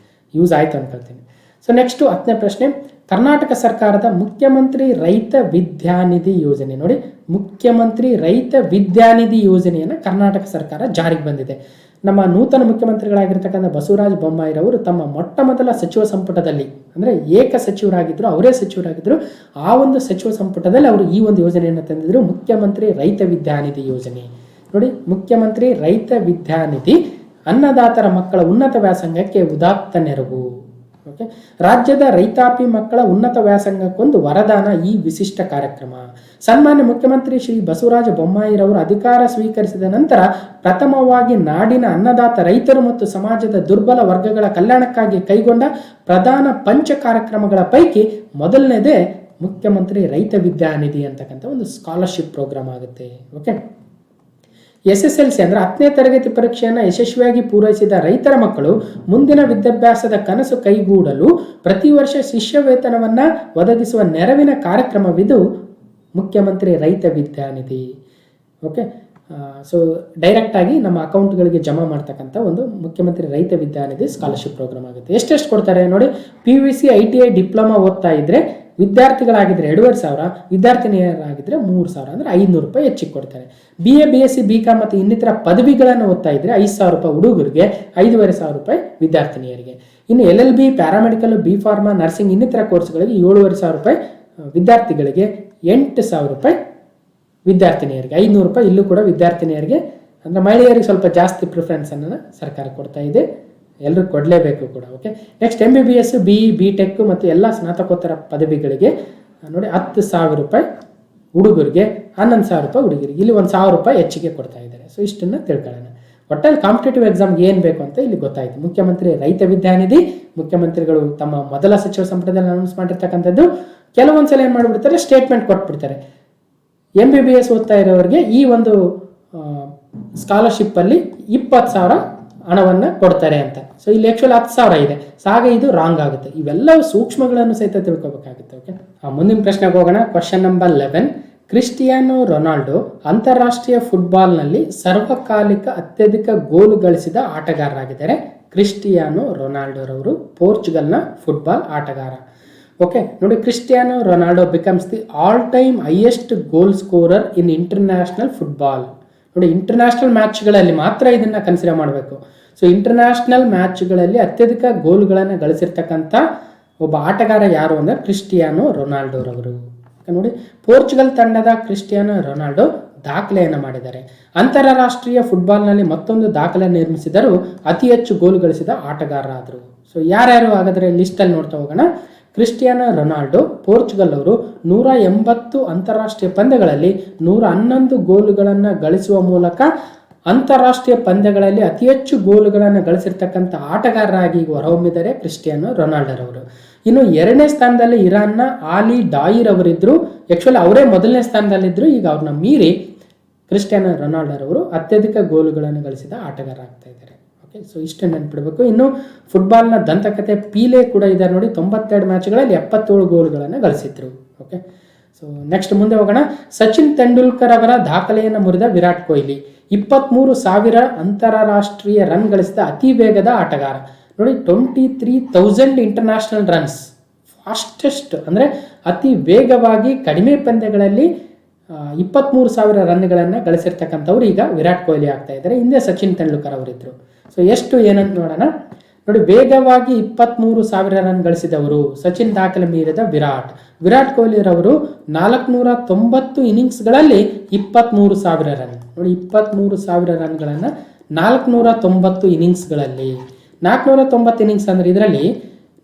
ಯೂಸ್ ಆಯಿತು ಅನ್ಕೊಳ್ತೀನಿ. ಸೊ ನೆಕ್ಸ್ಟು 10ನೇ ಪ್ರಶ್ನೆ, ಕರ್ನಾಟಕ ಸರ್ಕಾರದ ಮುಖ್ಯಮಂತ್ರಿ ರೈತ ವಿದ್ಯಾನಿಧಿ ಯೋಜನೆ. ನೋಡಿ, ಮುಖ್ಯಮಂತ್ರಿ ರೈತ ವಿದ್ಯಾನಿಧಿ ಯೋಜನೆಯನ್ನು ಕರ್ನಾಟಕ ಸರ್ಕಾರ ಜಾರಿಗೆ ಬಂದಿದೆ. ನಮ್ಮ ನೂತನ ಮುಖ್ಯಮಂತ್ರಿಗಳಾಗಿರ್ತಕ್ಕಂಥ ಬಸವರಾಜ ಬೊಮ್ಮಾಯಿರವರು ತಮ್ಮ ಮೊಟ್ಟ ಮೊದಲ ಸಚಿವ ಸಂಪುಟದಲ್ಲಿ, ಅಂದರೆ ಏಕ ಸಚಿವರಾಗಿದ್ದರು, ಅವರೇ ಸಚಿವರಾಗಿದ್ದರು, ಆ ಒಂದು ಸಚಿವ ಸಂಪುಟದಲ್ಲಿ ಅವರು ಈ ಒಂದು ಯೋಜನೆಯನ್ನು ತಂದಿದ್ರು, ಮುಖ್ಯಮಂತ್ರಿ ರೈತ ವಿದ್ಯಾನಿಧಿ ಯೋಜನೆ. ನೋಡಿ, ಮುಖ್ಯಮಂತ್ರಿ ರೈತ ವಿದ್ಯಾನಿಧಿ ಅನ್ನದಾತರ ಮಕ್ಕಳ ಉನ್ನತ ವ್ಯಾಸಂಗಕ್ಕೆ ಉದಾತ್ತ ನೆರವು. ಓಕೆ, ರಾಜ್ಯದ ರೈತಾಪಿ ಮಕ್ಕಳ ಉನ್ನತ ವ್ಯಾಸಂಗಕ್ಕೊಂದು ವರದಾನ ಈ ವಿಶಿಷ್ಟ ಕಾರ್ಯಕ್ರಮ. ಸನ್ಮಾನ್ಯ ಮುಖ್ಯಮಂತ್ರಿ ಶ್ರೀ ಬಸವರಾಜ ಬೊಮ್ಮಾಯಿರವರು ಅಧಿಕಾರ ಸ್ವೀಕರಿಸಿದ ನಂತರ ಪ್ರಥಮವಾಗಿ ನಾಡಿನ ಅನ್ನದಾತ ರೈತರು ಮತ್ತು ಸಮಾಜದ ದುರ್ಬಲ ವರ್ಗಗಳ ಕಲ್ಯಾಣಕ್ಕಾಗಿ ಕೈಗೊಂಡ ಪ್ರಧಾನ ಪಂಚ ಕಾರ್ಯಕ್ರಮಗಳ ಪೈಕಿ ಮೊದಲನೇದೇ ಮುಖ್ಯಮಂತ್ರಿ ರೈತ ವಿದ್ಯಾನಿಧಿ ಅಂತಕ್ಕಂಥ ಒಂದು ಸ್ಕಾಲರ್ಶಿಪ್ ಪ್ರೋಗ್ರಾಮ್ ಆಗುತ್ತೆ. ಓಕೆ, SSLC ಅಂದರೆ 10ನೇ ತರಗತಿ ಪರೀಕ್ಷೆಯನ್ನು ಯಶಸ್ವಿಯಾಗಿ ಪೂರೈಸಿದ ರೈತರ ಮಕ್ಕಳು ಮುಂದಿನ ವಿದ್ಯಾಭ್ಯಾಸದ ಕನಸು ಕೈಗೂಡಲು ಪ್ರತಿ ವರ್ಷ ಶಿಷ್ಯ ವೇತನವನ್ನು ಒದಗಿಸುವ ನೆರವಿನ ಕಾರ್ಯಕ್ರಮವಿದು ಮುಖ್ಯಮಂತ್ರಿ ರೈತ ವಿದ್ಯಾನಿಧಿ. ಓಕೆ, ಸೊ ಡೈರೆಕ್ಟಾಗಿ ನಮ್ಮ ಅಕೌಂಟ್ಗಳಿಗೆ ಜಮಾ ಮಾಡ್ತಕ್ಕಂಥ ಒಂದು ಮುಖ್ಯಮಂತ್ರಿ ರೈತ ವಿದ್ಯಾನಿಧಿ ಸ್ಕಾಲರ್ಶಿಪ್ ಪ್ರೋಗ್ರಾಮ್ ಆಗುತ್ತೆ. ಎಷ್ಟೆಷ್ಟು ಕೊಡ್ತಾರೆ ನೋಡಿ, PUC ITI ಡಿಪ್ಲೊಮಾ ಓದ್ತಾ ಇದ್ರೆ ವಿದ್ಯಾರ್ಥಿಗಳಾಗಿದ್ದರೆ 2,500, ವಿದ್ಯಾರ್ಥಿನಿಯರಾಗಿದ್ದರೆ 3,000, ಅಂದರೆ 500 ರೂಪಾಯಿ ಹೆಚ್ಚಿಗೆ ಕೊಡ್ತಾರೆ. BA BSc BCom ಮತ್ತು ಇನ್ನಿತರ ಪದವಿಗಳನ್ನು ಓದ್ತಾ ಇದ್ರೆ 5,000 ರೂಪಾಯಿ ಹುಡುಗರಿಗೆ, 5,500 ರೂಪಾಯಿ ವಿದ್ಯಾರ್ಥಿನಿಯರಿಗೆ. ಇನ್ನು LLB, paramedical, B pharma, nursing ಇನ್ನಿತರ ಕೋರ್ಸ್ಗಳಿಗೆ 7,500 ರೂಪಾಯಿ ವಿದ್ಯಾರ್ಥಿಗಳಿಗೆ, 8,000 ರೂಪಾಯಿ ವಿದ್ಯಾರ್ಥಿನಿಯರಿಗೆ, 500 ರೂಪಾಯಿ ಇಲ್ಲೂ ಕೂಡ ವಿದ್ಯಾರ್ಥಿನಿಯರಿಗೆ. ಅಂದರೆ ಮಹಿಳೆಯರಿಗೆ ಸ್ವಲ್ಪ ಜಾಸ್ತಿ ಪ್ರಿಫರೆನ್ಸನ್ನು ಸರ್ಕಾರ ಕೊಡ್ತಾ ಇದೆ, ಎಲ್ಲರೂ ಕೊಡಲೇಬೇಕು ಕೂಡ. Okay, next MBBS, BE, BTech ಮತ್ತು ಎಲ್ಲ ಸ್ನಾತಕೋತ್ತರ ಪದವಿಗಳಿಗೆ ನೋಡಿ 10,000 ರೂಪಾಯಿ ಹುಡುಗರಿಗೆ, 11,000 ರೂಪಾಯಿ ಹುಡುಗರಿಗೆ, ಇಲ್ಲಿ 1,000 ರೂಪಾಯಿ ಹೆಚ್ಚಿಗೆ ಕೊಡ್ತಾ ಇದ್ದಾರೆ. ಸೊ ಇಷ್ಟನ್ನು ತಿಳ್ಕೊಳ್ಳೋಣ. ಒಟ್ಟಲ್ಲಿ ಕಾಂಪಿಟೇಟಿವ್ ಎಕ್ಸಾಮ್ಗೆ ಏನು ಬೇಕು ಅಂತ ಇಲ್ಲಿ ಗೊತ್ತಾಯಿತು. ಮುಖ್ಯಮಂತ್ರಿ ರೈತ ವಿದ್ಯಾನಿಧಿ ಮುಖ್ಯಮಂತ್ರಿಗಳು ತಮ್ಮ ಮೊದಲ ಸಚಿವ ಸಂಪುಟದಲ್ಲಿ ಅನೌನ್ಸ್ ಮಾಡಿರ್ತಕ್ಕಂಥದ್ದು. ಕೆಲವೊಂದ್ಸಲ ಏನು ಮಾಡಿಬಿಡ್ತಾರೆ, ಸ್ಟೇಟ್ಮೆಂಟ್ ಕೊಟ್ಬಿಡ್ತಾರೆ. MBBS ಓದ್ತಾ ಇರೋರಿಗೆ ಈ ಒಂದು ಸ್ಕಾಲರ್ಶಿಪ್ಪಲ್ಲಿ 20,000 ಹಣವನ್ನು ಕೊಡ್ತಾರೆ ಅಂತ. ಸೊ ಇಲ್ಲಿ ಆ್ಯಕ್ಚುಲಿ 10,000 ಇದೆ, ಸಾಗ ಇದು ರಾಂಗ್ ಆಗುತ್ತೆ. ಇವೆಲ್ಲವೂ ಸೂಕ್ಷ್ಮಗಳನ್ನು ಸಹಿತ ತಿಳ್ಕೊಬೇಕಾಗುತ್ತೆ. ಓಕೆ, ಮುಂದಿನ ಪ್ರಶ್ನೆಗೆ ಹೋಗೋಣ. ಕ್ವಶನ್ ನಂಬರ್ 11, ಕ್ರಿಸ್ಟಿಯಾನೋ ರೊನಾಲ್ಡೋ ಅಂತಾರಾಷ್ಟ್ರೀಯ ಫುಟ್ಬಾಲ್ನಲ್ಲಿ ಸರ್ವಕಾಲಿಕ ಅತ್ಯಧಿಕ ಗೋಲು ಗಳಿಸಿದ ಆಟಗಾರರಾಗಿದ್ದಾರೆ. ಕ್ರಿಸ್ಟಿಯಾನೋ ರೊನಾಲ್ಡೋರವರು ಪೋರ್ಚುಗಲ್ನ ಫುಟ್ಬಾಲ್ ಆಟಗಾರ. ಓಕೆ, ನೋಡಿ, Cristiano Ronaldo becomes the all time highest goal scorer in international football. ನೋಡಿ, ಇಂಟರ್ನ್ಯಾಷನಲ್ ಮ್ಯಾಚ್ಗಳಲ್ಲಿ ಮಾತ್ರ ಇದನ್ನು ಕನ್ಸಿಡರ್ ಮಾಡಬೇಕು. ಸೊ ಇಂಟರ್ನ್ಯಾಷನಲ್ ಮ್ಯಾಚ್ಗಳಲ್ಲಿ ಅತ್ಯಧಿಕ ಗೋಲುಗಳನ್ನು ಗಳಿಸಿರ್ತಕ್ಕಂಥ ಒಬ್ಬ ಆಟಗಾರ ಯಾರು ಅಂದರೆ ಕ್ರಿಸ್ಟಿಯಾನೋ ರೊನಾಲ್ಡೋರವರು. ನೋಡಿ, ಪೋರ್ಚುಗಲ್ ತಂಡದ ಕ್ರಿಸ್ಟಿಯಾನೋ ರೊನಾಲ್ಡೋ ದಾಖಲೆಯನ್ನು ಮಾಡಿದ್ದಾರೆ. ಅಂತಾರಾಷ್ಟ್ರೀಯ ಫುಟ್ಬಾಲ್ನಲ್ಲಿ ಮತ್ತೊಂದು ದಾಖಲೆ ನಿರ್ಮಿಸಿದರೂ ಅತಿ ಹೆಚ್ಚು ಗೋಲು ಗಳಿಸಿದ ಆಟಗಾರರಾದರು. ಸೊ ಯಾರ್ಯಾರು ಹಾಗಾದರೆ ಲಿಸ್ಟಲ್ಲಿ ನೋಡ್ತಾ ಹೋಗೋಣ. ಕ್ರಿಸ್ಟಿಯಾನೋ ರೊನಾಲ್ಡೋ ಪೋರ್ಚುಗಲ್ ಅವರು 180 ಅಂತಾರಾಷ್ಟ್ರೀಯ ಪಂದ್ಯಗಳಲ್ಲಿ 111 ಗೋಲುಗಳನ್ನು ಗಳಿಸುವ ಮೂಲಕ ಅಂತಾರಾಷ್ಟ್ರೀಯ ಪಂದ್ಯಗಳಲ್ಲಿ ಅತಿ ಹೆಚ್ಚು ಗೋಲುಗಳನ್ನು ಗಳಿಸಿರ್ತಕ್ಕಂಥ ಆಟಗಾರರಾಗಿ ಹೊರಹೊಮ್ಮಿದ್ದಾರೆ ಕ್ರಿಸ್ಟಿಯಾನೋ ರೊನಾಲ್ಡೋರವರು. ಇನ್ನು 2ನೇ ಸ್ಥಾನದಲ್ಲಿ ಇರಾನ್ನ ಆಲಿ ಡಾಯಿರ್ ಅವರಿದ್ದರು. ಆ್ಯಕ್ಚುಲಿ ಅವರೇ ಮೊದಲನೇ ಸ್ಥಾನದಲ್ಲಿದ್ದರು. ಈಗ ಅವ್ರನ್ನ ಮೀರಿ ಕ್ರಿಸ್ಟಿಯಾನೋ ರೊನಾಲ್ಡೋರವರು ಅತ್ಯಧಿಕ ಗೋಲುಗಳನ್ನು ಗಳಿಸಿದ ಆಟಗಾರ ಆಗ್ತಾ ಇದ್ದಾರೆ. ಓಕೆ, ಸೊ ಇಷ್ಟು ನೆನ್ಪಿಡಬೇಕು. ಇನ್ನು ಫುಟ್ಬಾಲ್ನ ದಂತಕತೆ ಪೀಲೆ ಕೂಡ ಇದ್ದಾರೆ ನೋಡಿ, 92 ಮ್ಯಾಚ್ಗಳಲ್ಲಿ 77 ಗೋಲುಗಳನ್ನು ಗಳಿಸಿದ್ರು. ಓಕೆ, ಸೊ ನೆಕ್ಸ್ಟ್ ಮುಂದೆ ಹೋಗೋಣ. ಸಚಿನ್ ತೆಂಡೂಲ್ಕರ್ ಅವರ ದಾಖಲೆಯನ್ನು ಮುರಿದ ವಿರಾಟ್ ಕೊಹ್ಲಿ 23,000 ಅಂತಾರಾಷ್ಟ್ರೀಯ ರನ್ ಗಳಿಸಿದ ಅತಿ ವೇಗದ ಆಟಗಾರ. ನೋಡಿ, 23,000 ಇಂಟರ್ನ್ಯಾಷನಲ್ ರನ್ಸ್, ಫಾಸ್ಟೆಸ್ಟ್ ಅಂದರೆ ಅತಿ ವೇಗವಾಗಿ ಕಡಿಮೆ ಪಂದ್ಯಗಳಲ್ಲಿ 23,000 ರನ್ಗಳನ್ನು ಗಳಿಸಿರ್ತಕ್ಕಂಥವ್ರು ಈಗ ವಿರಾಟ್ ಕೊಹ್ಲಿ ಆಗ್ತಾ ಇದ್ದಾರೆ. ಹಿಂದೆ ಸಚಿನ್ ತೆಂಡೂಲ್ಕರ್ ಅವರಿದ್ದರು. ಸೊ ಎಷ್ಟು ಏನಂತ ನೋಡೋಣ. ನೋಡಿ, ವೇಗವಾಗಿ 23,000 ರನ್ ಗಳಿಸಿದವರು ಸಚಿನ್ ದಾಖಲೆ ಮೀರಿದ ವಿರಾಟ್ ಕೊಹ್ಲಿರವರು 490 ಇನ್ನಿಂಗ್ಸ್ಗಳಲ್ಲಿ 23,000 ರನ್. ನೋಡಿ, 23,000 ರನ್ಗಳನ್ನು 490 ಇನ್ನಿಂಗ್ಸ್ಗಳಲ್ಲಿ. 490 ಇನ್ನಿಂಗ್ಸ್ ಅಂದರೆ ಇದರಲ್ಲಿ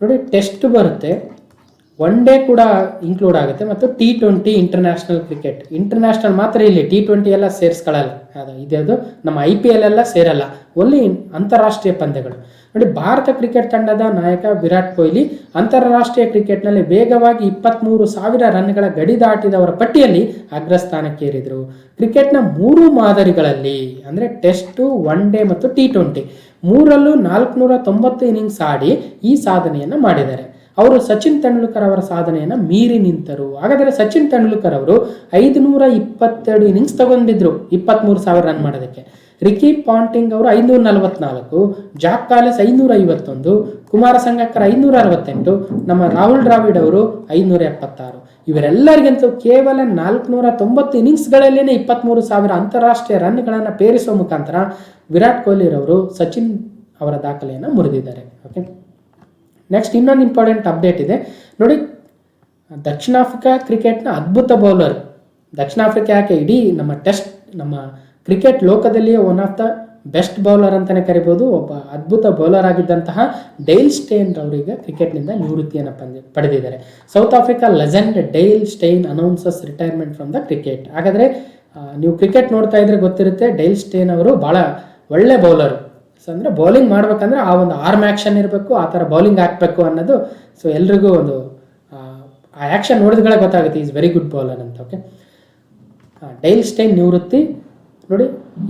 ನೋಡಿ ಟೆಸ್ಟ್ ಬರುತ್ತೆ, ಒನ್ ಡೇ ಕೂಡ ಇನ್ಕ್ಲೂಡ್ ಆಗುತ್ತೆ, ಮತ್ತು T20 ಇಂಟರ್ನ್ಯಾಷನಲ್ ಕ್ರಿಕೆಟ್. ಇಂಟರ್ನ್ಯಾಷನಲ್ ಮಾತ್ರ ಇಲ್ಲಿ, T20 ಎಲ್ಲ ಸೇರಿಸ್ಕೊಳ್ಳಲ್ಲ. ಇದ್ಯಾವುದು ನಮ್ಮ IPL ಎಲ್ಲ ಸೇರಲ್ಲ, ಒನ್ಲಿ ಅಂತಾರಾಷ್ಟ್ರೀಯ ಪಂದ್ಯಗಳು. ನೋಡಿ, ಭಾರತ ಕ್ರಿಕೆಟ್ ತಂಡದ ನಾಯಕ ವಿರಾಟ್ ಕೊಹ್ಲಿ ಅಂತಾರಾಷ್ಟ್ರೀಯ ಕ್ರಿಕೆಟ್ನಲ್ಲಿ ವೇಗವಾಗಿ 23,000 ರನ್ಗಳ ಗಡಿ ದಾಟಿದವರ ಪಟ್ಟಿಯಲ್ಲಿ ಅಗ್ರಸ್ಥಾನಕ್ಕೇರಿದರು. ಕ್ರಿಕೆಟ್ನ 3 ಮಾದರಿಗಳಲ್ಲಿ ಅಂದರೆ ಟೆಸ್ಟು, ಒನ್ ಡೇ ಮತ್ತು T20 ಮೂರಲ್ಲೂ 490 ಇನ್ನಿಂಗ್ಸ್ ಆಡಿ ಈ ಸಾಧನೆಯನ್ನು ಮಾಡಿದ್ದಾರೆ. ಅವರು ಸಚಿನ್ ತೆಂಡೂಲ್ಕರ್ ಅವರ ಸಾಧನೆಯನ್ನು ಮೀರಿ ನಿಂತರು. ಹಾಗಾದರೆ ಸಚಿನ್ ತೆಂಡೂಲ್ಕರ್ ಅವರು 522 ಇನ್ನಿಂಗ್ಸ್ ತಗೊಂಡಿದ್ರು 23,000 ರನ್ ಮಾಡೋದಕ್ಕೆ. ರಿಕಿ ಪಾಂಟಿಂಗ್ ಅವರು 544, ಜಾಕ್ ಕಾಲಿಸ್ 551, ಕುಮಾರ ಸಂಗಕ್ಕರ್ 568, ನಮ್ಮ ರಾಹುಲ್ ದ್ರಾವಿಡ್ ಅವರು 576. ಇವರೆಲ್ಲರಿಗಿಂತಲೂ ಕೇವಲ 490 ಇನ್ನಿಂಗ್ಸ್ಗಳಲ್ಲೇ 23,000 ಅಂತಾರಾಷ್ಟ್ರೀಯ ರನ್ಗಳನ್ನು ಪೇರಿಸುವ ಮುಖಾಂತರ ವಿರಾಟ್ ಕೊಹ್ಲಿರವರು ಸಚಿನ್ ಅವರ ದಾಖಲೆಯನ್ನು ಮುರಿದಿದ್ದಾರೆ. ಓಕೆ, ನೆಕ್ಸ್ಟ್ ಇನ್ನೊಂದು ಇಂಪಾರ್ಟೆಂಟ್ ಅಪ್ಡೇಟ್ ಇದೆ ನೋಡಿ. ದಕ್ಷಿಣ ಆಫ್ರಿಕಾ ಕ್ರಿಕೆಟ್ನ ಅದ್ಭುತ ಬೌಲರ್. ದಕ್ಷಿಣ ಆಫ್ರಿಕಾ ಯಾಕೆ ಇಡೀ ನಮ್ಮ ಕ್ರಿಕೆಟ್ ಲೋಕದಲ್ಲಿಯೇ one of the best bowler ಅಂತಲೇ ಕರಿಬೋದು. ಒಬ್ಬ ಅದ್ಭುತ ಬೌಲರ್ ಆಗಿದ್ದಂತಹ ಡೇಲ್ ಸ್ಟೇನ್ ಅವರಿಗೆ ಕ್ರಿಕೆಟ್ನಿಂದ ನಿವೃತ್ತಿಯನ್ನು ಪಡೆದಿದ್ದಾರೆ. South Africa legend Dale Steyn announces retirement from the cricket. ಹಾಗಾದರೆ ನೀವು ಕ್ರಿಕೆಟ್ ನೋಡ್ತಾ ಇದ್ರೆ ಗೊತ್ತಿರುತ್ತೆ, ಡೇಲ್ ಸ್ಟೇನ್ ಅವರು ಭಾಳ ಒಳ್ಳೆ ಬೌಲರು. ಅಂದರೆ ಬೌಲಿಂಗ್ ಮಾಡ್ಬೇಕಂದ್ರೆ ಆ ಒಂದು ಆರ್ಮ್ ಆ್ಯಕ್ಷನ್ ಇರಬೇಕು, ಆ ಥರ ಬೌಲಿಂಗ್ ಹಾಕಬೇಕು ಅನ್ನೋದು ಸೊ ಎಲ್ರಿಗೂ ಒಂದು ಆ ಆ್ಯಕ್ಷನ್ ನೋಡಿದ್ಗಳೇ ಗೊತ್ತಾಗುತ್ತೆ, ಈಸ್ ವೆರಿ ಗುಡ್ ಬೌಲರ್ ಅಂತ. ಓಕೆ, ಡೇಲ್ ಸ್ಟೇನ್ ನಿವೃತ್ತಿ. ನೋಡಿ,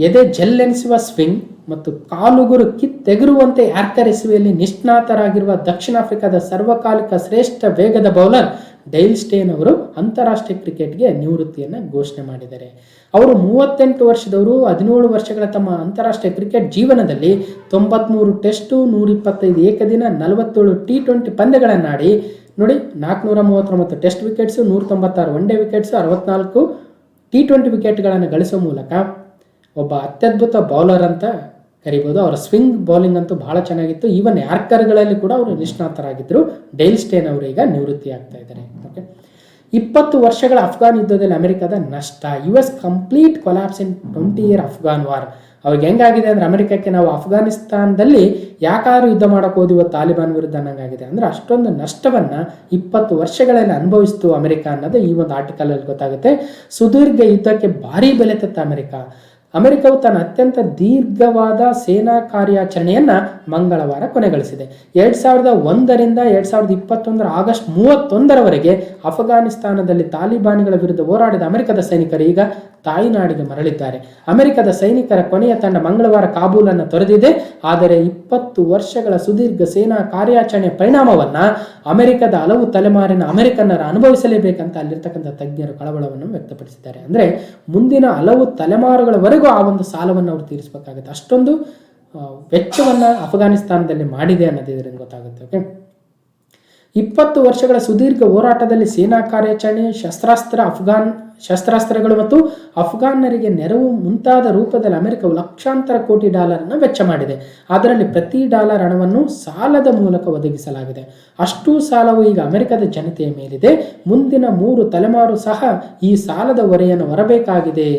ಎದೆ ಜೆಲ್ಲೆನಿಸುವ ಸ್ವಿಂಗ್ ಮತ್ತು ಕಾಲುಗುರು ಕಿತ್ತೆಗರುವಂತೆ ಯಾರ್ಕರ್ ಎಸೆಯುವಲ್ಲಿ ನಿಷ್ಣಾತರಾಗಿರುವ ದಕ್ಷಿಣ ಆಫ್ರಿಕಾದ ಸರ್ವಕಾಲಿಕ ಶ್ರೇಷ್ಠ ವೇಗದ ಬೌಲರ್ ಡೇಲ್ ಸ್ಟೇನ್ ಅವರು ಅಂತಾರಾಷ್ಟ್ರೀಯ ಕ್ರಿಕೆಟ್ಗೆ ನಿವೃತ್ತಿಯನ್ನು ಘೋಷಣೆ ಮಾಡಿದ್ದಾರೆ. ಅವರು 38 ವರ್ಷದವರು. 17 ವರ್ಷಗಳ ತಮ್ಮ ಅಂತಾರಾಷ್ಟ್ರೀಯ ಕ್ರಿಕೆಟ್ ಜೀವನದಲ್ಲಿ 93 ಟೆಸ್ಟು, 125 ಏಕದಿನ, 47 T20 ಪಂದ್ಯಗಳನ್ನಾಡಿ ನೋಡಿ 439 test wickets, 196 one day wickets, 64 T20 ವಿಕೆಟ್ಗಳನ್ನು ಗಳಿಸುವ ಮೂಲಕ ಒಬ್ಬ ಅತ್ಯದ್ಭುತ ಬೌಲರ್ ಅಂತ ಕರಿಬೋದು. ಅವರ ಸ್ವಿಂಗ್ ಬೌಲಿಂಗ್ ಅಂತೂ ಬಹಳ ಚೆನ್ನಾಗಿತ್ತು. ಈವನ್ ಯಾರ್ಕರ್ಗಳಲ್ಲಿ ಕೂಡ ಅವರು ನಿಷ್ಣಾತರಾಗಿದ್ದರು. ಡೇಲ್ ಸ್ಟೇನ್ ಅವರು ಈಗ ನಿವೃತ್ತಿ ಆಗ್ತಾ ಇದ್ದಾರೆ. ಓಕೆ, 20 ವರ್ಷಗಳ ಅಫ್ಘಾನ್ ಯುದ್ಧದಲ್ಲಿ ಅಮೆರಿಕದ ನಷ್ಟ. US ಕಂಪ್ಲೀಟ್ ಕೊಲ್ಯಾಪ್ಸ್ ಇನ್ 20 ಇಯರ್ ಅಫ್ಘಾನ್ ವಾರ್. ಅವ್ರಿಗೆ ಹೆಂಗಾಗಿದೆ ಅಂದರೆ ಅಮೆರಿಕಕ್ಕೆ ನಾವು ಅಫ್ಘಾನಿಸ್ತಾನದಲ್ಲಿ ಯಾಕಾದ್ರೂ ಯುದ್ಧ ಮಾಡೋಕೆ ಹೋದಿವೋ ತಾಲಿಬಾನ್ ವಿರುದ್ಧ ಅನ್ನಂಗಾಗಿದೆ. ಅಂದರೆ ಅಷ್ಟೊಂದು ನಷ್ಟವನ್ನು 20 ವರ್ಷಗಳಲ್ಲಿ ಅನುಭವಿಸ್ತು ಅಮೆರಿಕ ಅನ್ನೋದು ಈ ಒಂದು ಆರ್ಟಿಕಲಲ್ಲಿ ಗೊತ್ತಾಗುತ್ತೆ. ಸುದೀರ್ಘ ಯುದ್ಧಕ್ಕೆ ಭಾರೀ ಬೆಲೆ ತೆತ್ತ ಅಮೆರಿಕವು ತನ್ನ ಅತ್ಯಂತ ದೀರ್ಘವಾದ ಸೇನಾ ಕಾರ್ಯಾಚರಣೆಯನ್ನು ಮಂಗಳವಾರ ಕೊನೆಗೊಳಿಸಿದೆ. 2001ರಿಂದ 2021 ಆಗಸ್ಟ್ 31ರವರೆಗೆ ಅಫ್ಘಾನಿಸ್ತಾನದಲ್ಲಿ ತಾಲಿಬಾನಿಗಳ ವಿರುದ್ಧ ಹೋರಾಡಿದ ಅಮೆರಿಕದ ಸೈನಿಕರು ಈಗ ತಾಯಿನಾಡಿಗೆ ಮರಳಿದ್ದಾರೆ. ಅಮೆರಿಕದ ಸೈನಿಕರ ಕೊನೆಯ ತಂಡ ಮಂಗಳವಾರ ಕಾಬೂಲನ್ನು ತೊರೆದಿದೆ. ಆದರೆ 20 ವರ್ಷಗಳ ಸುದೀರ್ಘ ಸೇನಾ ಕಾರ್ಯಾಚರಣೆಯ ಪರಿಣಾಮವನ್ನು ಅಮೆರಿಕದ ಹಲವು ತಲೆಮಾರಿನ ಅಮೆರಿಕನ್ನರು ಅನುಭವಿಸಲೇಬೇಕಂತ ಅಲ್ಲಿರ್ತಕ್ಕಂಥ ತಜ್ಞರು ಕಳವಳವನ್ನು ವ್ಯಕ್ತಪಡಿಸಿದ್ದಾರೆ. ಅಂದರೆ ಮುಂದಿನ ಹಲವು ತಲೆಮಾರುಗಳವರೆಗೂ ಆ ಒಂದು ಸಾಲವನ್ನು ಅವರು ತೀರಿಸಬೇಕಾಗುತ್ತೆ. ಅಷ್ಟೊಂದು ವೆಚ್ಚವನ್ನು ಅಫ್ಘಾನಿಸ್ತಾನದಲ್ಲಿ ಮಾಡಿದೆ ಅನ್ನೋದು ಇದರಿಂದ ಗೊತ್ತಾಗುತ್ತೆ. ಓಕೆ, 20 ವರ್ಷಗಳ ಸುದೀರ್ಘ ಹೋರಾಟದಲ್ಲಿ ಸೇನಾ ಕಾರ್ಯಾಚರಣೆ, ಶಸ್ತ್ರಾಸ್ತ್ರಗಳು ಮತ್ತು ಅಫ್ಘಾನ್ನರಿಗೆ ನೆರವು ಮುಂತಾದ ರೂಪದಲ್ಲಿ ಅಮೆರಿಕವು ಲಕ್ಷಾಂತರ ಕೋಟಿ ಡಾಲರ್ನ ವೆಚ್ಚ ಮಾಡಿದೆ. ಅದರಲ್ಲಿ ಪ್ರತಿ ಡಾಲರ್ ಹಣವನ್ನು ಸಾಲದ ಮೂಲಕ ಒದಗಿಸಲಾಗಿದೆ. ಅಷ್ಟೂ ಸಾಲವು ಈಗ ಅಮೆರಿಕದ ಜನತೆಯ ಮೇಲಿದೆ. ಮುಂದಿನ 3 ತಲೆಮಾರು ಸಹ ಈ ಸಾಲದ ಹೊರೆಯನ್ನು ಹೊರಬೇಕಾಗಿದೆ.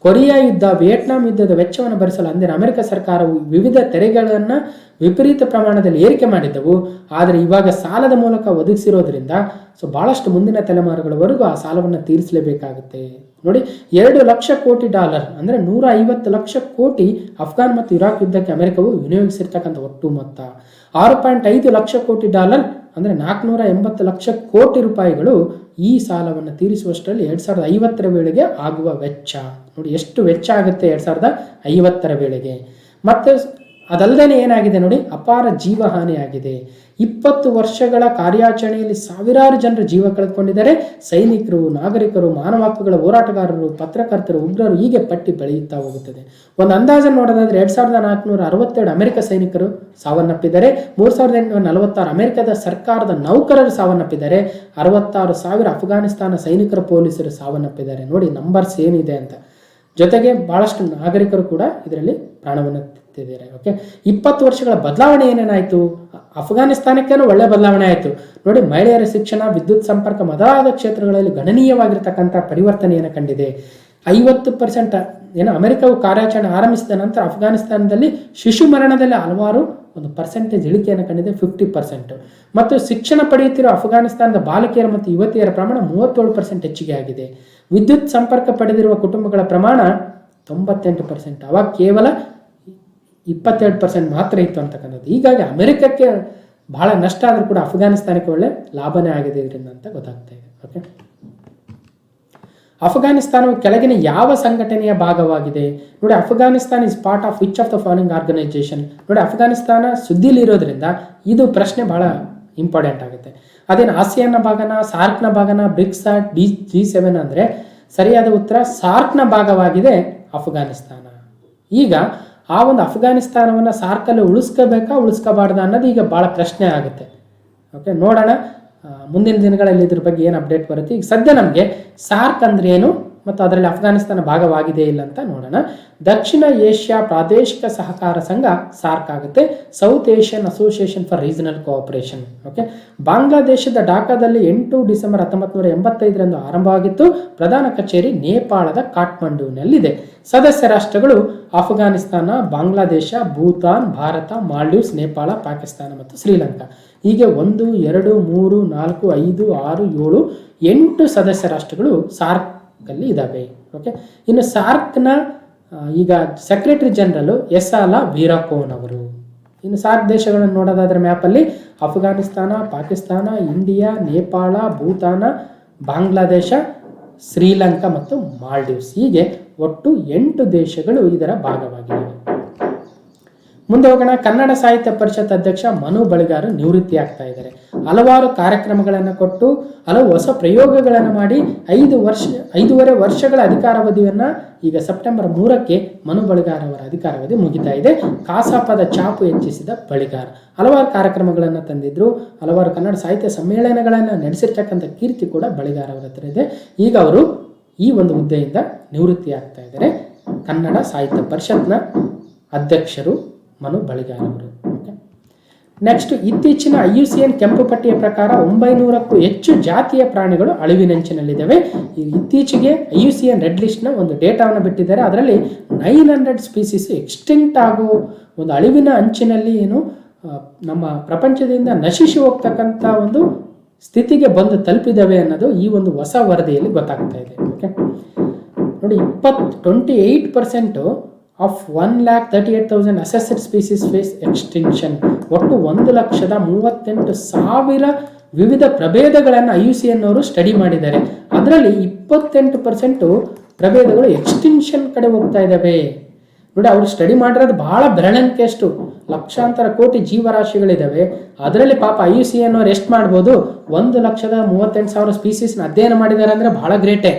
ಕೊರಿಯಾ ಯುದ್ಧ, ವಿಯೆಟ್ನಾಂ ಯುದ್ಧದ ವೆಚ್ಚವನ್ನು ಭರಿಸಲು ಅಂದಿನ ಅಮೆರಿಕ ಸರ್ಕಾರವು ವಿವಿಧ ತೆರಿಗೆಗಳನ್ನು ವಿಪರೀತ ಪ್ರಮಾಣದಲ್ಲಿ ಏರಿಕೆ ಮಾಡಿದ್ದವು. ಆದರೆ ಇವಾಗ ಸಾಲದ ಮೂಲಕ ಒದಗಿಸಿರೋದ್ರಿಂದ ಬಹಳಷ್ಟು ಮುಂದಿನ ತಲೆಮಾರುಗಳವರೆಗೂ ಆ ಸಾಲವನ್ನು ತೀರಿಸಲೇಬೇಕಾಗುತ್ತೆ. ನೋಡಿ, 2 ಲಕ್ಷ ಕೋಟಿ ಡಾಲರ್ ಅಂದರೆ 150 ಲಕ್ಷ ಕೋಟಿ ಅಫ್ಘಾನ್ ಮತ್ತು ಇರಾಕ್ ಯುದ್ಧಕ್ಕೆ ಅಮೆರಿಕವು ವಿನಿಯೋಗಿಸಿರ್ತಕ್ಕಂಥ ಒಟ್ಟು ಮೊತ್ತ. 6.5 ಲಕ್ಷ ಕೋಟಿ ಡಾಲರ್ ಅಂದರೆ 480 ಲಕ್ಷ ಕೋಟಿ ರೂಪಾಯಿಗಳು ಈ ಸಾಲವನ್ನು ತೀರಿಸುವಷ್ಟರಲ್ಲಿ 2050ರ ವೇಳೆಗೆ ಆಗುವ ವೆಚ್ಚ. ನೋಡಿ ಎಷ್ಟು ವೆಚ್ಚ ಆಗುತ್ತೆ 2050ರ ವೇಳೆಗೆ. ಮತ್ತು ಅದಲ್ಲದೆ ಏನಾಗಿದೆ ನೋಡಿ, ಅಪಾರ ಜೀವಹಾನಿಯಾಗಿದೆ. 20 ವರ್ಷಗಳ ಕಾರ್ಯಾಚರಣೆಯಲ್ಲಿ ಸಾವಿರಾರು ಜನರು ಜೀವ ಕಳೆದುಕೊಂಡಿದ್ದಾರೆ. ಸೈನಿಕರು, ನಾಗರಿಕರು, ಮಾನವ ಹಕ್ಕುಗಳ ಹೋರಾಟಗಾರರು, ಪತ್ರಕರ್ತರು, ಉಗ್ರರು, ಹೀಗೆ ಪಟ್ಟಿ ಬೆಳೆಯುತ್ತಾ ಹೋಗುತ್ತದೆ. ಒಂದು ಅಂದಾಜನ್ನು ನೋಡೋದಾದ್ರೆ 2462 ಅಮೆರಿಕ ಸೈನಿಕರು ಸಾವನ್ನಪ್ಪಿದ್ದಾರೆ. 3846 ಅಮೆರಿಕದ ಸರ್ಕಾರದ ನೌಕರರು ಸಾವನ್ನಪ್ಪಿದ್ದಾರೆ. 66,000 ಅಫ್ಘಾನಿಸ್ತಾನ ಸೈನಿಕರು, ಪೊಲೀಸರು ಸಾವನ್ನಪ್ಪಿದ್ದಾರೆ. ನೋಡಿ ನಂಬರ್ಸ್ ಏನಿದೆ ಅಂತ. ಜೊತೆಗೆ ಬಹಳಷ್ಟು ನಾಗರಿಕರು ಕೂಡ ಇದರಲ್ಲಿ ಪ್ರಾಣವನ್ನು ಗೊತ್ತಿದೆ. ಓಕೆ, 20 ವರ್ಷಗಳ ಬದಲಾವಣೆ ಏನೇನಾಯಿತು? ಅಫ್ಘಾನಿಸ್ತಾನಕ್ಕೇನೋ ಒಳ್ಳೆ ಬದಲಾವಣೆ ಆಯಿತು ನೋಡಿ. ಮಹಿಳೆಯರ ಶಿಕ್ಷಣ, ವಿದ್ಯುತ್ ಸಂಪರ್ಕ ಮೊದಲಾದ ಕ್ಷೇತ್ರಗಳಲ್ಲಿ ಗಣನೀಯವಾಗಿರ್ತಕ್ಕಂಥ ಪರಿವರ್ತನೆಯನ್ನು ಕಂಡಿದೆ. 50% ಏನು ಅಮೆರಿಕವು ಕಾರ್ಯಾಚರಣೆ ಆರಂಭಿಸಿದ ನಂತರ ಅಫ್ಘಾನಿಸ್ತಾನದಲ್ಲಿ ಶಿಶು ಮರಣದಲ್ಲಿ ಹಲವಾರು ಒಂದು ಪರ್ಸೆಂಟೇಜ್ ಇಳಿಕೆಯನ್ನು ಕಂಡಿದೆ, 50%. ಮತ್ತು ಶಿಕ್ಷಣ ಪಡೆಯುತ್ತಿರುವ ಅಫ್ಘಾನಿಸ್ತಾನದ ಬಾಲಕಿಯರ ಮತ್ತು ಯುವತಿಯರ ಪ್ರಮಾಣ 37% ಹೆಚ್ಚಿಗೆ ಆಗಿದೆ. ವಿದ್ಯುತ್ ಸಂಪರ್ಕ ಪಡೆದಿರುವ ಕುಟುಂಬಗಳ ಪ್ರಮಾಣ 98%. ಅವಾಗ ಕೇವಲ 22% ಮಾತ್ರ ಇತ್ತು ಅಂತಕ್ಕಂಥದ್ದು. ಹೀಗಾಗಿ ಅಮೆರಿಕಕ್ಕೆ ಬಹಳ ನಷ್ಟ ಆದರೂ ಕೂಡ ಅಫ್ಘಾನಿಸ್ತಾನಕ್ಕೆ ಒಳ್ಳೆ ಲಾಭನೇ ಆಗಿದೆ ಇದರಿಂದ ಅಂತ ಗೊತ್ತಾಗ್ತಾ ಇದೆ. ಓಕೆ, ಅಫ್ಘಾನಿಸ್ತಾನವು ಕೆಳಗಿನ ಯಾವ ಸಂಘಟನೆಯ ಭಾಗವಾಗಿದೆ? ನೋಡಿ, Afghanistan is part of which of the following organisation? ನೋಡಿ, ಅಫ್ಘಾನಿಸ್ತಾನ ಸುದ್ದಿಲಿ ಇರೋದ್ರಿಂದ ಇದು ಪ್ರಶ್ನೆ ಬಹಳ ಇಂಪಾರ್ಟೆಂಟ್ ಆಗುತ್ತೆ. ಅದೇನು ಆಸಿಯಾನ್ನ ಭಾಗನ, ಸಾರ್ಕ್ನ ಭಾಗನ, ಬ್ರಿಕ್ಸ್, G7 ಅಂದರೆ ಸರಿಯಾದ ಉತ್ತರ ಸಾರ್ಕ್ನ ಭಾಗವಾಗಿದೆ ಅಫ್ಘಾನಿಸ್ತಾನ. ಈಗ ಆ ಒಂದು ಅಫ್ಘಾನಿಸ್ತಾನವನ್ನು ಸಾರ್ಕಲ್ಲಿ ಉಳಿಸ್ಕೋಬಾರ್ದ ಅನ್ನೋದು ಈಗ ಭಾಳ ಪ್ರಶ್ನೆ ಆಗುತ್ತೆ. ಓಕೆ, ನೋಡೋಣ ಮುಂದಿನ ದಿನಗಳಲ್ಲಿ ಇದ್ರ ಬಗ್ಗೆ ಏನು ಅಪ್ಡೇಟ್ ಬರುತ್ತೆ. ಈಗ ಸದ್ಯ ನಮಗೆ ಸಾರ್ಕ್ ಅಂದ್ರೆ ಏನು ಮತ್ತು ಅದರಲ್ಲಿ ಅಫ್ಘಾನಿಸ್ತಾನ ಭಾಗವಾಗಿದೆ ಇಲ್ಲ ಅಂತ ನೋಡೋಣ. ದಕ್ಷಿಣ ಏಷ್ಯಾ ಪ್ರಾದೇಶಿಕ ಸಹಕಾರ ಸಂಘ ಸಾರ್ಕ್ ಆಗುತ್ತೆ, south Asian association for regional cooperation. Okay, ಬಾಂಗ್ಲಾದೇಶದ ಢಾಕಾದಲ್ಲಿ 8 ಡಿಸೆಂಬರ್ 1985 ಆರಂಭವಾಗಿತ್ತು. ಪ್ರಧಾನ ಕಚೇರಿ ನೇಪಾಳದ ಕಾಠ್ಮಂಡುವಿನಲ್ಲಿದೆ. ಸದಸ್ಯ ರಾಷ್ಟ್ರಗಳು ಅಫ್ಘಾನಿಸ್ತಾನ, ಬಾಂಗ್ಲಾದೇಶ, ಭೂತಾನ್, ಭಾರತ, ಮಾಲ್ಡೀವ್ಸ್, ನೇಪಾಳ, ಪಾಕಿಸ್ತಾನ ಮತ್ತು ಶ್ರೀಲಂಕಾ. ಹೀಗೆ 1, 2, 3, 4, 5, 6, 7, 8 ಸದಸ್ಯ ರಾಷ್ಟ್ರಗಳು ಸಾರ್ಕ್ ಅಲ್ಲಿ ಇದಾವೆ. ಓಕೆ, ಇನ್ನು ಸಾರ್ಕ್ನ ಈಗ ಸೆಕ್ರೆಟರಿ ಜನರಲ್ ಎಸಾಲಾ ವೀರಾಕೋನ್ ಅವರು. ಇನ್ನು ಸಾರ್ಕ್ ದೇಶಗಳನ್ನು ನೋಡೋದಾದ್ರೆ ಮ್ಯಾಪಲ್ಲಿ ಅಫ್ಘಾನಿಸ್ತಾನ, ಪಾಕಿಸ್ತಾನ, ಇಂಡಿಯಾ, ನೇಪಾಳ, ಭೂತಾನ, ಬಾಂಗ್ಲಾದೇಶ, ಶ್ರೀಲಂಕಾ ಮತ್ತು ಮಾಲ್ಡೀವ್ಸ್. ಹೀಗೆ ಒಟ್ಟು 8 ದೇಶಗಳು ಇದರ ಭಾಗವಾಗಿವೆ. ಮುಂದೆ ಹೋಗೋಣ. ಕನ್ನಡ ಸಾಹಿತ್ಯ ಪರಿಷತ್ ಅಧ್ಯಕ್ಷ ಮನು ಬಳಿಗಾರ ನಿವೃತ್ತಿ ಆಗ್ತಾ ಇದ್ದಾರೆ. ಹಲವಾರು ಕಾರ್ಯಕ್ರಮಗಳನ್ನು ಕೊಟ್ಟು ಹಲವು ಹೊಸ ಪ್ರಯೋಗಗಳನ್ನು ಮಾಡಿ 5.5 ವರ್ಷಗಳ ಅಧಿಕಾರಾವಧಿಯನ್ನು ಈಗ ಸೆಪ್ಟೆಂಬರ್ 3ಕ್ಕೆ ಮನು ಬಳಿಗಾರ್ ಅವರ ಅಧಿಕಾರಾವಧಿ ಮುಗಿತಾ ಇದೆ. ಕಾಸಾಪದ ಛಾಪು ಹೆಚ್ಚಿಸಿದ ಬಳಿಗಾರ್ ಹಲವಾರು ಕಾರ್ಯಕ್ರಮಗಳನ್ನು ತಂದಿದ್ರು. ಹಲವಾರು ಕನ್ನಡ ಸಾಹಿತ್ಯ ಸಮ್ಮೇಳನಗಳನ್ನು ನಡೆಸಿರ್ತಕ್ಕಂಥ ಕೀರ್ತಿ ಕೂಡ ಬಳಿಗಾರ್ ಅವರ ಹತ್ರ ಇದೆ. ಈಗ ಅವರು ಈ ಒಂದು ಹುದ್ದೆಯಿಂದ ನಿವೃತ್ತಿ ಆಗ್ತಾ ಇದ್ದಾರೆ. ಕನ್ನಡ ಸಾಹಿತ್ಯ ಪರಿಷತ್ನ ಅಧ್ಯಕ್ಷರು ಮನು ಬಳಿಗಾರ್ ಅವರು. ನೆಕ್ಸ್ಟ್, ಇತ್ತೀಚಿನ IUCN ಕೆಂಪು ಪಟ್ಟಿಯ ಪ್ರಕಾರ 900ಕ್ಕೂ ಹೆಚ್ಚು ಜಾತಿಯ ಪ್ರಾಣಿಗಳು ಅಳಿವಿನಂಚಿನಲ್ಲಿದ್ದಾವೆ. ಇತ್ತೀಚೆಗೆ IUCN ರೆಡ್ ಲಿಸ್ಟ್ನ ಒಂದು ಡೇಟಾವನ್ನು ಬಿಟ್ಟಿದ್ದಾರೆ. ಅದರಲ್ಲಿ 900 ಸ್ಪೀಸೀಸ್ ಎಕ್ಸ್ಟಿಂಕ್ಟ್ ಆಗೋ ಒಂದು ಅಳಿವಿನ ಅಂಚಿನಲ್ಲಿ ಏನು ನಮ್ಮ ಪ್ರಪಂಚದಿಂದ ನಶಿಸಿ ಹೋಗ್ತಕ್ಕಂಥ ಒಂದು ಸ್ಥಿತಿಗೆ ಬಂದು ತಲುಪಿದ್ದಾವೆ ಅನ್ನೋದು ಈ ಒಂದು ಹೊಸ ವರದಿಯಲ್ಲಿ ಗೊತ್ತಾಗ್ತಾ ಇದೆ. ಓಕೆ, ನೋಡಿ, 28% of 1,38,000 assessed species face extinction. ಒಟ್ಟು 1,38,000 ವಿವಿಧ ಪ್ರಭೇದಗಳನ್ನು IUCN ಅವರು ಸ್ಟಡಿ ಮಾಡಿದ್ದಾರೆ. ಅದರಲ್ಲಿ 28% ಪ್ರಭೇದಗಳು ಎಕ್ಸ್ಟಿಂಕ್ಷನ್ ಕಡೆ ಹೋಗ್ತಾ ಇದ್ದಾವೆ. ನೋಡಿ, ಅವರು ಸ್ಟಡಿ ಮಾಡಿರೋದು ಬಹಳ ಬೆರಳೆಣಿಕೆಯಷ್ಟು ಲಕ್ಷಾಂತರ ಕೋಟಿ ಜೀವರಾಶಿಗಳಿದ್ದಾವೆ. ಅದರಲ್ಲಿ ಪಾಪ IUCN ಅವರು ಎಷ್ಟು ಮಾಡ್ಬೋದು? 1,38,000 ಸ್ಪೀಸೀಸ್ನ ಅಧ್ಯಯನ ಮಾಡಿದ್ದಾರೆ ಅಂದರೆ ಬಹಳ ಗ್ರೇಟೇ.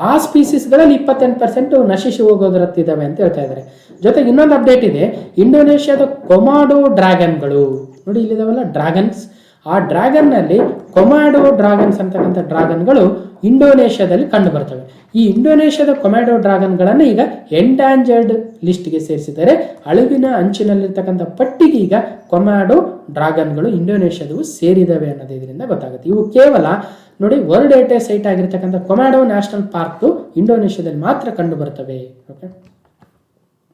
ಆ ಸ್ಪೀಸೀಸ್ಗಳಲ್ಲಿ 28% ನಶಿಸಿ ಹೋಗೋದರತ್ತಿದ್ದಾವೆ ಅಂತ ಹೇಳ್ತಾ ಇದ್ದಾರೆ. ಜೊತೆಗೆ ಇನ್ನೊಂದು ಅಪ್ಡೇಟ್ ಇದೆ. ಇಂಡೋನೇಷ್ಯಾದ ಕೊಮಾಡೋ ಡ್ರ್ಯಾಗನ್ಗಳು, ನೋಡಿ ಇಲ್ಲಿದಾವಲ್ಲ ಡ್ರ್ಯಾಗನ್ಸ್, ಆ ಡ್ರ್ಯಾಗನ್ನಲ್ಲಿ ಕೊಮಾಡೋ ಡ್ರ್ಯಾಗನ್ಸ್ ಅಂತಕ್ಕಂಥ ಡ್ರ್ಯಾಗನ್ಗಳು ಇಂಡೋನೇಷ್ಯಾದಲ್ಲಿ ಕಂಡು ಬರ್ತವೆ. ಈ ಇಂಡೋನೇಷ್ಯಾದ ಕೊಮಾಡೋ ಡ್ರ್ಯಾಗನ್ಗಳನ್ನು ಈಗ ಎಂಡಾಂಜರ್ಡ್ ಲಿಸ್ಟ್ಗೆ ಸೇರಿಸಿದ್ದಾರೆ. ಅಳಿವಿನ ಅಂಚಿನಲ್ಲಿರ್ತಕ್ಕಂಥ ಪಟ್ಟಿಗೆ ಈಗ ಕೊಮಾಡೋ ಡ್ರ್ಯಾಗನ್ಗಳು ಇಂಡೋನೇಷ್ಯಾದವು ಸೇರಿದವೆ ಅನ್ನೋದು ಇದರಿಂದ ಗೊತ್ತಾಗುತ್ತೆ. ಇವು ಕೇವಲ ನೋಡಿ ವರ್ಲ್ಡ್ ಹೆರಿಟೇಜ್ ಸೈಟ್ ಆಗಿರ್ತಕ್ಕಂಥ ಕೊಮಾಡೋ ನ್ಯಾಷನಲ್ ಪಾರ್ಕ್ ಇಂಡೋನೇಷ್ಯಾದಲ್ಲಿ ಮಾತ್ರ ಕಂಡು ಬರ್ತವೆ. ಓಕೆ,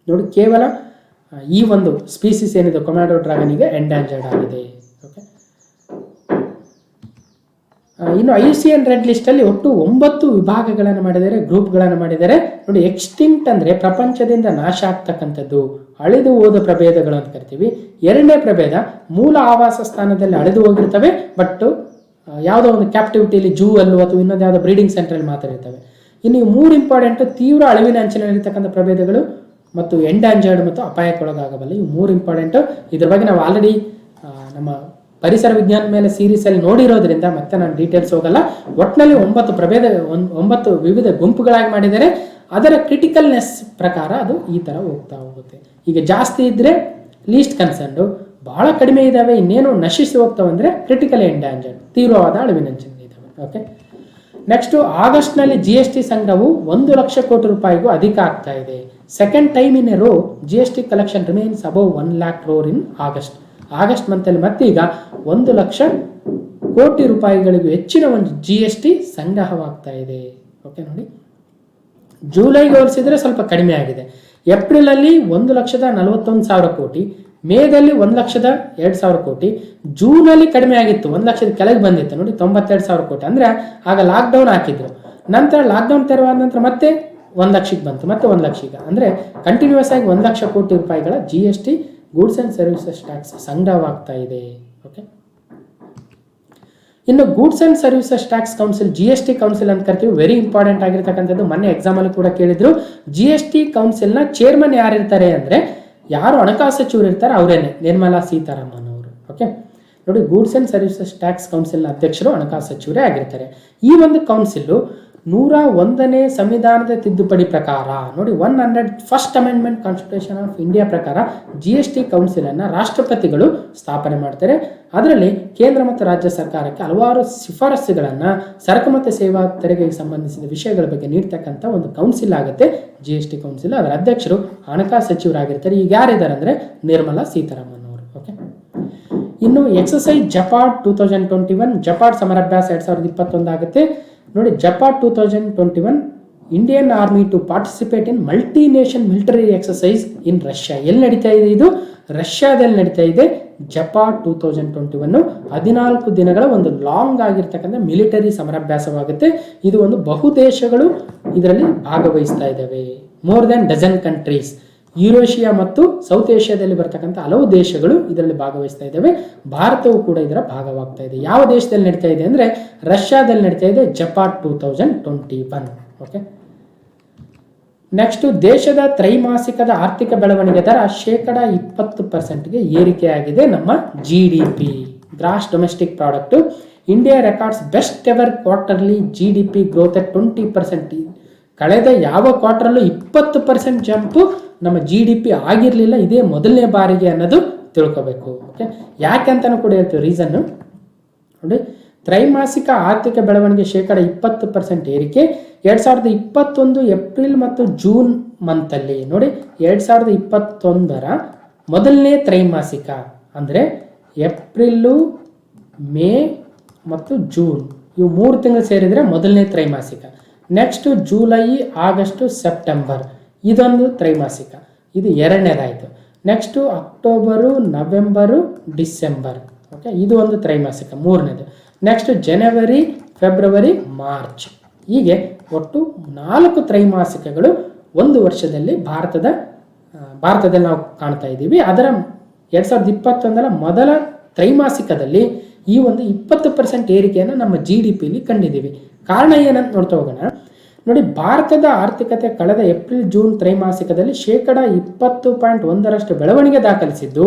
ನೋಡಿ ಕೇವಲ ಈ ಒಂದು ಸ್ಪೀಸೀಸ್ ಏನಿದೆ ಕೊಮಾಡೋ ಡ್ರ್ಯಾಗನ್ಗೆ ಎಂಡಾಂಜರ್ಡ್ ಆಗಿದೆ. ಓಕೆ, ಇನ್ನು IUCN ರೆಡ್ ಲಿಸ್ಟ್ ಅಲ್ಲಿ ಒಟ್ಟು 9 ವಿಭಾಗಗಳನ್ನು ಮಾಡಿದ್ದಾರೆ, ಗ್ರೂಪ್ಗಳನ್ನು ಮಾಡಿದ್ದಾರೆ. ನೋಡಿ, ಎಕ್ಸ್ಟಿಂಕ್ಟ್ ಅಂದ್ರೆ ಪ್ರಪಂಚದಿಂದ ನಾಶ ಆಗ್ತಕ್ಕಂಥದ್ದು, ಅಳಿದು ಹೋದ ಪ್ರಭೇದಗಳು ಅಂತ ಕರಿತೀವಿ. ಎರಡನೇ ಪ್ರಭೇದ ಮೂಲ ಆವಾಸ ಸ್ಥಾನದಲ್ಲಿ ಅಳಿದು ಹೋಗಿರ್ತವೆ, ಬಟ್ ಯಾವುದೋ ಒಂದು ಕ್ಯಾಪ್ಟಿವಿಟಿಯಲ್ಲಿ ಜೂ ಅಲ್ಲೂ ಅಥವಾ ಇನ್ನೊಂದು ಯಾವುದೋ ಬ್ರೀಡಿಂಗ್ ಸೆಂಟ್ರಲ್ಲಿ ಮಾತ್ರ ಇರ್ತವೆ. ಇನ್ನು 3 ಇಂಪಾರ್ಟೆಂಟ್ ತೀವ್ರ ಅಳಿವಿನ ಅಂಚಿನಲ್ಲಿರ್ತಕ್ಕಂಥ ಪ್ರಭೇದಗಳು ಮತ್ತು ಎಂಡಾಂಜರ್ಡ್ ಮತ್ತು ಅಪಾಯಕ್ಕೊಳಗಾಗಬಲ್ಲ. ಇವು 3 ಇಂಪಾರ್ಟೆಂಟು. ಇದ್ರ ಬಗ್ಗೆ ನಾವು ಆಲ್ರೆಡಿ ನಮ್ಮ ಪರಿಸರ ವಿಜ್ಞಾನ ಮೇಲೆ ಸೀರೀಸಲ್ಲಿ ನೋಡಿರೋದ್ರಿಂದ ಮತ್ತೆ ನಾನು ಡೀಟೇಲ್ಸ್ ಹೋಗಲ್ಲ. ಒಟ್ಟಿನಲ್ಲಿ 9 ವಿವಿಧ ಗುಂಪುಗಳಾಗಿ ಮಾಡಿದ್ದಾರೆ. ಅದರ ಕ್ರಿಟಿಕಲ್ನೆಸ್ ಪ್ರಕಾರ ಅದು ಈ ಥರ ಹೋಗ್ತಾ ಹೋಗುತ್ತೆ. ಈಗ ಜಾಸ್ತಿ ಇದ್ದರೆ ಲೀಸ್ಟ್ ಕನ್ಸರ್ನ್ಡು, ಬಹಳ ಕಡಿಮೆ ಇದ್ದಾವೆ ಇನ್ನೇನು ನಶಿಸಿ ಹೋಗ್ತಾವೆ ಅಂದರೆ ಕ್ರಿಟಿಕಲ್ ಎಂಡಾಂಜರ್ಡ್, ತೀವ್ರವಾದ ಅಳಿವಿನಂಚಿನಲ್ಲಿ ಇದ್ದಾವೆ. ಓಕೆ, ನೆಕ್ಸ್ಟು ಆಗಸ್ಟ್ನಲ್ಲಿ GST ಸಂಗ್ರಹವು 1 ಲಕ್ಷ ಕೋಟಿ ರೂಪಾಯಿಗೂ ಅಧಿಕ ಆಗ್ತಾ ಇದೆ. Second time in a row GST collection remains above 1 lakh crore in August ಮಂತಲ್ಲಿ ಮತ್ತೆ ಈಗ 1 ಲಕ್ಷ ಕೋಟಿ ರೂಪಾಯಿಗಳಿಗೂ ಹೆಚ್ಚಿನ ಒಂದು GST ಸಂಗ್ರಹವಾಗ್ತಾ ಇದೆ. ಓಕೆ ನೋಡಿ, ಜುಲೈಗೆ ಹೋಲಿಸಿದ್ರೆ ಸ್ವಲ್ಪ ಕಡಿಮೆ ಆಗಿದೆ. ಏಪ್ರಿಲ್ ಅಲ್ಲಿ 1,41,000 ಕೋಟಿ, ಮೇದಲ್ಲಿ 1,02,000 ಕೋಟಿ, ಜೂನ್ ಅಲ್ಲಿ ಕಡಿಮೆ ಆಗಿತ್ತು, 1 ಲಕ್ಷದ ಕೆಳಗೆ ಬಂದಿತ್ತು ನೋಡಿ, 92,000 ಕೋಟಿ. ಅಂದ್ರೆ ಆಗ ಲಾಕ್ಡೌನ್ ಹಾಕಿದ್ರು. ನಂತರ ಲಾಕ್ಡೌನ್ ತೆರವಾದ ನಂತರ ಮತ್ತೆ 1 ಲಕ್ಷಕ್ಕೆ ಬಂತು, ಮತ್ತೆ 1 ಲಕ್ಷ. ಈಗ ಅಂದ್ರೆ ಕಂಟಿನ್ಯೂಸ್ ಆಗಿ 1 ಲಕ್ಷ ಕೋಟಿ ರೂಪಾಯಿಗಳ GST goods and services tax ಸಂಗ್ರಹವಾಗ್ತಾ ಇದೆ. ಓಕೆ, ಇನ್ನು goods and services tax council, GST council ಅಂತ ಕರಿತೀವಿ, ವೆರಿ ಇಂಪಾರ್ಟೆಂಟ್ ಆಗಿರ್ತಕ್ಕಂಥದ್ದು. ಮೊನ್ನೆ ಎಕ್ಸಾಮ್ ಅಲ್ಲಿ ಕೂಡ ಕೇಳಿದ್ರು. GST ಕೌನ್ಸಿಲ್ನ ಚೇರ್ಮನ್ ಯಾರಿರ್ತಾರೆ ಅಂದ್ರೆ ಯಾರು ಹಣಕಾಸು ಸಚಿವರು ಇರ್ತಾರೆ ಅವರೇನೆ, ನಿರ್ಮಲಾ ಸೀತಾರಾಮನ್ ಅವರು. ಓಕೆ ನೋಡಿ, ಗೂಡ್ಸ್ ಅಂಡ್ ಸರ್ವಿಸಸ್ ಟ್ಯಾಕ್ಸ್ ಕೌನ್ಸಿಲ್ನ ಅಧ್ಯಕ್ಷರು ಹಣಕಾಸು ಸಚಿವರೇ ಆಗಿರ್ತಾರೆ. ಈ ಒಂದು ಕೌನ್ಸಿಲ್ 101ನೇ ಸಂವಿಧಾನದ ತಿದ್ದುಪಡಿ ಪ್ರಕಾರ ನೋಡಿ, 101st amendment constitution of India ಪ್ರಕಾರ GST ಕೌನ್ಸಿಲ್ ಅನ್ನ ರಾಷ್ಟ್ರಪತಿಗಳು ಸ್ಥಾಪನೆ ಮಾಡ್ತಾರೆ. ಅದರಲ್ಲಿ ಕೇಂದ್ರ ಮತ್ತು ರಾಜ್ಯ ಸರ್ಕಾರಕ್ಕೆ ಹಲವಾರು ಶಿಫಾರಸುಗಳನ್ನ ಸರಕು ಮತ್ತು ಸೇವಾ ತೆರಿಗೆಗೆ ಸಂಬಂಧಿಸಿದ ವಿಷಯಗಳ ಬಗ್ಗೆ ನೀಡ್ತಕ್ಕಂಥ ಒಂದು ಕೌನ್ಸಿಲ್ ಆಗುತ್ತೆ GST ಕೌನ್ಸಿಲ್. ಅದರ ಅಧ್ಯಕ್ಷರು ಹಣಕಾಸು ಸಚಿವರಾಗಿರ್ತಾರೆ. ಈಗ ಯಾರಿದ್ದಾರೆ ಅಂದ್ರೆ ನಿರ್ಮಲಾ ಸೀತಾರಾಮನ್ ಅವರು. ಓಕೆ, ಇನ್ನು ಎಕ್ಸಸೈಸ್ ಜಪಾಡ್ 2021 ಜಪಾಡ್ ಸಮರಾಭ್ಯಾಸ 2021 ಆಗುತ್ತೆ ನೋಡಿ. Zapad 2021 Indian army to participate in multi nation military exercise in Russia. ಎಲ್ಲಿ ನಡೀತಾ ಇದೆ ಇದು? ರಷ್ಯಾದಲ್ಲಿ ನಡೀತಾ ಇದೆ. ಜಪಾಡ್ 2021 14 ದಿನಗಳ ಒಂದು ಲಾಂಗ್ ಆಗಿರ್ತಕ್ಕಂಥ ಮಿಲಿಟರಿ ಸಮರಾಭ್ಯಾಸವಾಗುತ್ತೆ. ಇದು ಒಂದು ಬಹುದೇಶಗಳು ಇದರಲ್ಲಿ ಭಾಗವಹಿಸ್ತಾ ಇದ್ದಾವೆ. More than dozen countries, Eurasia ಮತ್ತು ಸೌತ್ ಏಷ್ಯಾದಲ್ಲಿ ಬರ್ತಕ್ಕಂಥ ಹಲವು ದೇಶಗಳು ಇದರಲ್ಲಿ ಭಾಗವಹಿಸ್ತಾ ಇದ್ದಾವೆ. ಭಾರತವು ಕೂಡ ಇದರ ಭಾಗವಾಗ್ತಾ ಇದೆ. ಯಾವ ದೇಶದಲ್ಲಿ ನಡೀತಾ ಇದೆ ಅಂದ್ರೆ ರಷ್ಯಾದಲ್ಲಿ ನಡೀತಾ ಇದೆ, ಜಪಾಡ್ 2021. ಓಕೆ, ನೆಕ್ಸ್ಟ್, ದೇಶದ ತ್ರೈಮಾಸಿಕದ ಆರ್ಥಿಕ ಬೆಳವಣಿಗೆ ದರ 20% ಏರಿಕೆಯಾಗಿದೆ. ನಮ್ಮ GDP, gross domestic product. India records best ever quarterly GDP growth at 20%. ಕಳೆದ ಯಾವ ಕ್ವಾರ್ಟರ್ಲ್ಲೂ 20% ಜಂಪ್ ನಮ್ಮ GDP ಆಗಿರಲಿಲ್ಲ, ಇದೇ ಮೊದಲನೇ ಬಾರಿಗೆ ಅನ್ನೋದು ತಿಳ್ಕೋಬೇಕು. ಓಕೆ, ಯಾಕೆ ಅಂತಾನು ಕೂಡ ಹೇಳ್ತೀವಿ ರೀಸನ್ ನೋಡಿ. ತ್ರೈಮಾಸಿಕ ಆರ್ಥಿಕ ಬೆಳವಣಿಗೆ 20% ಏರಿಕೆ 2021 ಏಪ್ರಿಲ್ ಮತ್ತು ಜೂನ್ ಮಂತಲ್ಲಿ ನೋಡಿ. 2021ರ ಮೊದಲನೇ ತ್ರೈಮಾಸಿಕ ಅಂದ್ರೆ ಏಪ್ರಿಲ್, ಮೇ ಮತ್ತು ಜೂನ್, ಇವು 3 ತಿಂಗಳು ಸೇರಿದ್ರೆ ಮೊದಲನೇ ತ್ರೈಮಾಸಿಕ. ನೆಕ್ಸ್ಟ್ ಜುಲೈ, ಆಗಸ್ಟ್, ಸೆಪ್ಟೆಂಬರ್ ಇದೊಂದು ತ್ರೈಮಾಸಿಕ, ಇದು ಎರಡನೇದಾಯಿತು. Next October, November, December. Okay, ಇದು ಒಂದು ತ್ರೈಮಾಸಿಕ, ಮೂರನೇದು. ನೆಕ್ಸ್ಟ್ ಜನವರಿ, ಫೆಬ್ರವರಿ, ಮಾರ್ಚ್. ಹೀಗೆ ಒಟ್ಟು 4 ತ್ರೈಮಾಸಿಕಗಳು ಒಂದು ವರ್ಷದಲ್ಲಿ ಭಾರತದಲ್ಲಿ ನಾವು ಕಾಣ್ತಾ ಇದ್ದೀವಿ. ಅದರ 2021ರ ಮೊದಲ ತ್ರೈಮಾಸಿಕದಲ್ಲಿ ಈ ಒಂದು 20% ಏರಿಕೆಯನ್ನು ನಮ್ಮ GDPಲಿ ಕಂಡಿದ್ದೀವಿ. ಕಾರಣ ಏನಂತ ನೋಡ್ತಾ ಹೋಗೋಣ ನೋಡಿ. ಭಾರತದ ಆರ್ಥಿಕತೆ ಕಳೆದ ಏಪ್ರಿಲ್ ಜೂನ್ ತ್ರೈಮಾಸಿಕದಲ್ಲಿ 20.1% ಬೆಳವಣಿಗೆ ದಾಖಲಿಸಿದ್ದು,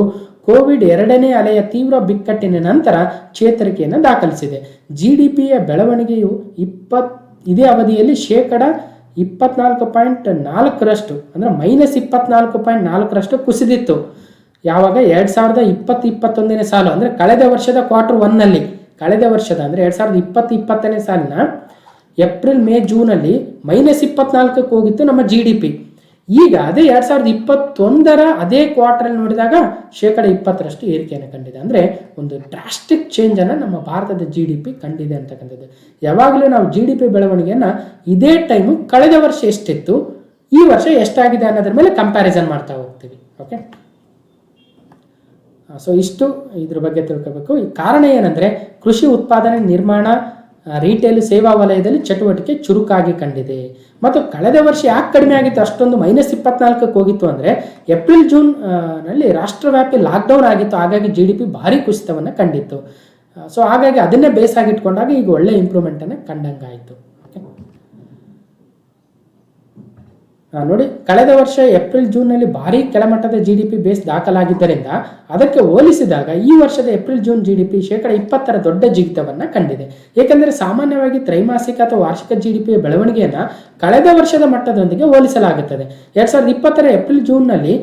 ಕೋವಿಡ್ 2ನೇ ಅಲೆಯ ತೀವ್ರ ಬಿಕ್ಕಟ್ಟಿನ ನಂತರ ಚೇತರಿಕೆಯನ್ನು ದಾಖಲಿಸಿದೆ. GDPಯ ಬೆಳವಣಿಗೆಯು ಇದೇ ಅವಧಿಯಲ್ಲಿ 24.4% ಅಂದ್ರೆ -24.4% ಕುಸಿದಿತ್ತು. ಯಾವಾಗ 2020-21ನೇ ಸಾಲು ಅಂದ್ರೆ ಕಳೆದ ವರ್ಷದ Q1ನಲ್ಲಿ, ಕಳೆದ ವರ್ಷದ ಅಂದ್ರೆ 2020-21ನೇ ಸಾಲಿನ ಏಪ್ರಿಲ್, ಮೇ, ಜೂನ್ ಅಲ್ಲಿ -24ಕ್ಕೆ ಹೋಗಿತ್ತು ನಮ್ಮ GDP. ಈಗ ಅದೇ 2021ರ ಅದೇ ಕ್ವಾರ್ಟರ್ ನೋಡಿದಾಗ 20% ಏರಿಕೆಯನ್ನು ಕಂಡಿದೆ. ಅಂದ್ರೆ ಒಂದು ಡ್ರಾಸ್ಟಿಕ್ ಚೇಂಜ್ ಅನ್ನ ನಮ್ಮ ಭಾರತದ GDP ಕಂಡಿದೆ ಅಂತಕ್ಕಂಥದ್ದು. ಯಾವಾಗಲೂ ನಾವು GDP ಬೆಳವಣಿಗೆಯನ್ನ ಇದೇ ಟೈಮು ಕಳೆದ ವರ್ಷ ಎಷ್ಟಿತ್ತು, ಈ ವರ್ಷ ಎಷ್ಟಾಗಿದೆ ಅನ್ನೋದ್ರ ಮೇಲೆ ಕಂಪ್ಯಾರಿಸನ್ ಮಾಡ್ತಾ ಹೋಗ್ತೀವಿ. ಓಕೆ, ಸೊ ಇಷ್ಟು ಇದ್ರ ಬಗ್ಗೆ ತಿಳ್ಕೋಬೇಕು. ಈ ಕಾರಣ ಏನಂದ್ರೆ ಕೃಷಿ ಉತ್ಪಾದನೆ, ನಿರ್ಮಾಣ, ರಿಟೇಲ್, ಸೇವಾ ವಲಯದಲ್ಲಿ ಚಟುವಟಿಕೆ ಚುರುಕಾಗಿ ಕಂಡಿದೆ. ಮತ್ತು ಕಳೆದ ವರ್ಷ ಯಾಕೆ ಕಡಿಮೆ ಆಗಿತ್ತು, ಅಷ್ಟೊಂದು -24ಕ್ಕೆ ಹೋಗಿತ್ತು ಅಂದ್ರೆ ಏಪ್ರಿಲ್ ಜೂನ್ ನಲ್ಲಿ ರಾಷ್ಟ್ರವ್ಯಾಪಿ ಲಾಕ್ಡೌನ್ ಆಗಿತ್ತು. ಹಾಗಾಗಿ GDP ಭಾರಿ ಕುಸಿತವನ್ನು ಕಂಡಿತ್ತು. ಸೊ ಹಾಗಾಗಿ ಅದನ್ನೇ ಬೇಸ್ ಆಗಿಟ್ಕೊಂಡಾಗ ಈಗ ಒಳ್ಳೆ ಇಂಪ್ರೂವ್ಮೆಂಟ್ ಅನ್ನು ಕಂಡಂಗಾಯಿತು. ನೋಡಿ, ಕಳೆದ ವರ್ಷ ಏಪ್ರಿಲ್ ಜೂನ್ ನಲ್ಲಿ ಭಾರಿ ಕೆಳಮಟ್ಟದ GDP ಬೇಸ್ ದಾಖಲಾಗಿದ್ದರಿಂದ ಅದಕ್ಕೆ ಹೋಲಿಸಿದಾಗ ಈ ವರ್ಷದ ಏಪ್ರಿಲ್ ಜೂನ್ GDP 20% ದೊಡ್ಡ ಜಿಗಿತವನ್ನ ಕಂಡಿದೆ. ಏಕೆಂದರೆ ಸಾಮಾನ್ಯವಾಗಿ ತ್ರೈಮಾಸಿಕ ಅಥವಾ ವಾರ್ಷಿಕ GDP ಬೆಳವಣಿಗೆಯನ್ನ ಕಳೆದ ವರ್ಷದ ಮಟ್ಟದೊಂದಿಗೆ ಹೋಲಿಸಲಾಗುತ್ತದೆ. 2020ರ ಏಪ್ರಿಲ್ ಜೂನ್ ನಲ್ಲಿ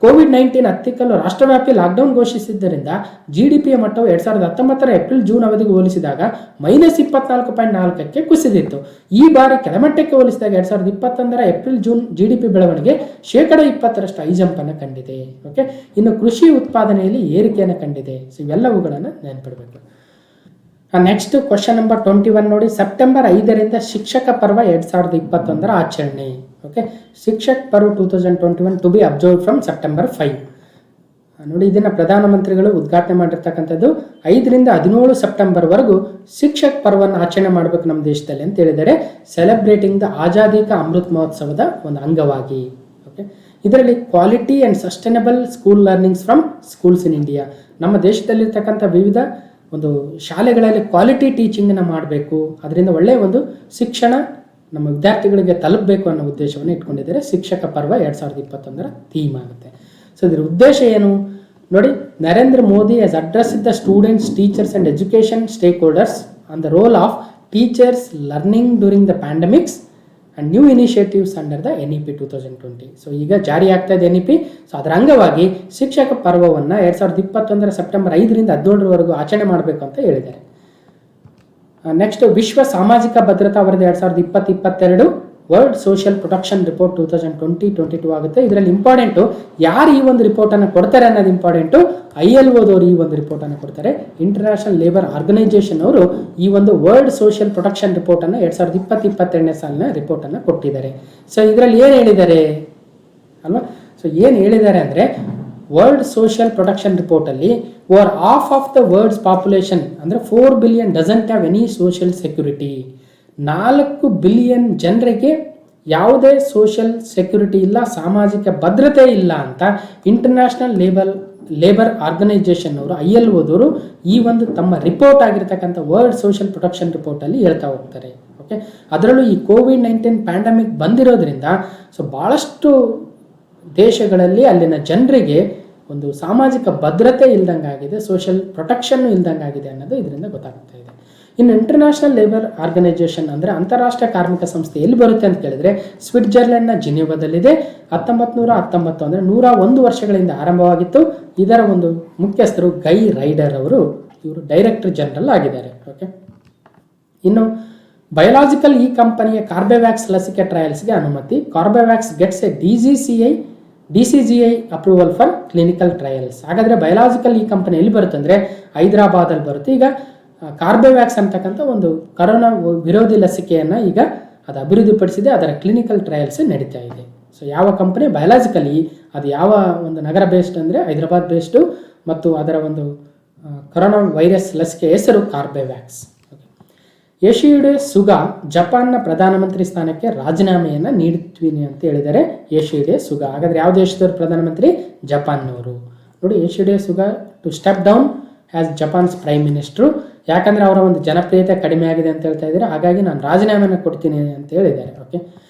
ಕೋವಿಡ್-19 ಹತ್ತಿಕ್ಕಲು ರಾಷ್ಟ್ರವ್ಯಾಪಿ ಲಾಕ್ಡೌನ್ ಘೋಷಿಸಿದ್ದರಿಂದ GDPಯ ಮಟ್ಟವು 2019 ಏಪ್ರಿಲ್-ಜೂನ್ ಅವಧಿಗೆ ಹೋಲಿಸಿದಾಗ -24.4ಕ್ಕೆ ಕುಸಿದಿತ್ತು. ಈ ಬಾರಿ ಕೆಳಮಟ್ಟಕ್ಕೆ ಹೋಲಿಸಿದಾಗ 2021 ಏಪ್ರಿಲ್-ಜೂನ್ GDP ಬೆಳವಣಿಗೆ 20% ಹೈ ಜಂಪ್ ಅನ್ನು ಕಂಡಿದೆ. ಓಕೆ, ಇನ್ನು ಕೃಷಿ ಉತ್ಪಾದನೆಯಲ್ಲಿ ಏರಿಕೆಯನ್ನು ಕಂಡಿದೆ. ಸೊ ಇವೆಲ್ಲವುಗಳನ್ನು ನೆನಪಿಡಬೇಕು. ನೆಕ್ಸ್ಟ್ ಕ್ವಶನ್ ನಂಬರ್ 21 ನೋಡಿ. ಸೆಪ್ಟೆಂಬರ್ 5ರಿಂದ ಶಿಕ್ಷಕ ಪರ್ವ 2021 ಆಚರಣೆ. Okay, Shikshak Parv 2021 to be observe from September 5 ನೋಡಿ. ಇದನ್ನು ಪ್ರಧಾನಮಂತ್ರಿಗಳು ಉದ್ಘಾಟನೆ ಮಾಡಿರ್ತಕ್ಕಂಥದ್ದು. 5ರಿಂದ 17 ಸೆಪ್ಟೆಂಬರ್ ವರೆಗೂ ಶಿಕ್ಷಕ್ ಪರ್ವವನ್ನು ಆಚರಣೆ ಮಾಡಬೇಕು ನಮ್ಮ ದೇಶದಲ್ಲಿ ಅಂತ ಹೇಳಿದರೆ, ಸೆಲೆಬ್ರೇಟಿಂಗ್ ದ ಆಜಾದಿ ಕಾ ಅಮೃತ್ ಮಹೋತ್ಸವದ ಒಂದು ಅಂಗವಾಗಿ. ಓಕೆ, ಇದರಲ್ಲಿ quality and sustainable school learnings from schools in India, ನಮ್ಮ ದೇಶದಲ್ಲಿರ್ತಕ್ಕಂಥ ವಿವಿಧ ಒಂದು ಶಾಲೆಗಳಲ್ಲಿ ಕ್ವಾಲಿಟಿ ಟೀಚಿಂಗನ್ನು ಮಾಡಬೇಕು, ಅದರಿಂದ ಒಳ್ಳೆಯ ಒಂದು ಶಿಕ್ಷಣ ನಮ್ಮ ವಿದ್ಯಾರ್ಥಿಗಳಿಗೆ ತಲುಪಬೇಕು ಅನ್ನೋ ಉದ್ದೇಶವನ್ನು ಇಟ್ಕೊಂಡಿದ್ದಾರೆ. ಶಿಕ್ಷಕ ಪರ್ವ 2021 ಥೀಮ್ ಆಗುತ್ತೆ. ಸೊ ಇದರ ಉದ್ದೇಶ ಏನು ನೋಡಿ. Narendra Modi has addressed the students, teachers and education stake holders on the role of teachers learning during the pandemics and new initiatives under the NEP 2020. So ಈಗ ಜಾರಿ ಆಗ್ತಾ ಇದೆ NEP. ಸೊ ಅದರ ಅಂಗವಾಗಿ ಶಿಕ್ಷಕ ಪರ್ವವನ್ನು 2021 ಸೆಪ್ಟೆಂಬರ್ 5ರಿಂದ 17ರವರೆಗೂ ಆಚರಣೆ ಮಾಡಬೇಕು ಅಂತ ಹೇಳಿದ್ದಾರೆ. ನೆಕ್ಸ್ಟ್ ವಿಶ್ವ ಸಾಮಾಜಿಕ ಭದ್ರತಾ ವರದಿ 2020-22 ವರ್ಲ್ಡ್ ಸೋಷಿಯಲ್ ಪ್ರೊಟೆಕ್ಷನ್ ರಿಪೋರ್ಟ್ 2020-22 ಆಗುತ್ತೆ. ಇದರಲ್ಲಿ ಇಂಪಾರ್ಟೆಂಟು ಯಾರು ಈ ಒಂದು ರಿಪೋರ್ಟನ್ನು ಕೊಡ್ತಾರೆ ಅನ್ನೋದು ಇಂಪಾರ್ಟೆಂಟು. ILOದವರು ಈ ಒಂದು ರಿಪೋರ್ಟನ್ನು ಕೊಡ್ತಾರೆ. ಇಂಟರ್ನ್ಯಾಷನಲ್ ಲೇಬರ್ ಆರ್ಗನೈಸೇಷನ್ ಅವರು ಈ ಒಂದು ವರ್ಲ್ಡ್ ಸೋಷಿಯಲ್ ಪ್ರೊಟೆಕ್ಷನ್ ರಿಪೋರ್ಟನ್ನು 2020-22 ಸಾಲಿನ ರಿಪೋರ್ಟನ್ನು ಕೊಟ್ಟಿದ್ದಾರೆ. ಸೊ ಇದರಲ್ಲಿ ಏನು ಹೇಳಿದ್ದಾರೆ ಅಲ್ವಾ? ಸೊ ಏನು ಹೇಳಿದ್ದಾರೆ ಅಂದರೆ, ವರ್ಲ್ಡ್ ಸೋಷಿಯಲ್ ಪ್ರೊಟೆಕ್ಷನ್ ರಿಪೋರ್ಟಲ್ಲಿ over half of the world's population ಅಂದರೆ 4 billion doesn't have any social security. 4 billion ಜನರಿಗೆ ಯಾವುದೇ ಸೋಷಿಯಲ್ ಸೆಕ್ಯೂರಿಟಿ ಇಲ್ಲ, ಸಾಮಾಜಿಕ ಭದ್ರತೆ ಇಲ್ಲ ಅಂತ ಇಂಟರ್ನ್ಯಾಷನಲ್ ಲೇಬರ್ ಆರ್ಗನೈಸೇಷನ್ ಅವರು ILOದವರು ಈ ಒಂದು ತಮ್ಮ ರಿಪೋರ್ಟ್ ಆಗಿರ್ತಕ್ಕಂಥ ವರ್ಲ್ಡ್ ಸೋಷಿಯಲ್ ಪ್ರೊಟೆಕ್ಷನ್ ರಿಪೋರ್ಟಲ್ಲಿ ಹೇಳ್ತಾ ಹೋಗ್ತಾರೆ. ಓಕೆ, ಅದರಲ್ಲೂ ಈ ಕೋವಿಡ್-19 ಪ್ಯಾಂಡಮಿಕ್ ಬಂದಿರೋದ್ರಿಂದ ಸೊ ಭಾಳಷ್ಟು ದೇಶಗಳಲ್ಲಿ ಅಲ್ಲಿನ ಜನರಿಗೆ ಒಂದು ಸಾಮಾಜಿಕ ಭದ್ರತೆ ಇಲ್ದಂಗಾಗಿದೆ, ಸೋಷಿಯಲ್ ಪ್ರೊಟೆಕ್ಷನ್ ಇಲ್ದಂಗಾಗಿದೆ ಅನ್ನೋದು ಇದರಿಂದ ಗೊತ್ತಾಗ್ತಾ ಇದೆ. ಇನ್ನು ಇಂಟರ್ನ್ಯಾಷನಲ್ ಲೇಬರ್ ಆರ್ಗನೈಸೇಷನ್ ಅಂದರೆ ಅಂತಾರಾಷ್ಟ್ರೀಯ ಕಾರ್ಮಿಕ ಸಂಸ್ಥೆ ಎಲ್ಲಿ ಬರುತ್ತೆ ಅಂತ ಕೇಳಿದ್ರೆ, ಸ್ವಿಟ್ಜರ್ಲೆಂಡ್ನ ಜಿನಿವಾದಲ್ಲಿದೆ. 1919 ಅಂದರೆ 101 ವರ್ಷಗಳಿಂದ ಆರಂಭವಾಗಿತ್ತು. ಇದರ ಒಂದು ಮುಖ್ಯಸ್ಥರು ಗೈ ರೈಡರ್ ಅವರು, ಇವರು ಡೈರೆಕ್ಟರ್ ಜನರಲ್ ಆಗಿದ್ದಾರೆ. ಓಕೆ, ಇನ್ನು ಬಯೋಲಾಜಿಕಲ್ ಈ ಕಂಪನಿಯ ಕಾರ್ಬೆವ್ಯಾಕ್ಸ್ ಲಸಿಕೆ ಟ್ರಯಲ್ಸ್ಗೆ ಅನುಮತಿ. Corbevax gets a DCGI approval for clinical trials. ಹಾಗಾದರೆ ಬಯೋಲಾಜಿಕಲ್ ಈ ಕಂಪನಿ ಎಲ್ಲಿ ಬರುತ್ತೆ ಅಂದರೆ ಹೈದರಾಬಾದಲ್ಲಿ ಬರುತ್ತೆ. ಈಗ ಕಾರ್ಬೆವ್ಯಾಕ್ಸ್ ಅಂತಕ್ಕಂಥ ಒಂದು ಕರೋನಾ ವಿರೋಧಿ ಲಸಿಕೆಯನ್ನು ಈಗ ಅದು ಅಭಿವೃದ್ಧಿಪಡಿಸಿದೆ, ಅದರ ಕ್ಲಿನಿಕಲ್ ಟ್ರಯಲ್ಸ್ ನಡೀತಾ ಇದೆ. ಸೊ ಯಾವ ಕಂಪನಿ? ಬಯೋಲಾಜಿಕಲಿ. ಅದು ಯಾವ ಒಂದು ನಗರ ಬೇಸ್ಡ್ ಅಂದರೆ ಹೈದರಾಬಾದ್ ಬೇಸ್ಡು, ಮತ್ತು ಅದರ ಒಂದು ಕರೋನಾ ವೈರಸ್ ಲಸಿಕೆ ಹೆಸರು ಕಾರ್ಬೆವ್ಯಾಕ್ಸ್. ಯೋಶಿಹಿಡೆ ಸುಗಾ ಜಪಾನ್ನ ಪ್ರಧಾನಮಂತ್ರಿ ಸ್ಥಾನಕ್ಕೆ ರಾಜೀನಾಮೆಯನ್ನು ನೀಡುತ್ತೀನಿ ಅಂತ ಹೇಳಿದ್ದಾರೆ. ಯೋಶಿಹಿಡೆ ಸುಗಾ ಹಾಗಾದರೆ ಯಾವ ದೇಶದವರು ಪ್ರಧಾನಮಂತ್ರಿ? ಜಪಾನ್ನವರು. ನೋಡಿ, Yoshihide Suga to step down as Japan's prime minister. ಯಾಕಂದರೆ ಅವರ ಒಂದು ಜನಪ್ರಿಯತೆ ಕಡಿಮೆ ಆಗಿದೆ ಅಂತ ಹೇಳ್ತಾ ಇದ್ದಾರೆ, ಹಾಗಾಗಿ ನಾನು ರಾಜೀನಾಮೆಯನ್ನು ಕೊಡ್ತೀನಿ ಅಂತ ಹೇಳಿದ್ದಾರೆ. ಓಕೆ,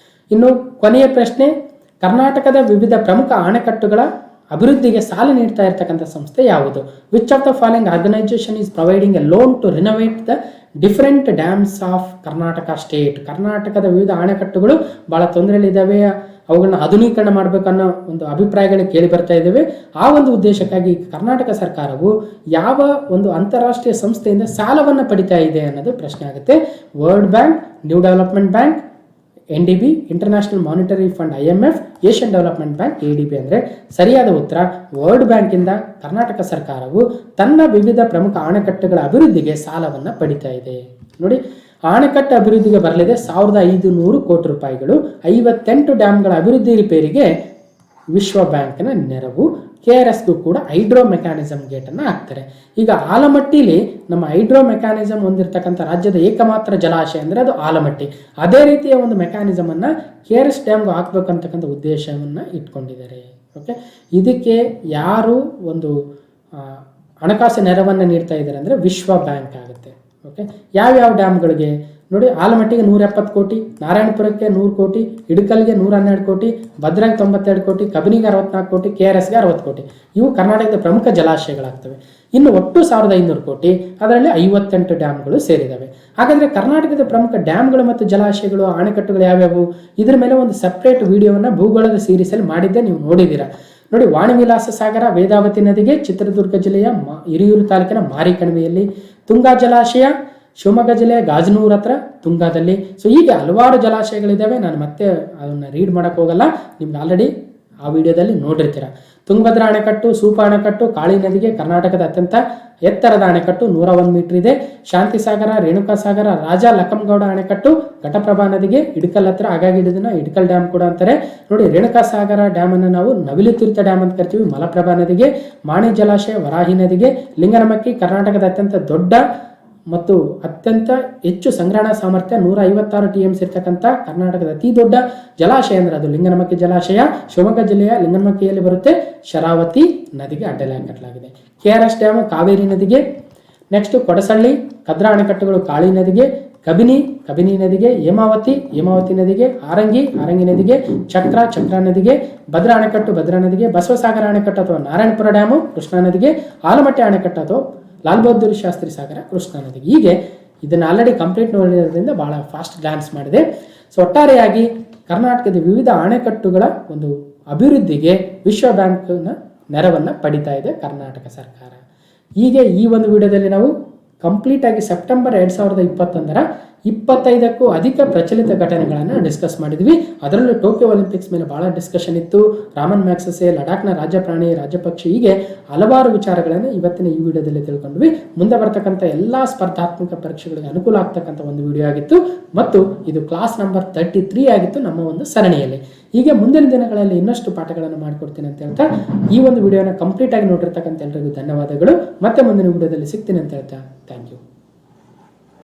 ಇನ್ನು ಕೊನೆಯ ಪ್ರಶ್ನೆ, ಕರ್ನಾಟಕದ ವಿವಿಧ ಪ್ರಮುಖ ಅಣೆಕಟ್ಟುಗಳ ಅಭಿವೃದ್ಧಿಗೆ ಸಾಲ ನೀಡ್ತಾ ಇರತಕ್ಕಂಥ ಸಂಸ್ಥೆ ಯಾವುದು? Which of the following organisation is providing a loan to renovate the different dams of Karnataka state? ಕರ್ನಾಟಕದ ವಿವಿಧ ಅಣೆಕಟ್ಟುಗಳು ಭಾಳ ತೊಂದರೆಯಲ್ಲಿದ್ದಾವೆ, ಅವುಗಳನ್ನ ಆಧುನೀಕರಣ ಮಾಡಬೇಕನ್ನೋ ಒಂದು ಅಭಿಪ್ರಾಯಗಳು ಕೇಳಿ ಬರ್ತಾ ಇದ್ದಾವೆ. ಆ ಒಂದು ಉದ್ದೇಶಕ್ಕಾಗಿ ಕರ್ನಾಟಕ ಸರ್ಕಾರವು ಯಾವ ಒಂದು ಅಂತಾರಾಷ್ಟ್ರೀಯ ಸಂಸ್ಥೆಯಿಂದ ಸಾಲವನ್ನು ಪಡಿತಾ ಇದೆ ಅನ್ನೋದು ಪ್ರಶ್ನೆ ಆಗುತ್ತೆ. World bank, new development bank, NDB, international monetary fund IMF, Asian development bank ADB. ಅಂದರೆ ಸರಿಯಾದ ಉತ್ತರ ವರ್ಲ್ಡ್ ಬ್ಯಾಂಕಿಂದ ಕರ್ನಾಟಕ ಸರ್ಕಾರವು ತನ್ನ ವಿವಿಧ ಪ್ರಮುಖ ಅಣೆಕಟ್ಟುಗಳ ಅಭಿವೃದ್ಧಿಗೆ ಸಾಲವನ್ನು ಪಡಿತಾ ಇದೆ. ನೋಡಿ, ಅಣೆಕಟ್ಟು ಅಭಿವೃದ್ಧಿಗೆ ಬರಲಿದೆ 1500 ಕೋಟಿ ರೂಪಾಯಿಗಳು. 58 ಡ್ಯಾಮ್ಗಳ ಅಭಿವೃದ್ಧಿ ರಿಪೇರಿಗೆ ವಿಶ್ವ ಬ್ಯಾಂಕ್ನ ನೆರವು. KRSಗೂ ಕೂಡ ಹೈಡ್ರೋ ಮೆಕ್ಯಾನಿಸಮ್ ಗೇಟನ್ನು ಹಾಕ್ತಾರೆ. ಈಗ ಆಲಮಟ್ಟಿಲಿ ನಮ್ಮ ಹೈಡ್ರೋ ಮೆಕ್ಯಾನಿಸಮ್ ಹೊಂದಿರತಕ್ಕಂಥ ರಾಜ್ಯದ ಏಕಮಾತ್ರ ಜಲಾಶಯ ಅಂದರೆ ಅದು ಆಲಮಟ್ಟಿ. ಅದೇ ರೀತಿಯ ಒಂದು ಮೆಕ್ಯಾನಿಸಮನ್ನು KRS ಡ್ಯಾಮ್ಗೂ ಹಾಕಬೇಕಂತಕ್ಕಂಥ ಉದ್ದೇಶವನ್ನು ಇಟ್ಕೊಂಡಿದ್ದಾರೆ. ಓಕೆ, ಇದಕ್ಕೆ ಯಾರು ಒಂದು ಹಣಕಾಸು ನೆರವನ್ನು ನೀಡ್ತಾ ಇದ್ದಾರೆ ಅಂದರೆ ವಿಶ್ವ ಬ್ಯಾಂಕ್ ಆಗುತ್ತೆ. ಓಕೆ, ಯಾವ್ಯಾವ ಡ್ಯಾಮ್ಗಳಿಗೆ ನೋಡಿ, ಆಲಮಟ್ಟಿಗೆ 170 ಕೋಟಿ, ನಾರಾಯಣಪುರಕ್ಕೆ 100 ಕೋಟಿ, ಇಡಕಲ್ಗೆ 112 ಕೋಟಿ, ಭದ್ರಾಗೆ 92 ಕೋಟಿ, ಕಬಿನಿಗೆ 64 ಕೋಟಿ, KRSಗೆ 60 ಕೋಟಿ. ಇವು ಕರ್ನಾಟಕದ ಪ್ರಮುಖ ಜಲಾಶಯಗಳಾಗ್ತವೆ. ಇನ್ನು ಒಟ್ಟು 1500 ಕೋಟಿ, ಅದರಲ್ಲಿ 58 ಡ್ಯಾಮ್ಗಳು ಸೇರಿದ್ದಾವೆ. ಹಾಗಾದರೆ ಕರ್ನಾಟಕದ ಪ್ರಮುಖ ಡ್ಯಾಮ್ಗಳು ಮತ್ತು ಜಲಾಶಯಗಳು, ಅಣೆಕಟ್ಟುಗಳು ಯಾವ್ಯಾವು? ಇದ್ರ ಮೇಲೆ ಒಂದು ಸಪ್ರೇಟ್ ವಿಡಿಯೋವನ್ನು ಭೂಗೋಳದ ಸೀರೀಸಲ್ಲಿ ಮಾಡಿದ್ದೆ, ನೀವು ನೋಡಿದ್ದೀರಾ. ನೋಡಿ, ವಾಣಿವಿಲಾಸ ಸಾಗರ ವೇದಾವತಿ ನದಿಗೆ ಚಿತ್ರದುರ್ಗ ಜಿಲ್ಲೆಯ ಹಿರಿಯೂರು ತಾಲೂಕಿನ ಮಾರಿಕಣಿವೆಯಲ್ಲಿ, ತುಂಗಾ ಜಲಾಶಯ ಶಿವಮೊಗ್ಗ ಜಿಲ್ಲೆಯ ಗಾಜನೂರ್ ಹತ್ರ ತುಂಗಾದಲ್ಲಿ. ಸೊ ಹೀಗೆ ಹಲವಾರು ಜಲಾಶಯಗಳಿದ್ದಾವೆ. ನಾನು ಮತ್ತೆ ಅದನ್ನು ರೀಡ್ ಮಾಡೋಕ್ಕೆ ಹೋಗಲ್ಲ, ನಿಮ್ಗೆ ಆಲ್ರೆಡಿ ಆ ವಿಡಿಯೋದಲ್ಲಿ ನೋಡಿರ್ತೀರ. ತುಂಗಭದ್ರಾ ಅಣೆಕಟ್ಟು, ಸೂಪ ಅಣೆಕಟ್ಟು ಕಾಳಿ ನದಿಗೆ ಕರ್ನಾಟಕದ ಅತ್ಯಂತ ಎತ್ತರದ ಅಣೆಕಟ್ಟು 101 ಮೀಟರ್ ಇದೆ. ಶಾಂತಿಸಾಗರ, ರೇಣುಕಾಸಾಗರ, ರಾಜ ಲಕ್ಕಂಗೌಡ ಅಣೆಕಟ್ಟು ಘಟಪ್ರಭಾ ನದಿಗೆ ಇಡಕಲ್ ಹತ್ರ, ಹಾಗಾಗಿ ಇದನ್ನ ಇಡಕಲ್ ಡ್ಯಾಮ್ ಕೂಡ ಅಂತಾರೆ. ನೋಡಿ, ರೇಣುಕಾಸಾಗರ ಡ್ಯಾಮ್ ಅನ್ನು ನಾವು ನವಿಲುತೀರ್ಥ ಡ್ಯಾಮ್ ಅಂತ ಕರಿತೀವಿ. ಮಲಪ್ರಭಾ ನದಿಗೆ, ಮಾಣಿ ಜಲಾಶಯ ವರಾಹಿ ನದಿಗೆ, ಲಿಂಗನಮಕ್ಕಿ ಕರ್ನಾಟಕದ ಅತ್ಯಂತ ದೊಡ್ಡ ಮತ್ತು ಅತ್ಯಂತ ಹೆಚ್ಚು ಸಂಗ್ರಹಣಾ ಸಾಮರ್ಥ್ಯ 156 TMC ಇರ್ತಕ್ಕಂಥ ಕರ್ನಾಟಕದ ಅತಿ ದೊಡ್ಡ ಜಲಾಶಯ ಅಂದ್ರೆ ಅದು ಲಿಂಗನಮಕ್ಕಿ ಜಲಾಶಯ. ಶಿವಮೊಗ್ಗ ಜಿಲ್ಲೆಯ ಲಿಂಗನಮಕ್ಕಿಯಲ್ಲಿ ಬರುತ್ತೆ. ಶರಾವತಿ ನದಿಗೆ ಅಡ್ಡಲಾಗಿ ಕಟ್ಟಲಾಗಿದೆ. KRS ಡ್ಯಾಮ್ ಕಾವೇರಿ ನದಿಗೆ. ನೆಕ್ಸ್ಟ್ ಕೊಡಸಳ್ಳಿ ಕದ್ರಾ ಅಣೆಕಟ್ಟುಗಳು ಕಾಳಿ ನದಿಗೆ, ಕಬಿನಿ ನದಿಗೆ, ಹೇಮಾವತಿ ನದಿಗೆ, ಆರಂಗಿ ನದಿಗೆ, ಚಕ್ರ ನದಿಗೆ, ಭದ್ರಾ ನದಿಗೆ, ಬಸವಸಾಗರ ಅಣೆಕಟ್ಟು ಅಥವಾ ನಾರಾಯಣಪುರ ಡ್ಯಾಮು ಕೃಷ್ಣಾ ನದಿಗೆ, ಆಲಮಟ್ಟಿ ಅಣೆಕಟ್ಟು ಅಥವಾ ಲಾಲ್ ಬಹದ್ದೂರ್ ಶಾಸ್ತ್ರಿ ಸಾಗರ ಕೃಷ್ಣಾ ನದಿಗೆ. ಹೀಗೆ ಇದನ್ನು ಆಲ್ರೆಡಿ ಕಂಪ್ಲೀಟ್ ನೋಡಿರೋದ್ರಿಂದ ಬಹಳ ಫಾಸ್ಟ್ ಗ್ಲಾನ್ಸ್ ಮಾಡಿದೆ. ಸೊ ಒಟ್ಟಾರೆಯಾಗಿ ಕರ್ನಾಟಕದ ವಿವಿಧ ಅಣೆಕಟ್ಟುಗಳ ಒಂದು ಅಭಿವೃದ್ಧಿಗೆ ವಿಶ್ವ ಬ್ಯಾಂಕ್ನ ನೆರವನ್ನು ಪಡಿತಾ ಇದೆ ಕರ್ನಾಟಕ ಸರ್ಕಾರ. ಹೀಗೆ ಈ ಒಂದು ವಿಡಿಯೋದಲ್ಲಿ ನಾವು ಕಂಪ್ಲೀಟ್ ಆಗಿ ಸೆಪ್ಟೆಂಬರ್ 2021ರ 25ಕ್ಕೂ ಅಧಿಕ ಪ್ರಚಲಿತ ಘಟನೆಗಳನ್ನು ಡಿಸ್ಕಸ್ ಮಾಡಿದ್ವಿ. ಅದರಲ್ಲೂ ಟೋಕಿಯೋ ಒಲಿಂಪಿಕ್ಸ್ ಮೇಲೆ ಬಹಳ ಡಿಸ್ಕಷನ್ ಇತ್ತು. ರಾಮನ್ ಮ್ಯಾಗ್ಸೆಸೆ, ಲಡಾಖ್ನ ರಾಜಪ್ರಾಣಿ, ರಾಜಪಕ್ಷಿ, ಹೀಗೆ ಹಲವಾರು ವಿಚಾರಗಳನ್ನು ಇವತ್ತಿನ ಈ ವಿಡಿಯೋದಲ್ಲಿ ತಿಳ್ಕೊಂಡ್ವಿ. ಮುಂದೆ ಬರ್ತಕ್ಕಂಥ ಎಲ್ಲ ಸ್ಪರ್ಧಾತ್ಮಕ ಪರೀಕ್ಷೆಗಳಿಗೆ ಅನುಕೂಲ ಆಗ್ತಕ್ಕಂಥ ಒಂದು ವಿಡಿಯೋ ಆಗಿತ್ತು ಮತ್ತು ಇದು ಕ್ಲಾಸ್ ನಂಬರ್ 33 ಆಗಿತ್ತು ನಮ್ಮ ಒಂದು ಸರಣಿಯಲ್ಲಿ. ಹೀಗೆ ಮುಂದಿನ ದಿನಗಳಲ್ಲಿ ಇನ್ನಷ್ಟು ಪಾಠಗಳನ್ನು ಮಾಡಿಕೊಡ್ತೀನಿ ಅಂತ ಹೇಳ್ತಾ ಈ ಒಂದು ವಿಡಿಯೋನ ಕಂಪ್ಲೀಟ್ ಆಗಿ ನೋಡಿರ್ತಕ್ಕಂಥ ಎಲ್ಲರಿಗೂ ಧನ್ಯವಾದಗಳು. ಮತ್ತೆ ಮುಂದಿನ ವಿಡಿಯೋದಲ್ಲಿ ಸಿಗ್ತೀನಿ ಅಂತ ಹೇಳ್ತಾ ಥ್ಯಾಂಕ್ ಯು.